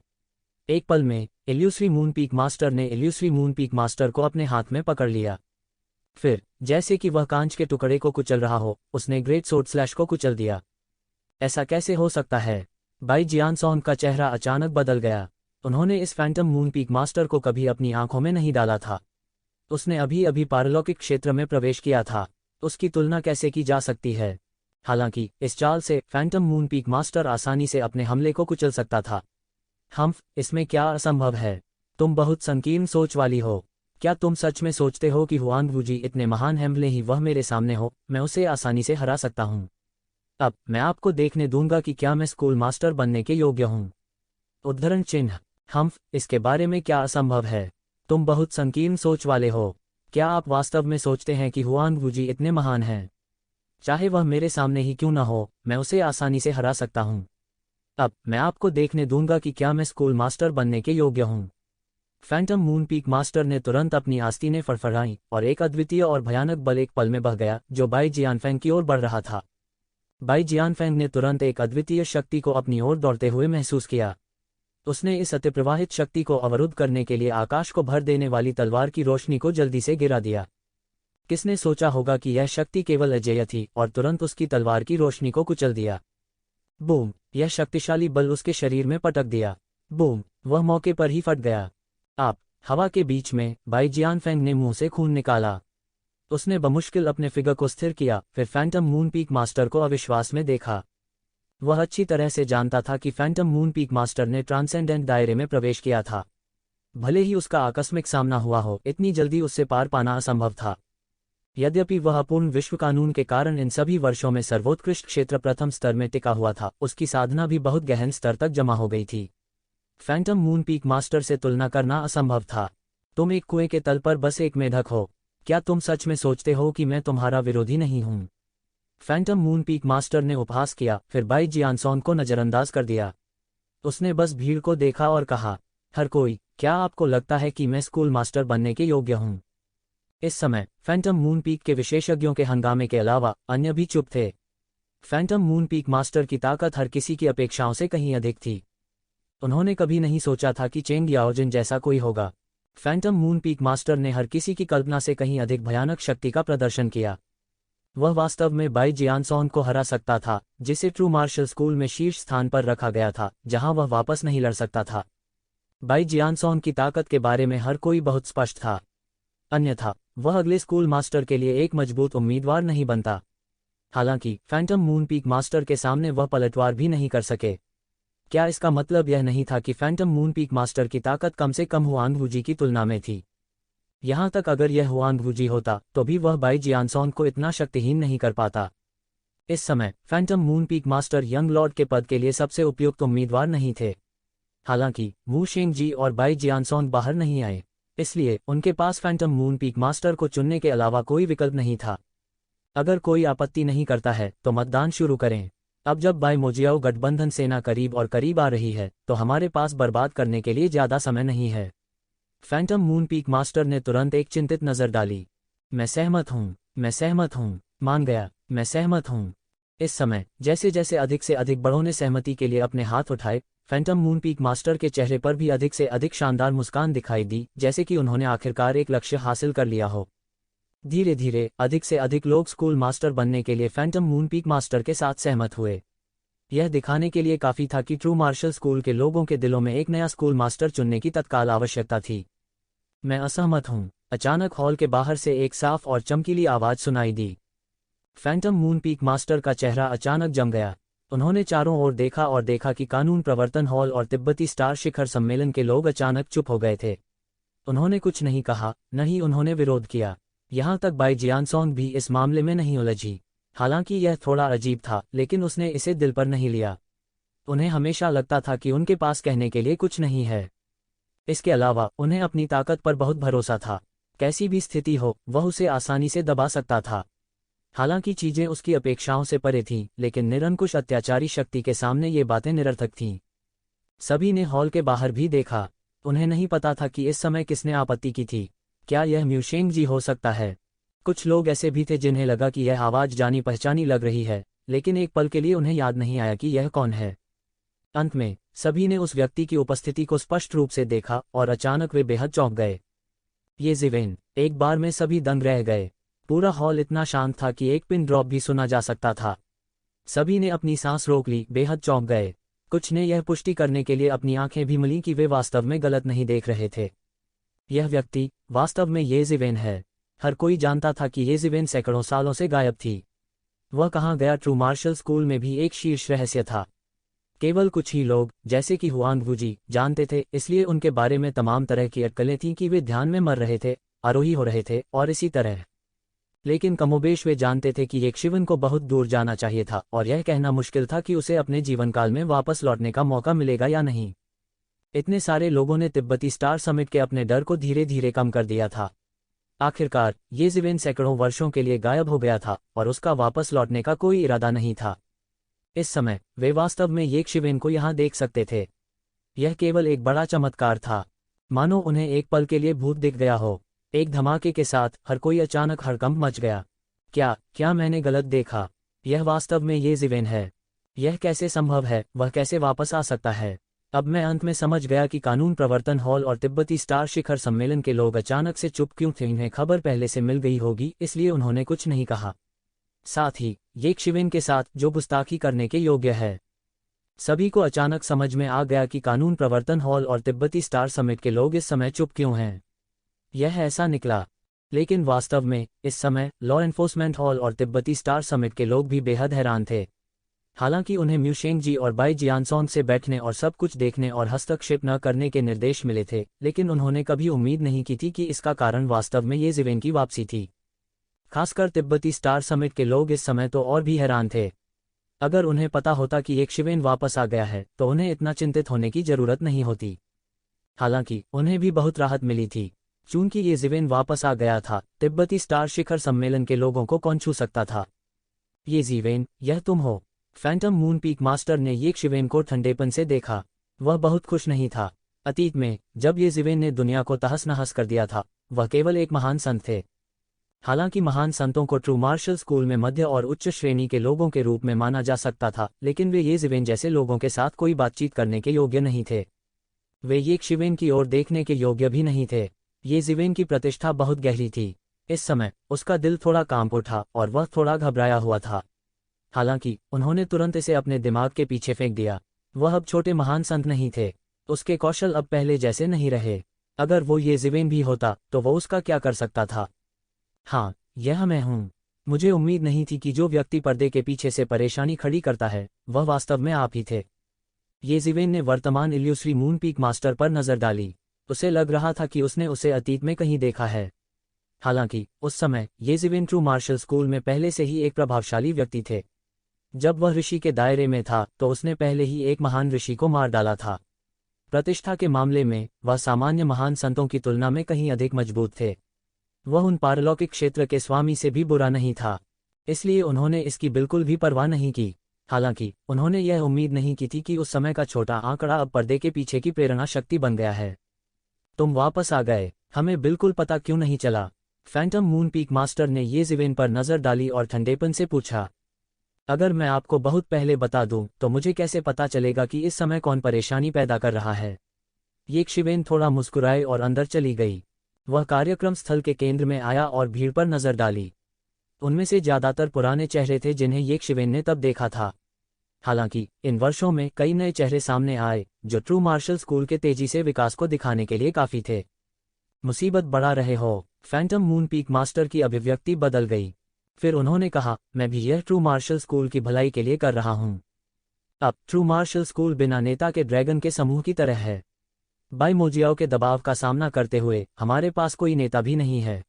एक पल में इल्यूजरी मून पीक मास्टर ने इल्यूजरी मून पीक मास्टर को अपने हाथ में पकड़ लिया। फिर जैसे कि वह कांच के टुकड़े को कुचल रहा हो, उसने ग्रेट सोर्ड स्लैश को कुचल दिया। ऐसा कैसे हो सकता है? बाई जियानसोंग का चेहरा अचानक बदल गया। उन्होंने इस फैंटम मून पीक मास्टर को कभी अपनी आंखों में नहीं डाला था। उसने अभी अभी पारलौकिक क्षेत्र में प्रवेश किया था। उसकी तुलना कैसे की जा सकती है? हालांकि इस चाल से फैंटम मून पीक मास्टर आसानी से अपने हमले को कुचल सकता था। हम्फ, इसमें क्या असंभव है? तुम बहुत संकीर्ण सोच वाली हो। क्या तुम सच में सोचते हो कि हुआंग वूजी इतने महान हैं, भले ही वह मेरे सामने हो, मैं उसे आसानी से हरा सकता हूँ? अब मैं आपको देखने दूंगा कि क्या मैं स्कूल मास्टर बनने के योग्य हूँ। उद्धरण चिन्ह। हम्फ, इसके बारे में क्या असंभव है? तुम बहुत संकीर्ण सोच वाले हो। क्या आप वास्तव में सोचते हैं कि हुआंग वूजी इतने महान हैं? चाहे वह मेरे सामने ही क्यों न हो, मैं उसे आसानी से हरा सकता हूँ। अब मैं आपको देखने दूंगा कि क्या मैं स्कूल मास्टर बनने के योग्य हूँ। फैंटम मून पीक मास्टर ने तुरंत अपनी आस्तीनें फड़फड़ाईं और एक अद्वितीय और भयानक बल एक पल में बह गया जो बाई जियानफेंग की ओर बढ़ रहा था। बाई जियानफेंग ने तुरंत एक अद्वितीय शक्ति को अपनी ओर दौड़ते हुए महसूस किया। उसने इस अतिप्रवाहित शक्ति को अवरुद्ध करने के लिए आकाश को भर देने वाली तलवार की रोशनी को जल्दी से गिरा दिया। किसने सोचा होगा कि यह शक्ति केवल अजेय थी, और तुरंत उसकी तलवार की रोशनी को कुचल दिया। बूम! यह शक्तिशाली बल उसके शरीर में पटक दिया। बूम! वह मौके पर ही फट गया। आप हवा के बीच में बाई जियानफेंग ने मुंह से खून निकाला। उसने बमुश्किल अपने फिगर को स्थिर किया, फिर फैंटम मून पीक मास्टर को अविश्वास में देखा। वह अच्छी तरह से जानता था कि फैंटम मून पीक मास्टर ने ट्रांसेंडेंट दायरे में प्रवेश किया था। भले ही उसका आकस्मिक सामना हुआ हो, इतनी जल्दी उससे पार पाना असंभव था। यद्यपि वह अपूर्ण विश्व कानून के कारण इन सभी वर्षों में सर्वोत्कृष्ट क्षेत्र प्रथम स्तर में टिका हुआ था, उसकी साधना भी बहुत गहन स्तर तक जमा हो गई थी। फैंटम मून पीक मास्टर से तुलना करना असंभव था। तुम एक कुएं के तल पर बस एक मेढक हो। क्या तुम सच में सोचते हो कि मैं तुम्हारा विरोधी नहीं हूं? फैंटम मून पीक मास्टर ने उपहास किया, फिर बाई जियानसोंग को नजरअंदाज कर दिया। उसने बस भीड़ को देखा और कहा, हर कोई, क्या आपको लगता है कि मैं स्कूल मास्टर बनने के योग्य हूं? इस समय फैंटम मून पीक के विशेषज्ञों के हंगामे के अलावा अन्य भी चुप थे। फैंटम मून पीक मास्टर की ताकत हर किसी की अपेक्षाओं से कहीं अधिक थी। उन्होंने कभी नहीं सोचा था कि चेंग याओजिन जैसा कोई होगा। फैंटम मून पीक मास्टर ने हर किसी की कल्पना से कहीं अधिक भयानक शक्ति का प्रदर्शन किया। वह वास्तव में बाई जियानसोंग को हरा सकता था, जिसे ट्रू मार्शल स्कूल में शीर्ष स्थान पर रखा गया था, जहां वह वापस नहीं लड़ सकता था। बाई जियानसोंग की ताकत के बारे में हर कोई बहुत स्पष्ट था। अन्यथा वह अगले स्कूल मास्टर के लिए एक मजबूत उम्मीदवार नहीं बनता। हालांकि फैंटम मून पीक मास्टर के सामने वह पलटवार भी नहीं कर सके। क्या इसका मतलब यह नहीं था कि फैंटम मून पीक मास्टर की ताकत कम से कम हुआंग वूजी की तुलना में थी? यहाँ तक अगर यह हुआंग वूजी होता तो भी वह बाई जियानसोंग को इतना शक्तिहीन नहीं कर पाता। इस समय Phantom moon peak master young Lord के पद के लिए सबसे उपयुक्त उम्मीदवार नहीं थे। हालांकि वू शेंगजी और बाई जियानसोंग बाहर नहीं आए, इसलिए उनके पास फैंटम मून पीक मास्टर को चुनने के अलावा कोई विकल्प नहीं था। अगर कोई आपत्ति नहीं करता है तो मतदान शुरू करें। अब जब बाई मोजियाओ गठबंधन सेना करीब और करीब आ रही है तो हमारे पास बर्बाद करने के लिए ज्यादा समय नहीं है। फैंटम मून पीक मास्टर ने तुरंत एक चिंतित नजर डाली। मैं सहमत हूँ, मैं सहमत हूँ, मान गया, मैं सहमत हूँ। इस समय जैसे जैसे अधिक से अधिक बड़ों ने सहमति के लिए अपने हाथ उठाए, फैंटम मून पीक मास्टर के चेहरे पर भी अधिक से अधिक शानदार मुस्कान दिखाई दी, जैसे कि उन्होंने आखिरकार एक लक्ष्य हासिल कर लिया हो। धीरे धीरे अधिक से अधिक लोग स्कूल मास्टर बनने के लिए फैंटम मून पीक मास्टर के साथ सहमत हुए। यह दिखाने के लिए काफी था कि ट्रू मार्शल स्कूल के लोगों के दिलों में एक नया स्कूल मास्टर चुनने की तत्काल आवश्यकता थी। मैं असहमत हूँ। अचानक हॉल के बाहर से एक साफ और चमकीली आवाज सुनाई दी। फैंटम मून पीक मास्टर का चेहरा अचानक जम गया। उन्होंने चारों ओर देखा और देखा कि कानून प्रवर्तन हॉल और तिब्बती स्टार शिखर सम्मेलन के लोग अचानक चुप हो गए थे। उन्होंने कुछ नहीं कहा, न ही उन्होंने विरोध किया। यहाँ तक बाई जियानसोंग भी इस मामले में नहीं उलझी। हालांकि यह थोड़ा अजीब था, लेकिन उसने इसे दिल पर नहीं लिया। उन्हें हमेशा लगता था कि उनके पास कहने के लिए कुछ नहीं है। इसके अलावा उन्हें अपनी ताकत पर बहुत भरोसा था। कैसी भी स्थिति हो, वह उसे आसानी से दबा सकता था। हालांकि चीजें उसकी अपेक्षाओं से परे थीं, लेकिन निरंकुश अत्याचारी शक्ति के सामने ये बातें निरर्थक थीं। सभी ने हॉल के बाहर भी देखा। उन्हें नहीं पता था कि इस समय किसने आपत्ति की थी। क्या यह म्यूशेंग जी हो सकता है? कुछ लोग ऐसे भी थे जिन्हें लगा कि यह आवाज जानी पहचानी लग रही है, लेकिन एक पल के लिए उन्हें याद नहीं आया कि यह कौन है। अंत में सभी ने उस व्यक्ति की उपस्थिति को स्पष्ट रूप से देखा और अचानक वे बेहद चौंक गए। ये ज़िवेन! एक बार में सभी दंग रह गए। पूरा हॉल इतना शांत था कि एक पिन ड्रॉप भी सुना जा सकता था। सभी ने अपनी सांस रोक ली, बेहद चौंक गए। कुछ ने यह पुष्टि करने के लिए अपनी आंखें भी मलीं कि वे वास्तव में गलत नहीं देख रहे थे। यह व्यक्ति वास्तव में ये ज़िवेन है। हर कोई जानता था कि ये ज़िवेन सैकड़ों सालों से गायब थी। वह कहाँ गया? ट्रू मार्शल स्कूल में भी एक शीर्ष रहस्य था। केवल कुछ ही लोग, जैसे कि हुआंग वूजी, जानते थे, इसलिए उनके बारे में तमाम तरह की अटकलें थीं कि वे ध्यान में मर रहे थे, आरोही हो रहे थे और इसी तरह। लेकिन कमोबेश वे जानते थे कि येकशिवन को बहुत दूर जाना चाहिए था और यह कहना मुश्किल था कि उसे अपने जीवनकाल में वापस लौटने का मौका मिलेगा या नहीं। इतने सारे लोगों ने तिब्बती स्टार समिट के अपने डर को धीरे धीरे कम कर दिया था। आखिरकार ये ज़िवेन सैकड़ों वर्षों के लिए गायब हो गया था और उसका वापस लौटने का कोई इरादा नहीं था। इस समय वे वास्तव में येकशिवन को यहाँ देख सकते थे। यह केवल एक बड़ा चमत्कार था, मानो उन्हें एक पल के लिए भूत दिख गया हो। एक धमाके के साथ हर कोई अचानक हड़कंप मच गया। क्या मैंने गलत देखा? यह वास्तव में ये ज़िवेन है। यह कैसे संभव है? वह कैसे वापस आ सकता है? अब मैं अंत में समझ गया कि कानून प्रवर्तन हॉल और तिब्बती स्टार शिखर सम्मेलन के लोग अचानक से चुप क्यों थे। इन्हें खबर पहले से मिल गई होगी, इसलिए उन्होंने कुछ नहीं कहा। साथ ही येकशिवन के साथ जो गुस्ताखी करने के योग्य है। सभी को अचानक समझ में आ गया कि कानून प्रवर्तन हॉल और तिब्बती स्टार समिट के लोग इस समय चुप क्यों हैं। यह ऐसा निकला, लेकिन वास्तव में इस समय लॉ एन्फोर्समेंट हॉल और तिब्बती स्टार समिट के लोग भी बेहद हैरान थे। हालांकि उन्हें म्यूशेंग जी और बाई जियानसोंग से बैठने और सब कुछ देखने और हस्तक्षेप न करने के निर्देश मिले थे, लेकिन उन्होंने कभी उम्मीद नहीं की थी कि इसका कारण वास्तव में ये ज़िवेन की वापसी थी। खासकर तिब्बती स्टार समिट के लोग इस समय तो और भी हैरान थे। अगर उन्हें पता होता कि येकशिवन वापस आ गया है तो उन्हें इतना चिंतित होने की जरूरत नहीं होती। हालांकि उन्हें भी बहुत राहत मिली थी। चूंकि ये ज़िवेन वापस आ गया था, तिब्बती स्टार शिखर सम्मेलन के लोगों को कौन छू सकता था? ये ज़िवेन, यह तुम हो? फैंटम मून पीक मास्टर ने येकशिवन को ठंडेपन से देखा। वह बहुत खुश नहीं था। अतीत में जब ये ज़िवेन ने दुनिया को तहस नहस कर दिया था, वह केवल एक महान संत थे। हालांकि महान संतों को ट्रू मार्शल स्कूल में मध्य और उच्च श्रेणी के लोगों के रूप में माना जा सकता था, लेकिन वे ये ज़िवेन जैसे लोगों के साथ कोई बातचीत करने के योग्य नहीं थे। वे येकशिवन की ओर देखने के योग्य भी नहीं थे। ये ज़िवेन की प्रतिष्ठा बहुत गहरी थी। इस समय उसका दिल थोड़ा कांप उठा और वह थोड़ा घबराया हुआ था। हालांकि उन्होंने तुरंत इसे अपने दिमाग के पीछे फेंक दिया। वह अब छोटे महान संत नहीं थे। उसके कौशल अब पहले जैसे नहीं रहे। अगर वो ये ज़िवेन भी होता तो वो उसका क्या कर सकता था? हाँ, यह मैं हूँ। मुझे उम्मीद नहीं थी कि जो व्यक्ति पर्दे के पीछे से परेशानी खड़ी करता है वह वास्तव में आप ही थे। ये ज़िवेन ने वर्तमान इल्यूश्री मून पीक मास्टर पर नज़र डाली। उसे लग रहा था कि उसने उसे अतीत में कहीं देखा है। हालांकि उस समय ये ज़िवेन ट्रू मार्शल स्कूल में पहले से ही एक प्रभावशाली व्यक्ति थे। जब वह ऋषि के दायरे में था तो उसने पहले ही एक महान ऋषि को मार डाला था। प्रतिष्ठा के मामले में वह सामान्य महान संतों की तुलना में कहीं अधिक मजबूत थे। वह उन पारलौकिक क्षेत्र के स्वामी से भी बुरा नहीं था, इसलिए उन्होंने इसकी बिल्कुल भी परवाह नहीं की। हालांकि उन्होंने यह उम्मीद नहीं की थी कि उस समय का छोटा आंकड़ा अब पर्दे के पीछे की प्रेरणा शक्ति बन गया है। तुम वापस आ गए, हमें बिल्कुल पता क्यों नहीं चला? फैंटम मून पीक मास्टर ने ये ज़िवेन पर नज़र डाली और ठंडेपन से पूछा। अगर मैं आपको बहुत पहले बता दूं तो मुझे कैसे पता चलेगा कि इस समय कौन परेशानी पैदा कर रहा है? ये ज़िवेन थोड़ा मुस्कुराए और अंदर चली गई। वह कार्यक्रम स्थल के केंद्र में आया और भीड़ पर नज़र डाली। उनमें से ज़्यादातर पुराने चेहरे थे जिन्हें ये ज़िवेन ने तब देखा था। हालांकि इन वर्षों में कई नए चेहरे सामने आए जो ट्रू मार्शल स्कूल के तेजी से विकास को दिखाने के लिए काफ़ी थे। मुसीबत बढ़ा रहे हो? फैंटम मून पीक मास्टर की अभिव्यक्ति बदल गई। फिर उन्होंने कहा, मैं भी यह ट्रू मार्शल स्कूल की भलाई के लिए कर रहा हूँ। अब ट्रू मार्शल स्कूल बिना नेता के ड्रैगन के समूह की तरह है। बाइमोजियाओ के दबाव का सामना करते हुए हमारे पास कोई नेता भी नहीं है।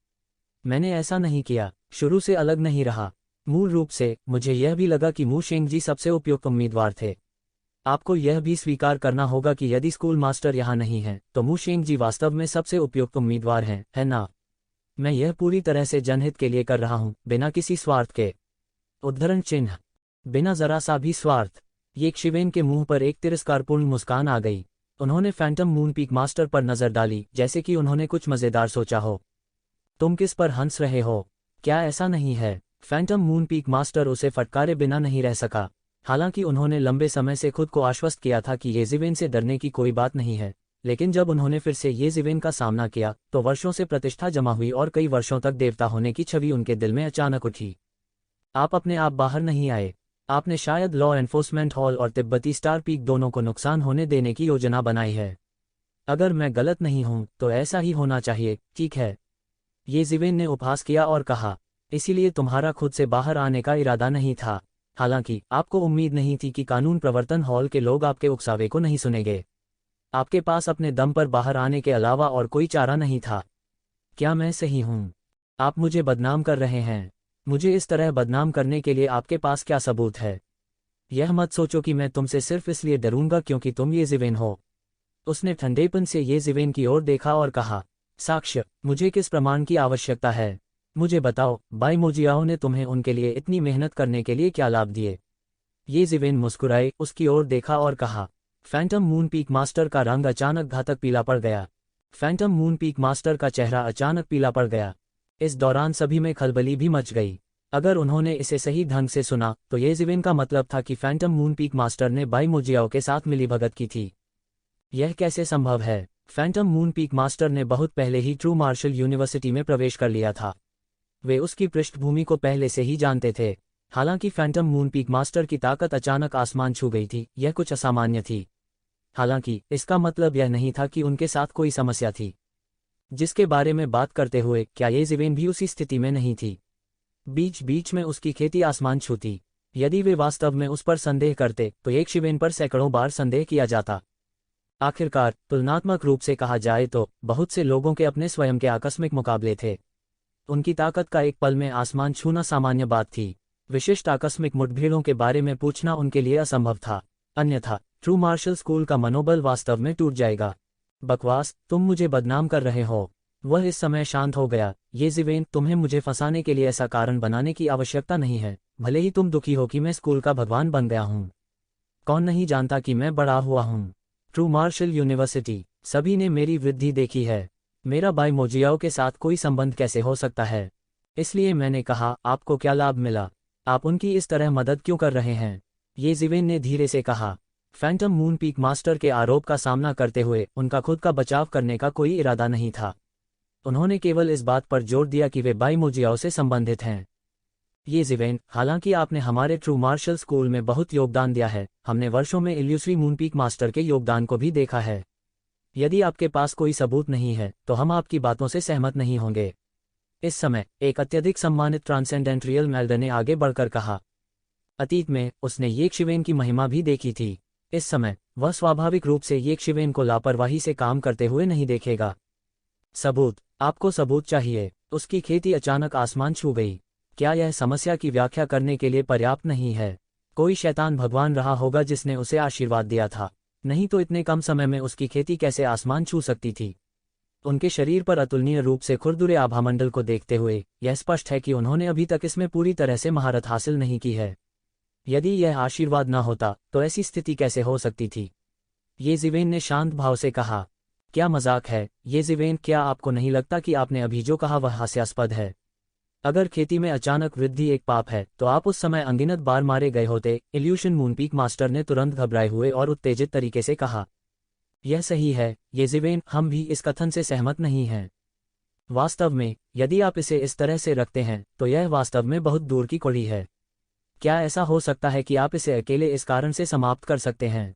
मैंने ऐसा नहीं किया, शुरू से अलग नहीं रहा। मूल रूप से मुझे यह भी लगा कि मू शेंगजी सबसे उपयुक्त उम्मीदवार थे। आपको यह भी स्वीकार करना होगा कि यदि स्कूल मास्टर यहाँ नहीं है तो मू शेंगजी वास्तव में सबसे उपयुक्त उम्मीदवार हैं, है ना? मैं यह पूरी तरह से जनहित के लिए कर रहा हूँ, बिना किसी स्वार्थ के। उद्धरण चिन्ह, बिना जरा सा भी स्वार्थ। ये ज़िवेन के मुंह पर एक तिरस्कारपूर्ण मुस्कान आ गई। उन्होंने फैंटम मून पीक मास्टर पर नज़र डाली जैसे कि उन्होंने कुछ मज़ेदार सोचा हो। तुम किस पर हंस रहे हो? क्या ऐसा नहीं है? फैंटम मून पीक मास्टर उसे फटकारे बिना नहीं रह सका। हालांकि उन्होंने लंबे समय से खुद को आश्वस्त किया था कि ये ज़िवेन से डरने की कोई बात नहीं है, लेकिन जब उन्होंने फिर से ये ज़िवेन का सामना किया तो वर्षों से प्रतिष्ठा जमा हुई और कई वर्षों तक देवता होने की छवि उनके दिल में अचानक उठी। आप अपने आप बाहर नहीं आए। आपने शायद लॉ एनफोर्समेंट हॉल और तिब्बती स्टार पीक दोनों को नुकसान होने देने की योजना बनाई है। अगर मैं गलत नहीं हूं तो ऐसा ही होना चाहिए, ठीक है? ये ज़िवेन ने उपहास किया और कहा, इसीलिए तुम्हारा खुद से बाहर आने का इरादा नहीं था। हालांकि आपको उम्मीद नहीं थी कि कानून प्रवर्तन हॉल के लोग आपके उकसावे को नहीं सुनेंगे। आपके पास अपने दम पर बाहर आने के अलावा और कोई चारा नहीं था। क्या मैं सही हूं? आप मुझे बदनाम कर रहे हैं। मुझे इस तरह बदनाम करने के लिए आपके पास क्या सबूत है? यह मत सोचो कि मैं तुमसे सिर्फ इसलिए डरूंगा क्योंकि तुम ये ज़िवेन हो। उसने ठंडेपन से ये ज़िवेन की ओर देखा और कहा, साक्ष्य? मुझे किस प्रमाण की आवश्यकता है? मुझे बताओ, बाइमोजियाओ ने तुम्हें उनके लिए इतनी मेहनत करने के लिए क्या लाभ दिए? ये ज़िवेन मुस्कुराए, उसकी ओर देखा और कहा। फैंटम मून पीक मास्टर का रंग अचानक घातक पीला पड़ गया। फैंटम मून पीक मास्टर का चेहरा अचानक पीला पड़ गया। इस दौरान सभी में खलबली भी मच गई। अगर उन्होंने इसे सही ढंग से सुना तो ये ज़िवेन का मतलब था कि फैंटम मून पीक मास्टर ने बाइमोजियाओ के साथ मिलीभगत की थी। यह कैसे संभव है? फैंटम मून पीक मास्टर ने बहुत पहले ही ट्रू मार्शल यूनिवर्सिटी में प्रवेश कर लिया था। वे उसकी पृष्ठभूमि को पहले से ही जानते थे। हालांकि फैंटम मून पीक मास्टर की ताकत अचानक आसमान छू गई थी, यह कुछ असामान्य थी। हालांकि इसका मतलब यह नहीं था कि उनके साथ कोई समस्या थी। जिसके बारे में बात करते हुए क्या ये ज़िवेन भी उसी स्थिति में नहीं थी? बीच बीच में उसकी खेती आसमान छूती। यदि वे वास्तव में उस पर संदेह करते तो एक ज़िवेन पर सैकड़ों बार संदेह किया जाता। आखिरकार तुलनात्मक रूप से कहा जाए तो बहुत से लोगों के अपने स्वयं के आकस्मिक मुकाबले थे। उनकी ताकत का एक पल में आसमान छूना सामान्य बात थी। विशिष्ट आकस्मिक मुठभेड़ों के बारे में पूछना उनके लिए असंभव था। अन्यथा ट्रू मार्शल स्कूल का मनोबल वास्तव में टूट जाएगा। बकवास, तुम मुझे बदनाम कर रहे हो। वह इस समय शांत हो गया। ये ज़िवेन, तुम्हें मुझे फंसाने के लिए ऐसा कारण बनाने की आवश्यकता नहीं है। भले ही तुम दुखी हो कि मैं स्कूल का भगवान बन गया हूँ। कौन नहीं जानता कि मैं बड़ा हुआ हूँ? ट्रू मार्शल यूनिवर्सिटी, सभी ने मेरी वृद्धि देखी है। मेरा बाइमोजियाओ के साथ कोई संबंध कैसे हो सकता है? इसलिए मैंने कहा, आपको क्या लाभ मिला? आप उनकी इस तरह मदद क्यों कर रहे हैं? ये ज़िवेन ने धीरे से कहा। फैंटम मून पीक मास्टर के आरोप का सामना करते हुए उनका खुद का बचाव करने का कोई इरादा नहीं था। उन्होंने केवल इस बात पर जोर दिया कि वे बाइमोजियाओ से संबंधित हैं। ये जिवेन, हालांकि आपने हमारे ट्रू मार्शल स्कूल में बहुत योगदान दिया है, हमने वर्षों में इल्यूसरी मूनपीक मास्टर के योगदान को भी देखा है। यदि आपके पास कोई सबूत नहीं है तो हम आपकी बातों से सहमत नहीं होंगे। इस समय एक अत्यधिक सम्मानित ट्रांसेंडेंटरियल मेल्डर ने आगे बढ़कर कहा। अतीत में उसने येकशिवेन की महिमा भी देखी थी। इस समय वह स्वाभाविक रूप से येकशिवेन को लापरवाही से काम करते हुए नहीं देखेगा। सबूत, आपको सबूत चाहिए। उसकी खेती अचानक आसमान छू गई। क्या यह समस्या की व्याख्या करने के लिए पर्याप्त नहीं है? कोई शैतान भगवान रहा होगा जिसने उसे आशीर्वाद दिया था, नहीं तो इतने कम समय में उसकी खेती कैसे आसमान छू सकती थी? उनके शरीर पर अतुलनीय रूप से खुरदुरे आभामंडल को देखते हुए यह स्पष्ट है कि उन्होंने अभी तक इसमें पूरी तरह से महारत हासिल नहीं की है। यदि यह आशीर्वाद न होता तो ऐसी स्थिति कैसे हो सकती थी? ये जिवेन ने शांत भाव से कहा। क्या मजाक है ये जिवेन? क्या आपको नहीं लगता कि आपने अभी जो कहा वह हास्यास्पद है? अगर खेती में अचानक वृद्धि एक पाप है तो आप उस समय अनगिनत बार मारे गए होते। इल्यूशन मूनपीक मास्टर ने तुरंत घबराए हुए और उत्तेजित तरीके से कहा। यह सही है ये जिवेन, हम भी इस कथन से सहमत नहीं हैं। वास्तव में यदि आप इसे इस तरह से रखते हैं तो यह वास्तव में बहुत दूर की कड़ी है। क्या ऐसा हो सकता है कि आप इसे अकेले इस कारण से समाप्त कर सकते हैं?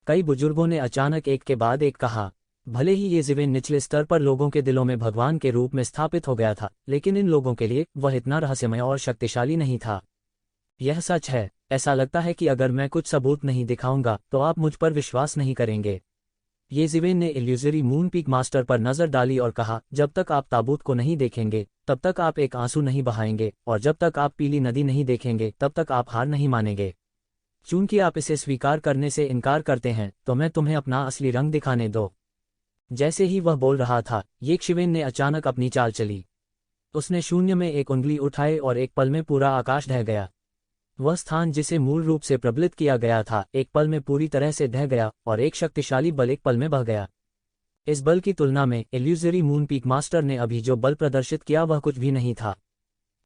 कई बुजुर्गों ने अचानक एक के बाद एक कहा। भले ही ये जिवेन निचले स्तर पर लोगों के दिलों में भगवान के रूप में स्थापित हो गया था, लेकिन इन लोगों के लिए वह इतना रहस्यमय और शक्तिशाली नहीं था। यह सच है। ऐसा लगता है कि अगर मैं कुछ सबूत नहीं दिखाऊंगा तो आप मुझ पर विश्वास नहीं करेंगे। ये जिवेन ने इल्यूजरी मूनपीक मास्टर पर नजर डाली और कहा, जब तक आप ताबूत को नहीं देखेंगे तब तक आप एक आंसू नहीं बहाएंगे, और जब तक आप पीली नदी नहीं देखेंगे तब तक आप हार नहीं मानेंगे। चूंकि आप इसे स्वीकार करने से इनकार करते हैं तो मैं तुम्हें अपना असली रंग दिखाने दो। जैसे ही वह बोल रहा था, येकशिवेन ने अचानक अपनी चाल चली। उसने शून्य में एक उंगली उठाई और एक पल में पूरा आकाश ढह गया। वह स्थान जिसे मूल रूप से प्रबलित किया गया था एक पल में पूरी तरह से ढह गया और एक शक्तिशाली बल एक पल में बह गया। इस बल की तुलना में इल्यूजरी मूनपीक मास्टर ने अभी जो बल प्रदर्शित किया वह कुछ भी नहीं था।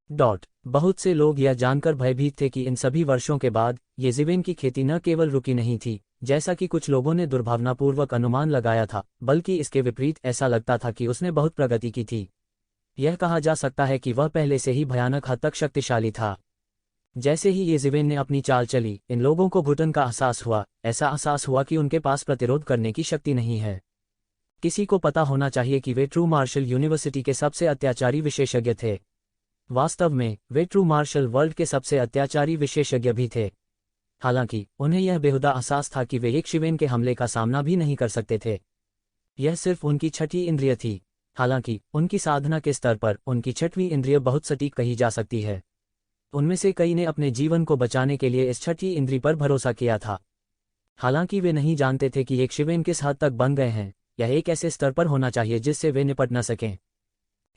बहुत से लोग यह जानकर भयभीत थे कि इन सभी वर्षों के बाद ये जिवेन की खेती न केवल रुकी नहीं थी, जैसा कि कुछ लोगों ने दुर्भावनापूर्वक अनुमान लगाया था, बल्कि इसके विपरीत ऐसा लगता था कि उसने बहुत प्रगति की थी। यह कहा जा सकता है कि वह पहले से ही भयानक हद तक शक्तिशाली था। जैसे ही ये जिवेन ने अपनी चाल चली, इन लोगों को घुटन का एहसास हुआ। ऐसा एहसास हुआ कि उनके पास प्रतिरोध करने की शक्ति नहीं है। किसी को पता होना चाहिए कि वे ट्रू मार्शल यूनिवर्सिटी के सबसे अत्याचारी विशेषज्ञ थे। वास्तव में वे ट्रू मार्शल वर्ल्ड के सबसे अत्याचारी विशेषज्ञ भी थे। हालांकि उन्हें यह बेहुदा एहसास था कि वे येकशिवेन के हमले का सामना भी नहीं कर सकते थे। यह सिर्फ उनकी छठी इंद्रिय थी। हालांकि उनकी साधना के स्तर पर उनकी छठवीं इंद्रिय बहुत सटीक कही जा सकती है। उनमें से कई ने अपने जीवन को बचाने के लिए इस छठी इंद्री पर भरोसा किया था। हालांकि वे नहीं जानते थे कि येकशिवेन किस हद तक बन गए हैं। यह एक ऐसे स्तर पर होना चाहिए जिससे वे निपट न सकें।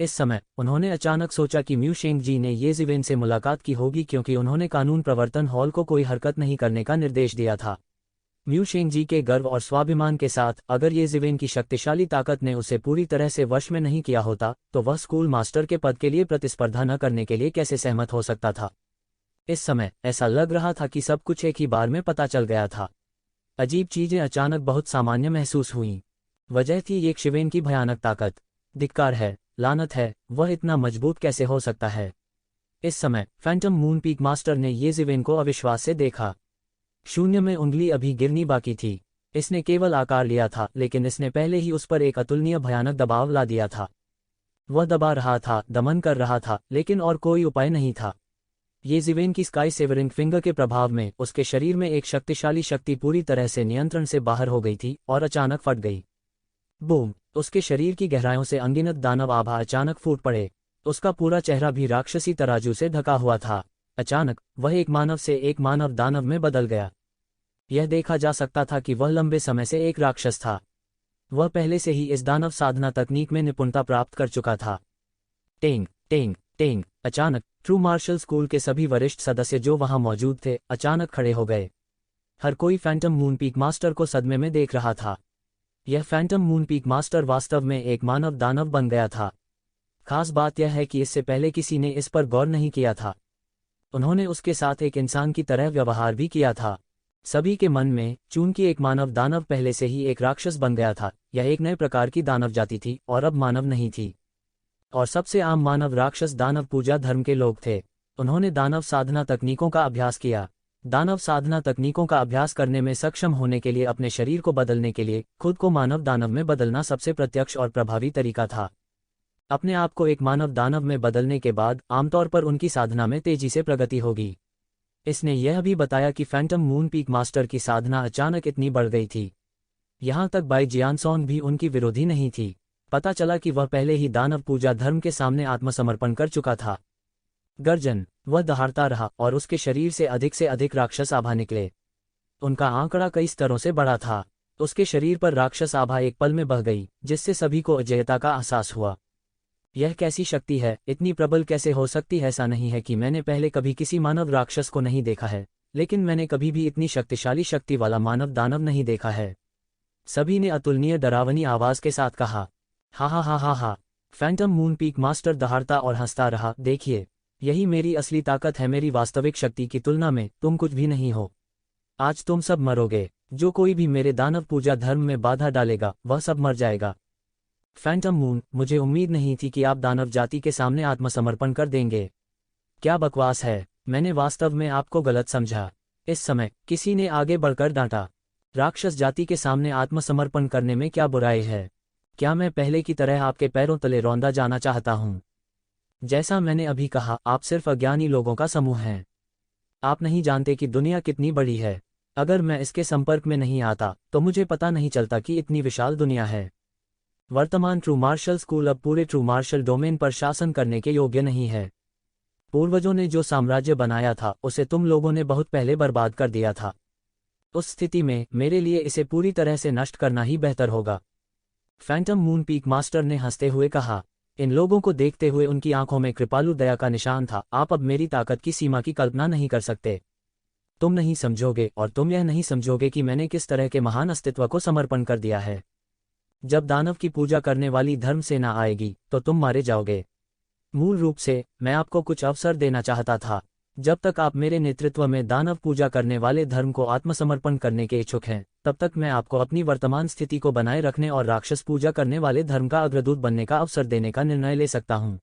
इस समय उन्होंने अचानक सोचा कि म्यू शेंग जी ने ये जिवेन से मुलाकात की होगी, क्योंकि उन्होंने कानून प्रवर्तन हॉल को कोई हरकत नहीं करने का निर्देश दिया था। म्यू शेंग जी के गर्व और स्वाभिमान के साथ, अगर ये जिवेन की शक्तिशाली ताकत ने उसे पूरी तरह से वश में नहीं किया होता तो वह स्कूल मास्टर के पद के लिए प्रतिस्पर्धा न करने के लिए कैसे सहमत हो सकता था। इस समय ऐसा लग रहा था कि सब कुछ एक ही बार में पता चल गया था। अजीब चीजें अचानक बहुत सामान्य महसूस हुईं। वजह थी येकशिवेन की भयानक ताकत। धिक्कार है, लानत है, वह इतना मजबूत कैसे हो सकता है? इस समय फैंटम मूनपीक मास्टर ने ये जिवेन को अविश्वास से देखा। शून्य में उंगली अभी गिरनी बाकी थी। इसने केवल आकार लिया था, लेकिन इसने पहले ही उस पर एक अतुलनीय भयानक दबाव ला दिया था। वह दबा रहा था, दमन कर रहा था, लेकिन और कोई उपाय नहीं था। ये जिवेन की स्काई सेवरिंग फिंगर के प्रभाव में उसके शरीर में एक शक्तिशाली शक्ति पूरी तरह से नियंत्रण से बाहर हो गई थी और अचानक फट गई। बूम! उसके शरीर की गहराइयों से अनगिनत दानव आभा अचानक फूट पड़े। उसका पूरा चेहरा भी राक्षसी तराजू से ढका हुआ था। अचानक वह एक मानव से एक मानव दानव में बदल गया। यह देखा जा सकता था कि वह लंबे समय से एक राक्षस था। वह पहले से ही इस दानव साधना तकनीक में निपुणता प्राप्त कर चुका था। Tang tang tang! अचानक ट्रू मार्शल स्कूल के सभी वरिष्ठ सदस्य जो वहां मौजूद थे अचानक खड़े हो गए। हर कोई फैंटम मूनपीक मास्टर को सदमे में देख रहा था। यह फैंटम मूनपीक मास्टर वास्तव में एक मानव दानव बन गया था। खास बात यह है कि इससे पहले किसी ने इस पर गौर नहीं किया था। उन्होंने उसके साथ एक इंसान की तरह व्यवहार भी किया था। सभी के मन में, चूंकि एक मानव दानव पहले से ही एक राक्षस बन गया था, यह एक नए प्रकार की दानव जाति थी और अब मानव नहीं थी। और सबसे आम मानव राक्षस दानव पूजा धर्म के लोग थे। उन्होंने दानव साधना तकनीकों का अभ्यास किया। दानव साधना तकनीकों का अभ्यास करने में सक्षम होने के लिए अपने शरीर को बदलने के लिए खुद को मानव दानव में बदलना सबसे प्रत्यक्ष और प्रभावी तरीका था। अपने आप को एक मानव दानव में बदलने के बाद आमतौर पर उनकी साधना में तेजी से प्रगति होगी। इसने यह भी बताया कि फैंटम मून पीक मास्टर की साधना अचानक इतनी बढ़ गई थी। यहाँ तक बाई जियानसोंग भी उनकी विरोधी नहीं थी। पता चला कि वह पहले ही दानव पूजा धर्म के सामने आत्मसमर्पण कर चुका था। गर्जन, वह दहाड़ता रहा और उसके शरीर से अधिक राक्षस आभा निकले। उनका आंकड़ा कई स्तरों से बड़ा था। उसके शरीर पर राक्षस आभा एक पल में बह गई, जिससे सभी को अजेयता का एहसास हुआ। यह कैसी शक्ति है, इतनी प्रबल कैसे हो सकती है? ऐसा नहीं है कि मैंने पहले कभी किसी मानव राक्षस को नहीं देखा है, लेकिन मैंने कभी भी इतनी शक्तिशाली शक्ति वाला मानव दानव नहीं देखा है। सभी ने अतुलनीय डरावनी आवाज के साथ कहा। हा हा हा हा हा। फैंटम मून पीक मास्टर दहाड़ता और हंसता रहा। देखिए, यही मेरी असली ताकत है। मेरी वास्तविक शक्ति की तुलना में तुम कुछ भी नहीं हो। आज तुम सब मरोगे। जो कोई भी मेरे दानव पूजा धर्म में बाधा डालेगा वह सब मर जाएगा। फैंटम मून, मुझे उम्मीद नहीं थी कि आप दानव जाति के सामने आत्मसमर्पण कर देंगे। क्या बकवास है, मैंने वास्तव में आपको गलत समझा। इस समय किसी ने आगे बढ़कर डांटा। राक्षस जाति के सामने आत्मसमर्पण करने में क्या बुराई है? क्या मैं पहले की तरह आपके पैरों तले रौंदा जाना चाहता हूँ? जैसा मैंने अभी कहा, आप सिर्फ अज्ञानी लोगों का समूह हैं। आप नहीं जानते कि दुनिया कितनी बड़ी है। अगर मैं इसके संपर्क में नहीं आता तो मुझे पता नहीं चलता कि इतनी विशाल दुनिया है। वर्तमान ट्रू मार्शल स्कूल अब पूरे ट्रू मार्शल डोमेन पर शासन करने के योग्य नहीं है। पूर्वजों ने जो साम्राज्य बनाया था उसे तुम लोगों ने बहुत पहले बर्बाद कर दिया था। उस स्थिति में मेरे लिए इसे पूरी तरह से नष्ट करना ही बेहतर होगा। फैंटम मून पीक मास्टर ने हंसते हुए कहा। इन लोगों को देखते हुए उनकी आंखों में कृपालु दया का निशान था। आप अब मेरी ताकत की सीमा की कल्पना नहीं कर सकते। तुम नहीं समझोगे और तुम यह नहीं समझोगे कि मैंने किस तरह के महान अस्तित्व को समर्पण कर दिया है। जब दानव की पूजा करने वाली धर्म सेना आएगी तो तुम मारे जाओगे। मूल रूप से मैं आपको कुछ अवसर देना चाहता था। जब तक आप मेरे नेतृत्व में दानव पूजा करने वाले धर्म को आत्मसमर्पण करने के इच्छुक हैं, तब तक मैं आपको अपनी वर्तमान स्थिति को बनाए रखने और राक्षस पूजा करने वाले धर्म का अग्रदूत बनने का अवसर देने का निर्णय ले सकता हूँ।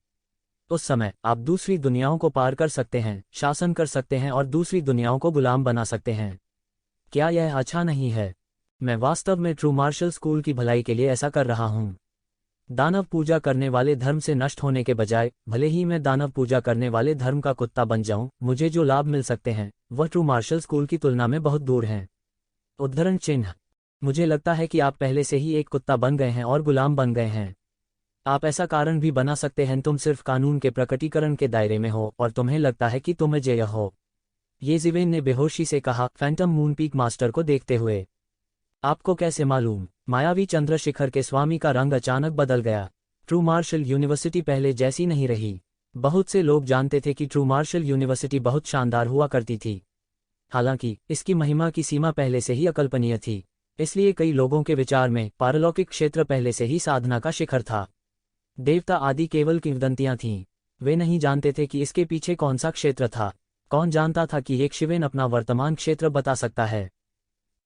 उस समय आप दूसरी दुनियाओं को पार कर सकते हैं, शासन कर सकते हैं और दूसरी दुनियाओं को गुलाम बना सकते हैं। क्या यह अच्छा नहीं है? मैं वास्तव में ट्रू मार्शल स्कूल की भलाई के लिए ऐसा कर रहा हूँ। दानव पूजा करने वाले धर्म से नष्ट होने के बजाय भले ही मैं दानव पूजा करने वाले धर्म का कुत्ता बन जाऊं, मुझे जो लाभ मिल सकते हैं वह ट्रू मार्शल स्कूल की तुलना में बहुत दूर हैं। उद्धरण चिन्ह। मुझे लगता है कि आप पहले से ही एक कुत्ता बन गए हैं और गुलाम बन गए हैं। आप ऐसा कारण भी बना सकते हैं। तुम सिर्फ कानून के प्रकटीकरण के दायरे में हो और तुम्हें लगता है कि तुम अजेय हो। ये जिवेन ने बेहोशी से कहा, फैंटम मून पीक मास्टर को देखते हुए। आपको कैसे मालूम? मायावी चंद्रशिखर के स्वामी का रंग अचानक बदल गया। ट्रू मार्शल यूनिवर्सिटी पहले जैसी नहीं रही। बहुत से लोग जानते थे कि ट्रू मार्शल यूनिवर्सिटी बहुत शानदार हुआ करती थी। हालांकि इसकी महिमा की सीमा पहले से ही अकल्पनीय थी। इसलिए कई लोगों के विचार में पारलौकिक क्षेत्र पहले से ही साधना का शिखर था। देवता आदि केवल किंवदंतियां थीं। वे नहीं जानते थे कि इसके पीछे कौन सा क्षेत्र था। कौन जानता था कि एक शिवेन अपना वर्तमान क्षेत्र बता सकता है?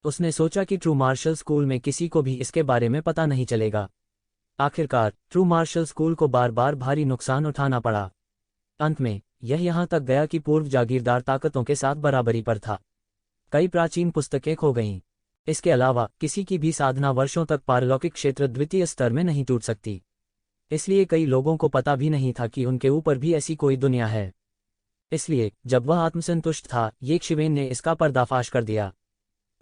उसने सोचा कि ट्रू मार्शल स्कूल में किसी को भी इसके बारे में पता नहीं चलेगा। आखिरकार ट्रू मार्शल स्कूल को बार बार भारी नुकसान उठाना पड़ा। अंत में यह यहाँ तक गया कि पूर्व जागीरदार ताकतों के साथ बराबरी पर था। कई प्राचीन पुस्तकें खो गईं। इसके अलावा किसी की भी साधना वर्षों तक पारलौकिक क्षेत्र द्वितीय स्तर में नहीं टूट सकती। इसलिए कई लोगों को पता भी नहीं था कि उनके ऊपर भी ऐसी कोई दुनिया है। इसलिए जब वह आत्मसंतुष्ट था, येक शिवेन ने इसका पर्दाफाश कर दिया।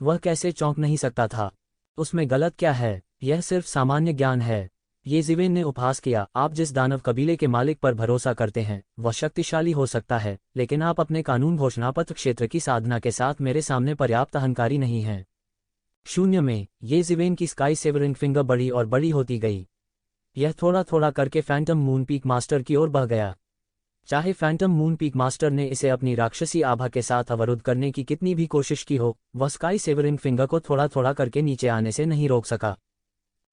वह कैसे चौंक नहीं सकता था? उसमें गलत क्या है? यह सिर्फ सामान्य ज्ञान है। ये जिवेन ने उपहास किया। आप जिस दानव कबीले के मालिक पर भरोसा करते हैं वह शक्तिशाली हो सकता है, लेकिन आप अपने कानून घोषणापत्र क्षेत्र की साधना के साथ मेरे सामने पर्याप्त अहंकारी नहीं हैं। शून्य में ये जिवेन की स्काई सेवरिंग फिंगर बड़ी और बड़ी होती गई। यह थोड़ा थोड़ा करके फैंटम मून पीक मास्टर की ओर बढ़ गया। चाहे फैंटम मून पीक मास्टर ने इसे अपनी राक्षसी आभा के साथ अवरुद्ध करने की कितनी भी कोशिश की हो, वह स्काई सेवरिंग फिंगर को थोड़ा थोड़ा करके नीचे आने से नहीं रोक सका।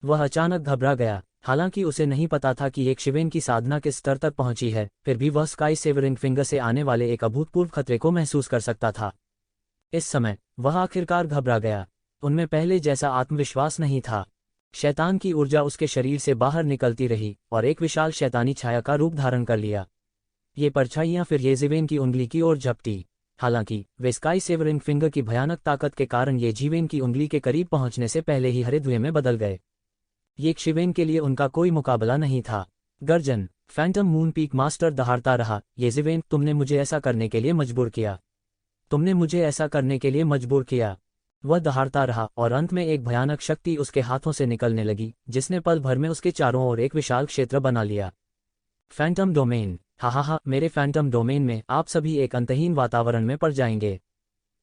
वह अचानक घबरा गया। हालांकि उसे नहीं पता था कि एक शिवेन की साधना किस स्तर तक पहुंची है, फिर भी वह स्काई सेवरिंग फिंगर से आने वाले एक अभूतपूर्व खतरे को महसूस कर सकता था। इस समय वह आखिरकार घबरा गया। उनमें पहले जैसा आत्मविश्वास नहीं था। शैतान की ऊर्जा उसके शरीर से बाहर निकलती रही और एक विशाल शैतानी छाया का रूप धारण कर लिया। ये परछाइयां फिर येज़िवेन की उंगली की ओर झपटी। हालांकि वे स्काई सेवरिंग फिंगर की भयानक ताकत के कारण येज़िवेन की उंगली के करीब पहुंचने से पहले ही हरे धुएं में बदल गए। येज़िवेन के लिए उनका कोई मुकाबला नहीं था। गर्जन। फैंटम मून पीक मास्टर दहाड़ता रहा, येज़िवेन, तुमने मुझे ऐसा करने के लिए मजबूर किया। तुमने मुझे ऐसा करने के लिए मजबूर किया। वह दहाड़ता रहा और अंत में एक भयानक शक्ति उसके हाथों से निकलने लगी, जिसने पल भर में उसके चारों ओर एक विशाल क्षेत्र बना लिया। Phantom domain. हा, मेरे फैंटम डोमेन में आप सभी एक अंतहीन वातावरण में पड़ जाएंगे।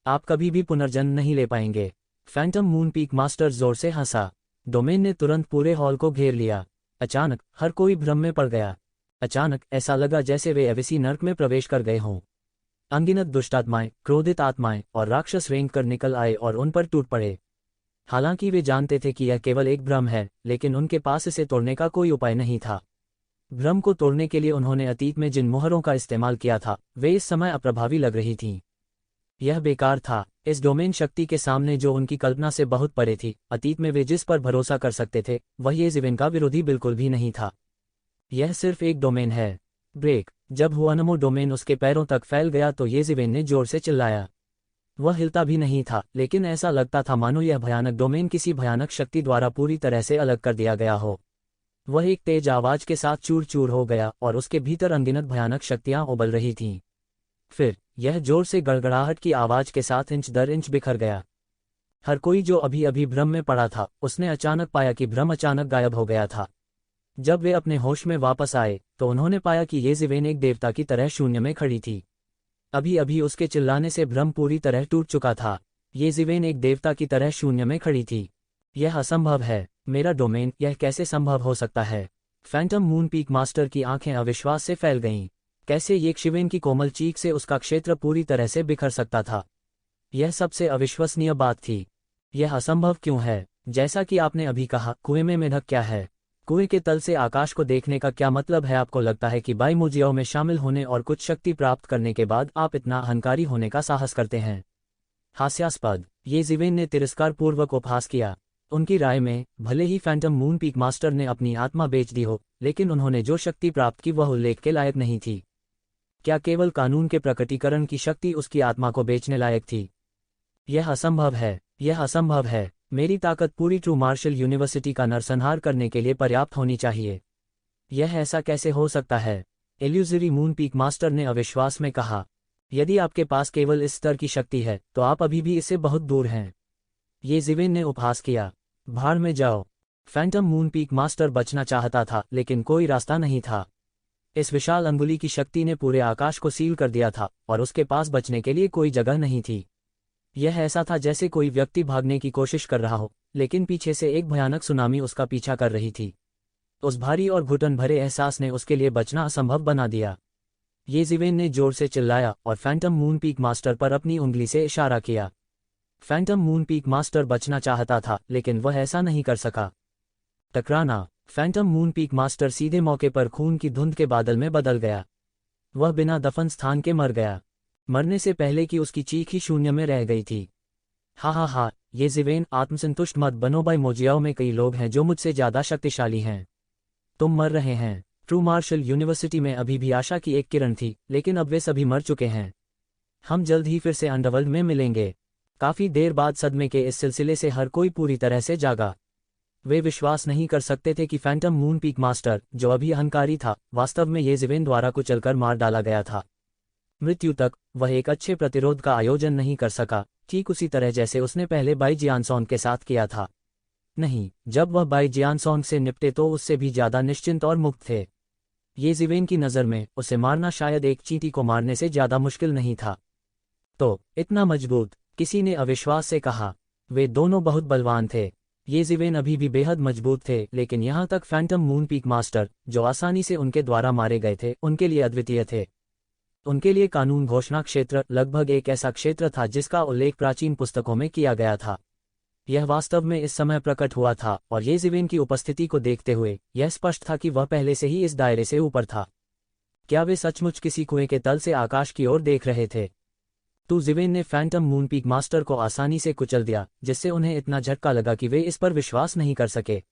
आप कभी भी पुनर्जन्म नहीं ले पाएंगे। फैंटम मून पीक मास्टर जोर से हंसा। डोमेन ने तुरंत पूरे हॉल को घेर लिया। अचानक हर कोई भ्रम में पड़ गया। अचानक ऐसा लगा जैसे वे अविसी नर्क में प्रवेश कर गए हों। अनगिनत दुष्टात्माएं, क्रोधित आत्माएं और राक्षस रेंग कर निकल आए और उन पर टूट पड़े। हालांकि वे जानते थे कि यह केवल एक भ्रम है, लेकिन उनके पास इसे तोड़ने का कोई उपाय नहीं था। भ्रम को तोड़ने के लिए उन्होंने अतीत में जिन मोहरों का इस्तेमाल किया था, वे इस समय अप्रभावी लग रही थीं। यह बेकार था। इस डोमेन शक्ति के सामने जो उनकी कल्पना से बहुत परे थी, अतीत में वे जिस पर भरोसा कर सकते थे, वह येज़िवेन का विरोधी बिल्कुल भी नहीं था। यह सिर्फ एक डोमेन है। ब्रेक। जब हुआनमो डोमेन उसके पैरों तक फैल गया तो येज़िवेन ने जोर से चिल्लाया। वह हिलता भी नहीं था, लेकिन ऐसा लगता था मानो यह भयानक डोमेन किसी भयानक शक्ति द्वारा पूरी तरह से अलग कर दिया गया हो। वह एक तेज आवाज के साथ चूर चूर हो गया और उसके भीतर अनगिनत भयानक शक्तियां उबल रही थीं। फिर यह जोर से गड़गड़ाहट की आवाज के साथ इंच दर इंच बिखर गया। हर कोई जो अभी अभी भ्रम में पड़ा था, उसने अचानक पाया कि भ्रम अचानक गायब हो गया था। जब वे अपने होश में वापस आए तो उन्होंने पाया कि येज़िवेन एक देवता की तरह शून्य में खड़ी थी। अभी अभी उसके चिल्लाने से भ्रम पूरी तरह टूट चुका था। येज़िवेन एक देवता की तरह शून्य में खड़ी थी। यह असंभव है। मेरा डोमेन, यह कैसे संभव हो सकता है? फैंटम मून पीक मास्टर की आंखें अविश्वास से फैल गईं। कैसे येज़िवेन की कोमल चीख से उसका क्षेत्र पूरी तरह से बिखर सकता था? यह सबसे अविश्वसनीय बात थी। यह असंभव क्यों है? जैसा कि आपने अभी कहा, कुएं में मेढक क्या है? कुएं के तल से आकाश को देखने का क्या मतलब है? आपको लगता है कि बाइमोजियाओं में शामिल होने और कुछ शक्ति प्राप्त करने के बाद आप इतना अहंकारी होने का साहस करते हैं? हास्यास्पद। येज़िवेन ने तिरस्कारपूर्वक उपहास किया। उनकी राय में भले ही फैंटम मून पीक मास्टर ने अपनी आत्मा बेच दी हो, लेकिन उन्होंने जो शक्ति प्राप्त की वह उल्लेख के लायक नहीं थी। क्या केवल कानून के प्रकटीकरण की शक्ति उसकी आत्मा को बेचने लायक थी? यह असंभव है। यह असंभव है। मेरी ताकत पूरी ट्रू मार्शल यूनिवर्सिटी का नरसंहार करने के लिए पर्याप्त होनी चाहिए। यह ऐसा कैसे हो सकता है? इल्यूजरी मून पीक मास्टर ने अविश्वास में कहा। यदि आपके पास केवल इस स्तर की शक्ति है, तो आप अभी भी इससे बहुत दूर हैं। येज़िवेन ने उपहास किया। भाड़ में जाओ। फैंटम मून पीक मास्टर बचना चाहता था, लेकिन कोई रास्ता नहीं था। इस विशाल अंगुली की शक्ति ने पूरे आकाश को सील कर दिया था और उसके पास बचने के लिए कोई जगह नहीं थी। यह ऐसा था जैसे कोई व्यक्ति भागने की कोशिश कर रहा हो, लेकिन पीछे से एक भयानक सुनामी उसका पीछा कर रही थी। उस भारी और घुटन भरे एहसास ने उसके लिए बचना असंभव बना दिया। येज़िवेन ने जोर से चिल्लाया और फैंटम मून पीक मास्टर पर अपनी उंगली से इशारा किया। फैंटम मून पीक मास्टर बचना चाहता था, लेकिन वह ऐसा नहीं कर सका। टकराना। फैंटम मून पीक मास्टर सीधे मौके पर खून की धुंध के बादल में बदल गया। वह बिना दफन स्थान के मर गया, मरने से पहले कि उसकी चीख ही शून्य में रह गई थी। हा, येज़िवेन, आत्मसंतुष्ट मत बनो। बाइमोजियाओं में कई लोग हैं जो मुझसे ज्यादा शक्तिशाली हैं। तुम मर रहे हैं। ट्रू मार्शल यूनिवर्सिटी में अभी भी आशा की एक किरण थी, लेकिन अब वे सभी मर चुके हैं। हम जल्द ही फिर से अंडरवर्ल्ड में मिलेंगे। काफी देर बाद सदमे के इस सिलसिले से हर कोई पूरी तरह से जागा। वे विश्वास नहीं कर सकते थे कि फैंटम मून पीक मास्टर, जो अभी अहंकारी था, वास्तव में येज़िवेन द्वारा कुचलकर मार डाला गया था। मृत्यु तक वह एक अच्छे प्रतिरोध का आयोजन नहीं कर सका, ठीक उसी तरह जैसे उसने पहले बाई जियानसोंग के साथ किया था। नहीं, जब वह बाई जियानसोंग से निपटे तो उससे भी ज्यादा निश्चिंत और मुक्त थे। येज़िवेन की नज़र में उसे मारना शायद एक चींटी को मारने से ज्यादा मुश्किल नहीं था। तो इतना मजबूत? किसी ने अविश्वास से कहा। वे दोनों बहुत बलवान थे। येज़िवेन अभी भी बेहद मजबूत थे, लेकिन यहाँ तक फैंटम मून पीक मास्टर, जो आसानी से उनके द्वारा मारे गए थे, उनके लिए अद्वितीय थे। उनके लिए कानून घोषणा क्षेत्र लगभग एक ऐसा क्षेत्र था जिसका उल्लेख प्राचीन पुस्तकों में किया गया था। यह वास्तव में इस समय प्रकट हुआ था, और येज़िवेन की उपस्थिति को देखते हुए यह स्पष्ट था कि वह पहले से ही इस दायरे से ऊपर था। क्या वे सचमुच किसी कुएं के तल से आकाश की ओर देख रहे थे? येज़िवेन ने फैंटम मून पीक मास्टर को आसानी से कुचल दिया, जिससे उन्हें इतना झटका लगा कि वे इस पर विश्वास नहीं कर सके।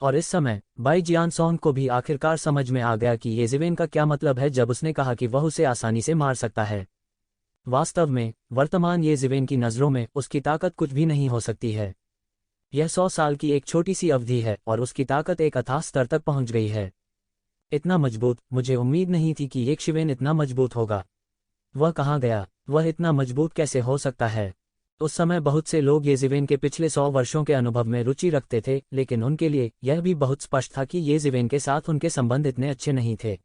और इस समय बाई जियानसोंग को भी आखिरकार समझ में आ गया कि ये जिवेन का क्या मतलब है जब उसने कहा कि वह उसे आसानी से मार सकता है। वास्तव में वर्तमान ये जिवेन की नज़रों में उसकी ताकत कुछ भी नहीं हो सकती है। यह 100 साल की एक छोटी सी अवधि है और उसकी ताकत एक अथाह स्तर तक पहुंच गई है। इतना मजबूत, मुझे उम्मीद नहीं थी कि एक शिवेन इतना मजबूत होगा। वह कहाँ गया? वह इतना मजबूत कैसे हो सकता है? उस समय बहुत से लोग ये जिवेन के पिछले 100 वर्षों के अनुभव में रुचि रखते थे, लेकिन उनके लिए यह भी बहुत स्पष्ट था कि ये जिवेन के साथ उनके संबंध इतने अच्छे नहीं थे।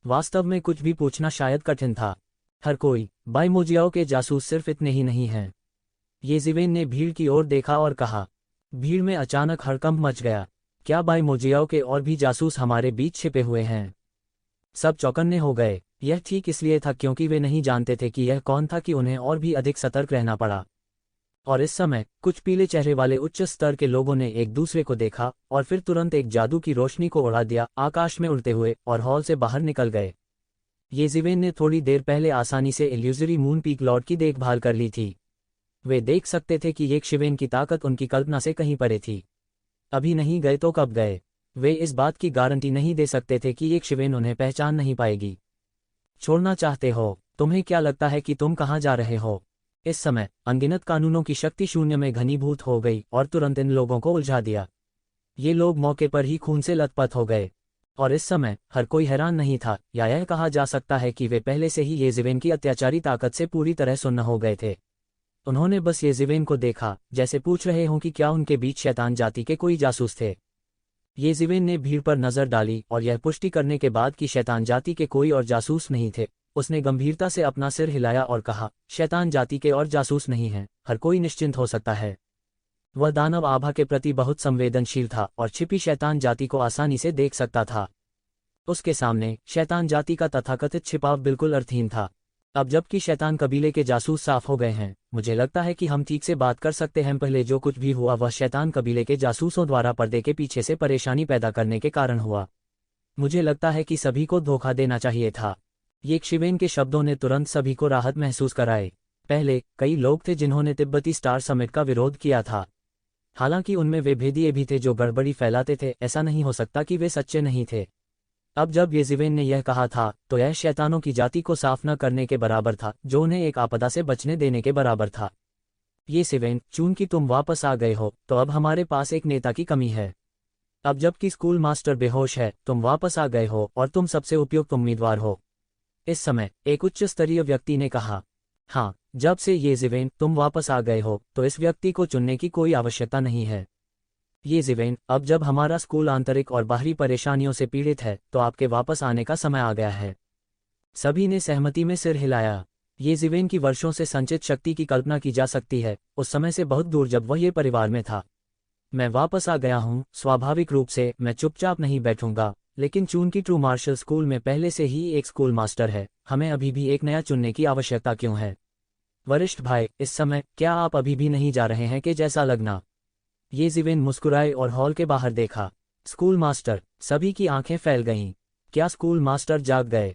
वास्तव में कुछ भी पूछना शायद कठिन था। हर कोई बाई मोजियाओ के जासूस सिर्फ इतने ही नहीं हैं। ये जिवेन ने भीड़ की ओर देखा और कहा। भीड़ में अचानक हड़कंप मच गया। क्या बाई मोजियाओ के और भी जासूस हमारे बीच छिपे हुए हैं? सब चौकन्ने हो गए। यह ठीक इसलिए था क्योंकि वे नहीं जानते थे कि यह कौन था कि उन्हें और भी अधिक सतर्क रहना पड़ा। और इस समय कुछ पीले चेहरे वाले उच्च स्तर के लोगों ने एक दूसरे को देखा और फिर तुरंत एक जादू की रोशनी को उड़ा दिया, आकाश में उड़ते हुए, और हॉल से बाहर निकल गए। ये जिवेन ने थोड़ी देर पहले आसानी से इल्यूजरी मून पीक लॉर्ड की देखभाल कर ली थी। वे देख सकते थे कि एक शिवेन की ताकत उनकी कल्पना से कहीं परे थी। अभी नहीं गए तो कब गए? वे इस बात की गारंटी नहीं दे सकते थे कि एक शिवेन उन्हें पहचान नहीं पाएगी। छोड़ना चाहते हो? तुम्हें क्या लगता है कि तुम कहाँ जा रहे हो? इस समय अनगिनत कानूनों की शक्ति शून्य में घनीभूत हो गई और तुरंत इन लोगों को उलझा दिया। ये लोग मौके पर ही खून से लथपथ हो गए। और इस समय हर कोई हैरान नहीं था, या यह कहा जा सकता है कि वे पहले से ही ये जिवेन की अत्याचारी ताकत से पूरी तरह सुन्न हो गए थे। उन्होंने बस ये जिवेन को देखा, जैसे पूछ रहे हों कि क्या उनके बीच शैतान जाति के कोई जासूस थे। ये जिवेन ने भीड़ पर नजर डाली और यह पुष्टि करने के बाद कि शैतान जाति के कोई और जासूस नहीं थे, उसने गंभीरता से अपना सिर हिलाया और कहा, शैतान जाति के और जासूस नहीं हैं, हर कोई निश्चिंत हो सकता है। वह दानव आभा के प्रति बहुत संवेदनशील था और छिपी शैतान जाति को आसानी से देख सकता था। उसके सामने शैतान जाति का तथाकथित छिपाव बिल्कुल अर्थहीन था। अब जबकि शैतान कबीले के जासूस साफ हो गए हैं, मुझे लगता है कि हम ठीक से बात कर सकते हैं। पहले जो कुछ भी हुआ वह शैतान कबीले के जासूसों द्वारा पर्दे के पीछे से परेशानी पैदा करने के कारण हुआ। मुझे लगता है कि सभी को धोखा देना चाहिए था। ये शिवेन के शब्दों ने तुरंत सभी को राहत महसूस कराई। पहले कई लोग थे जिन्होंने तिब्बती स्टार समिट का विरोध किया था। हालांकि उनमें वे भेदिए भी थे जो गड़बड़ी फैलाते थे। ऐसा नहीं हो सकता कि वे सच्चे नहीं थे। अब जब ये जिवेन ने यह कहा था तो यह शैतानों की जाति को साफ न करने के बराबर था, जो उन्हें एक आपदा से बचने देने के बराबर था। ये जिवेन, चूंकि तुम वापस आ गए हो तो अब हमारे पास एक नेता की कमी है। अब जबकि स्कूल मास्टर बेहोश है, तुम वापस आ गए हो और तुम सबसे उपयुक्त उम्मीदवार हो। इस समय एक उच्च स्तरीय व्यक्ति ने कहा। हाँ, जब से ये जिवेन तुम वापस आ गए हो तो इस व्यक्ति को चुनने की कोई आवश्यकता नहीं है। ये जिवेन, अब जब हमारा स्कूल आंतरिक और बाहरी परेशानियों से पीड़ित है तो आपके वापस आने का समय आ गया है। सभी ने सहमति में सिर हिलाया। ये जिवेन की वर्षों से संचित शक्ति की कल्पना की जा सकती है, उस समय से बहुत दूर जब वह ये परिवार में था। मैं वापस आ गया हूँ। स्वाभाविक रूप से मैं चुपचाप नहीं बैठूंगा, लेकिन चूंकि ट्रू मार्शल स्कूल में पहले से ही एक स्कूल मास्टर है, हमें अभी भी एक नया चुनने की आवश्यकता क्यों है? वरिष्ठ भाई, इस समय क्या आप अभी भी नहीं जा रहे हैं कि जैसा लगना? ये जिवेन मुस्कुराए और हॉल के बाहर देखा। स्कूल मास्टर, सभी की आंखें फैल गईं। क्या स्कूल मास्टर जाग गए?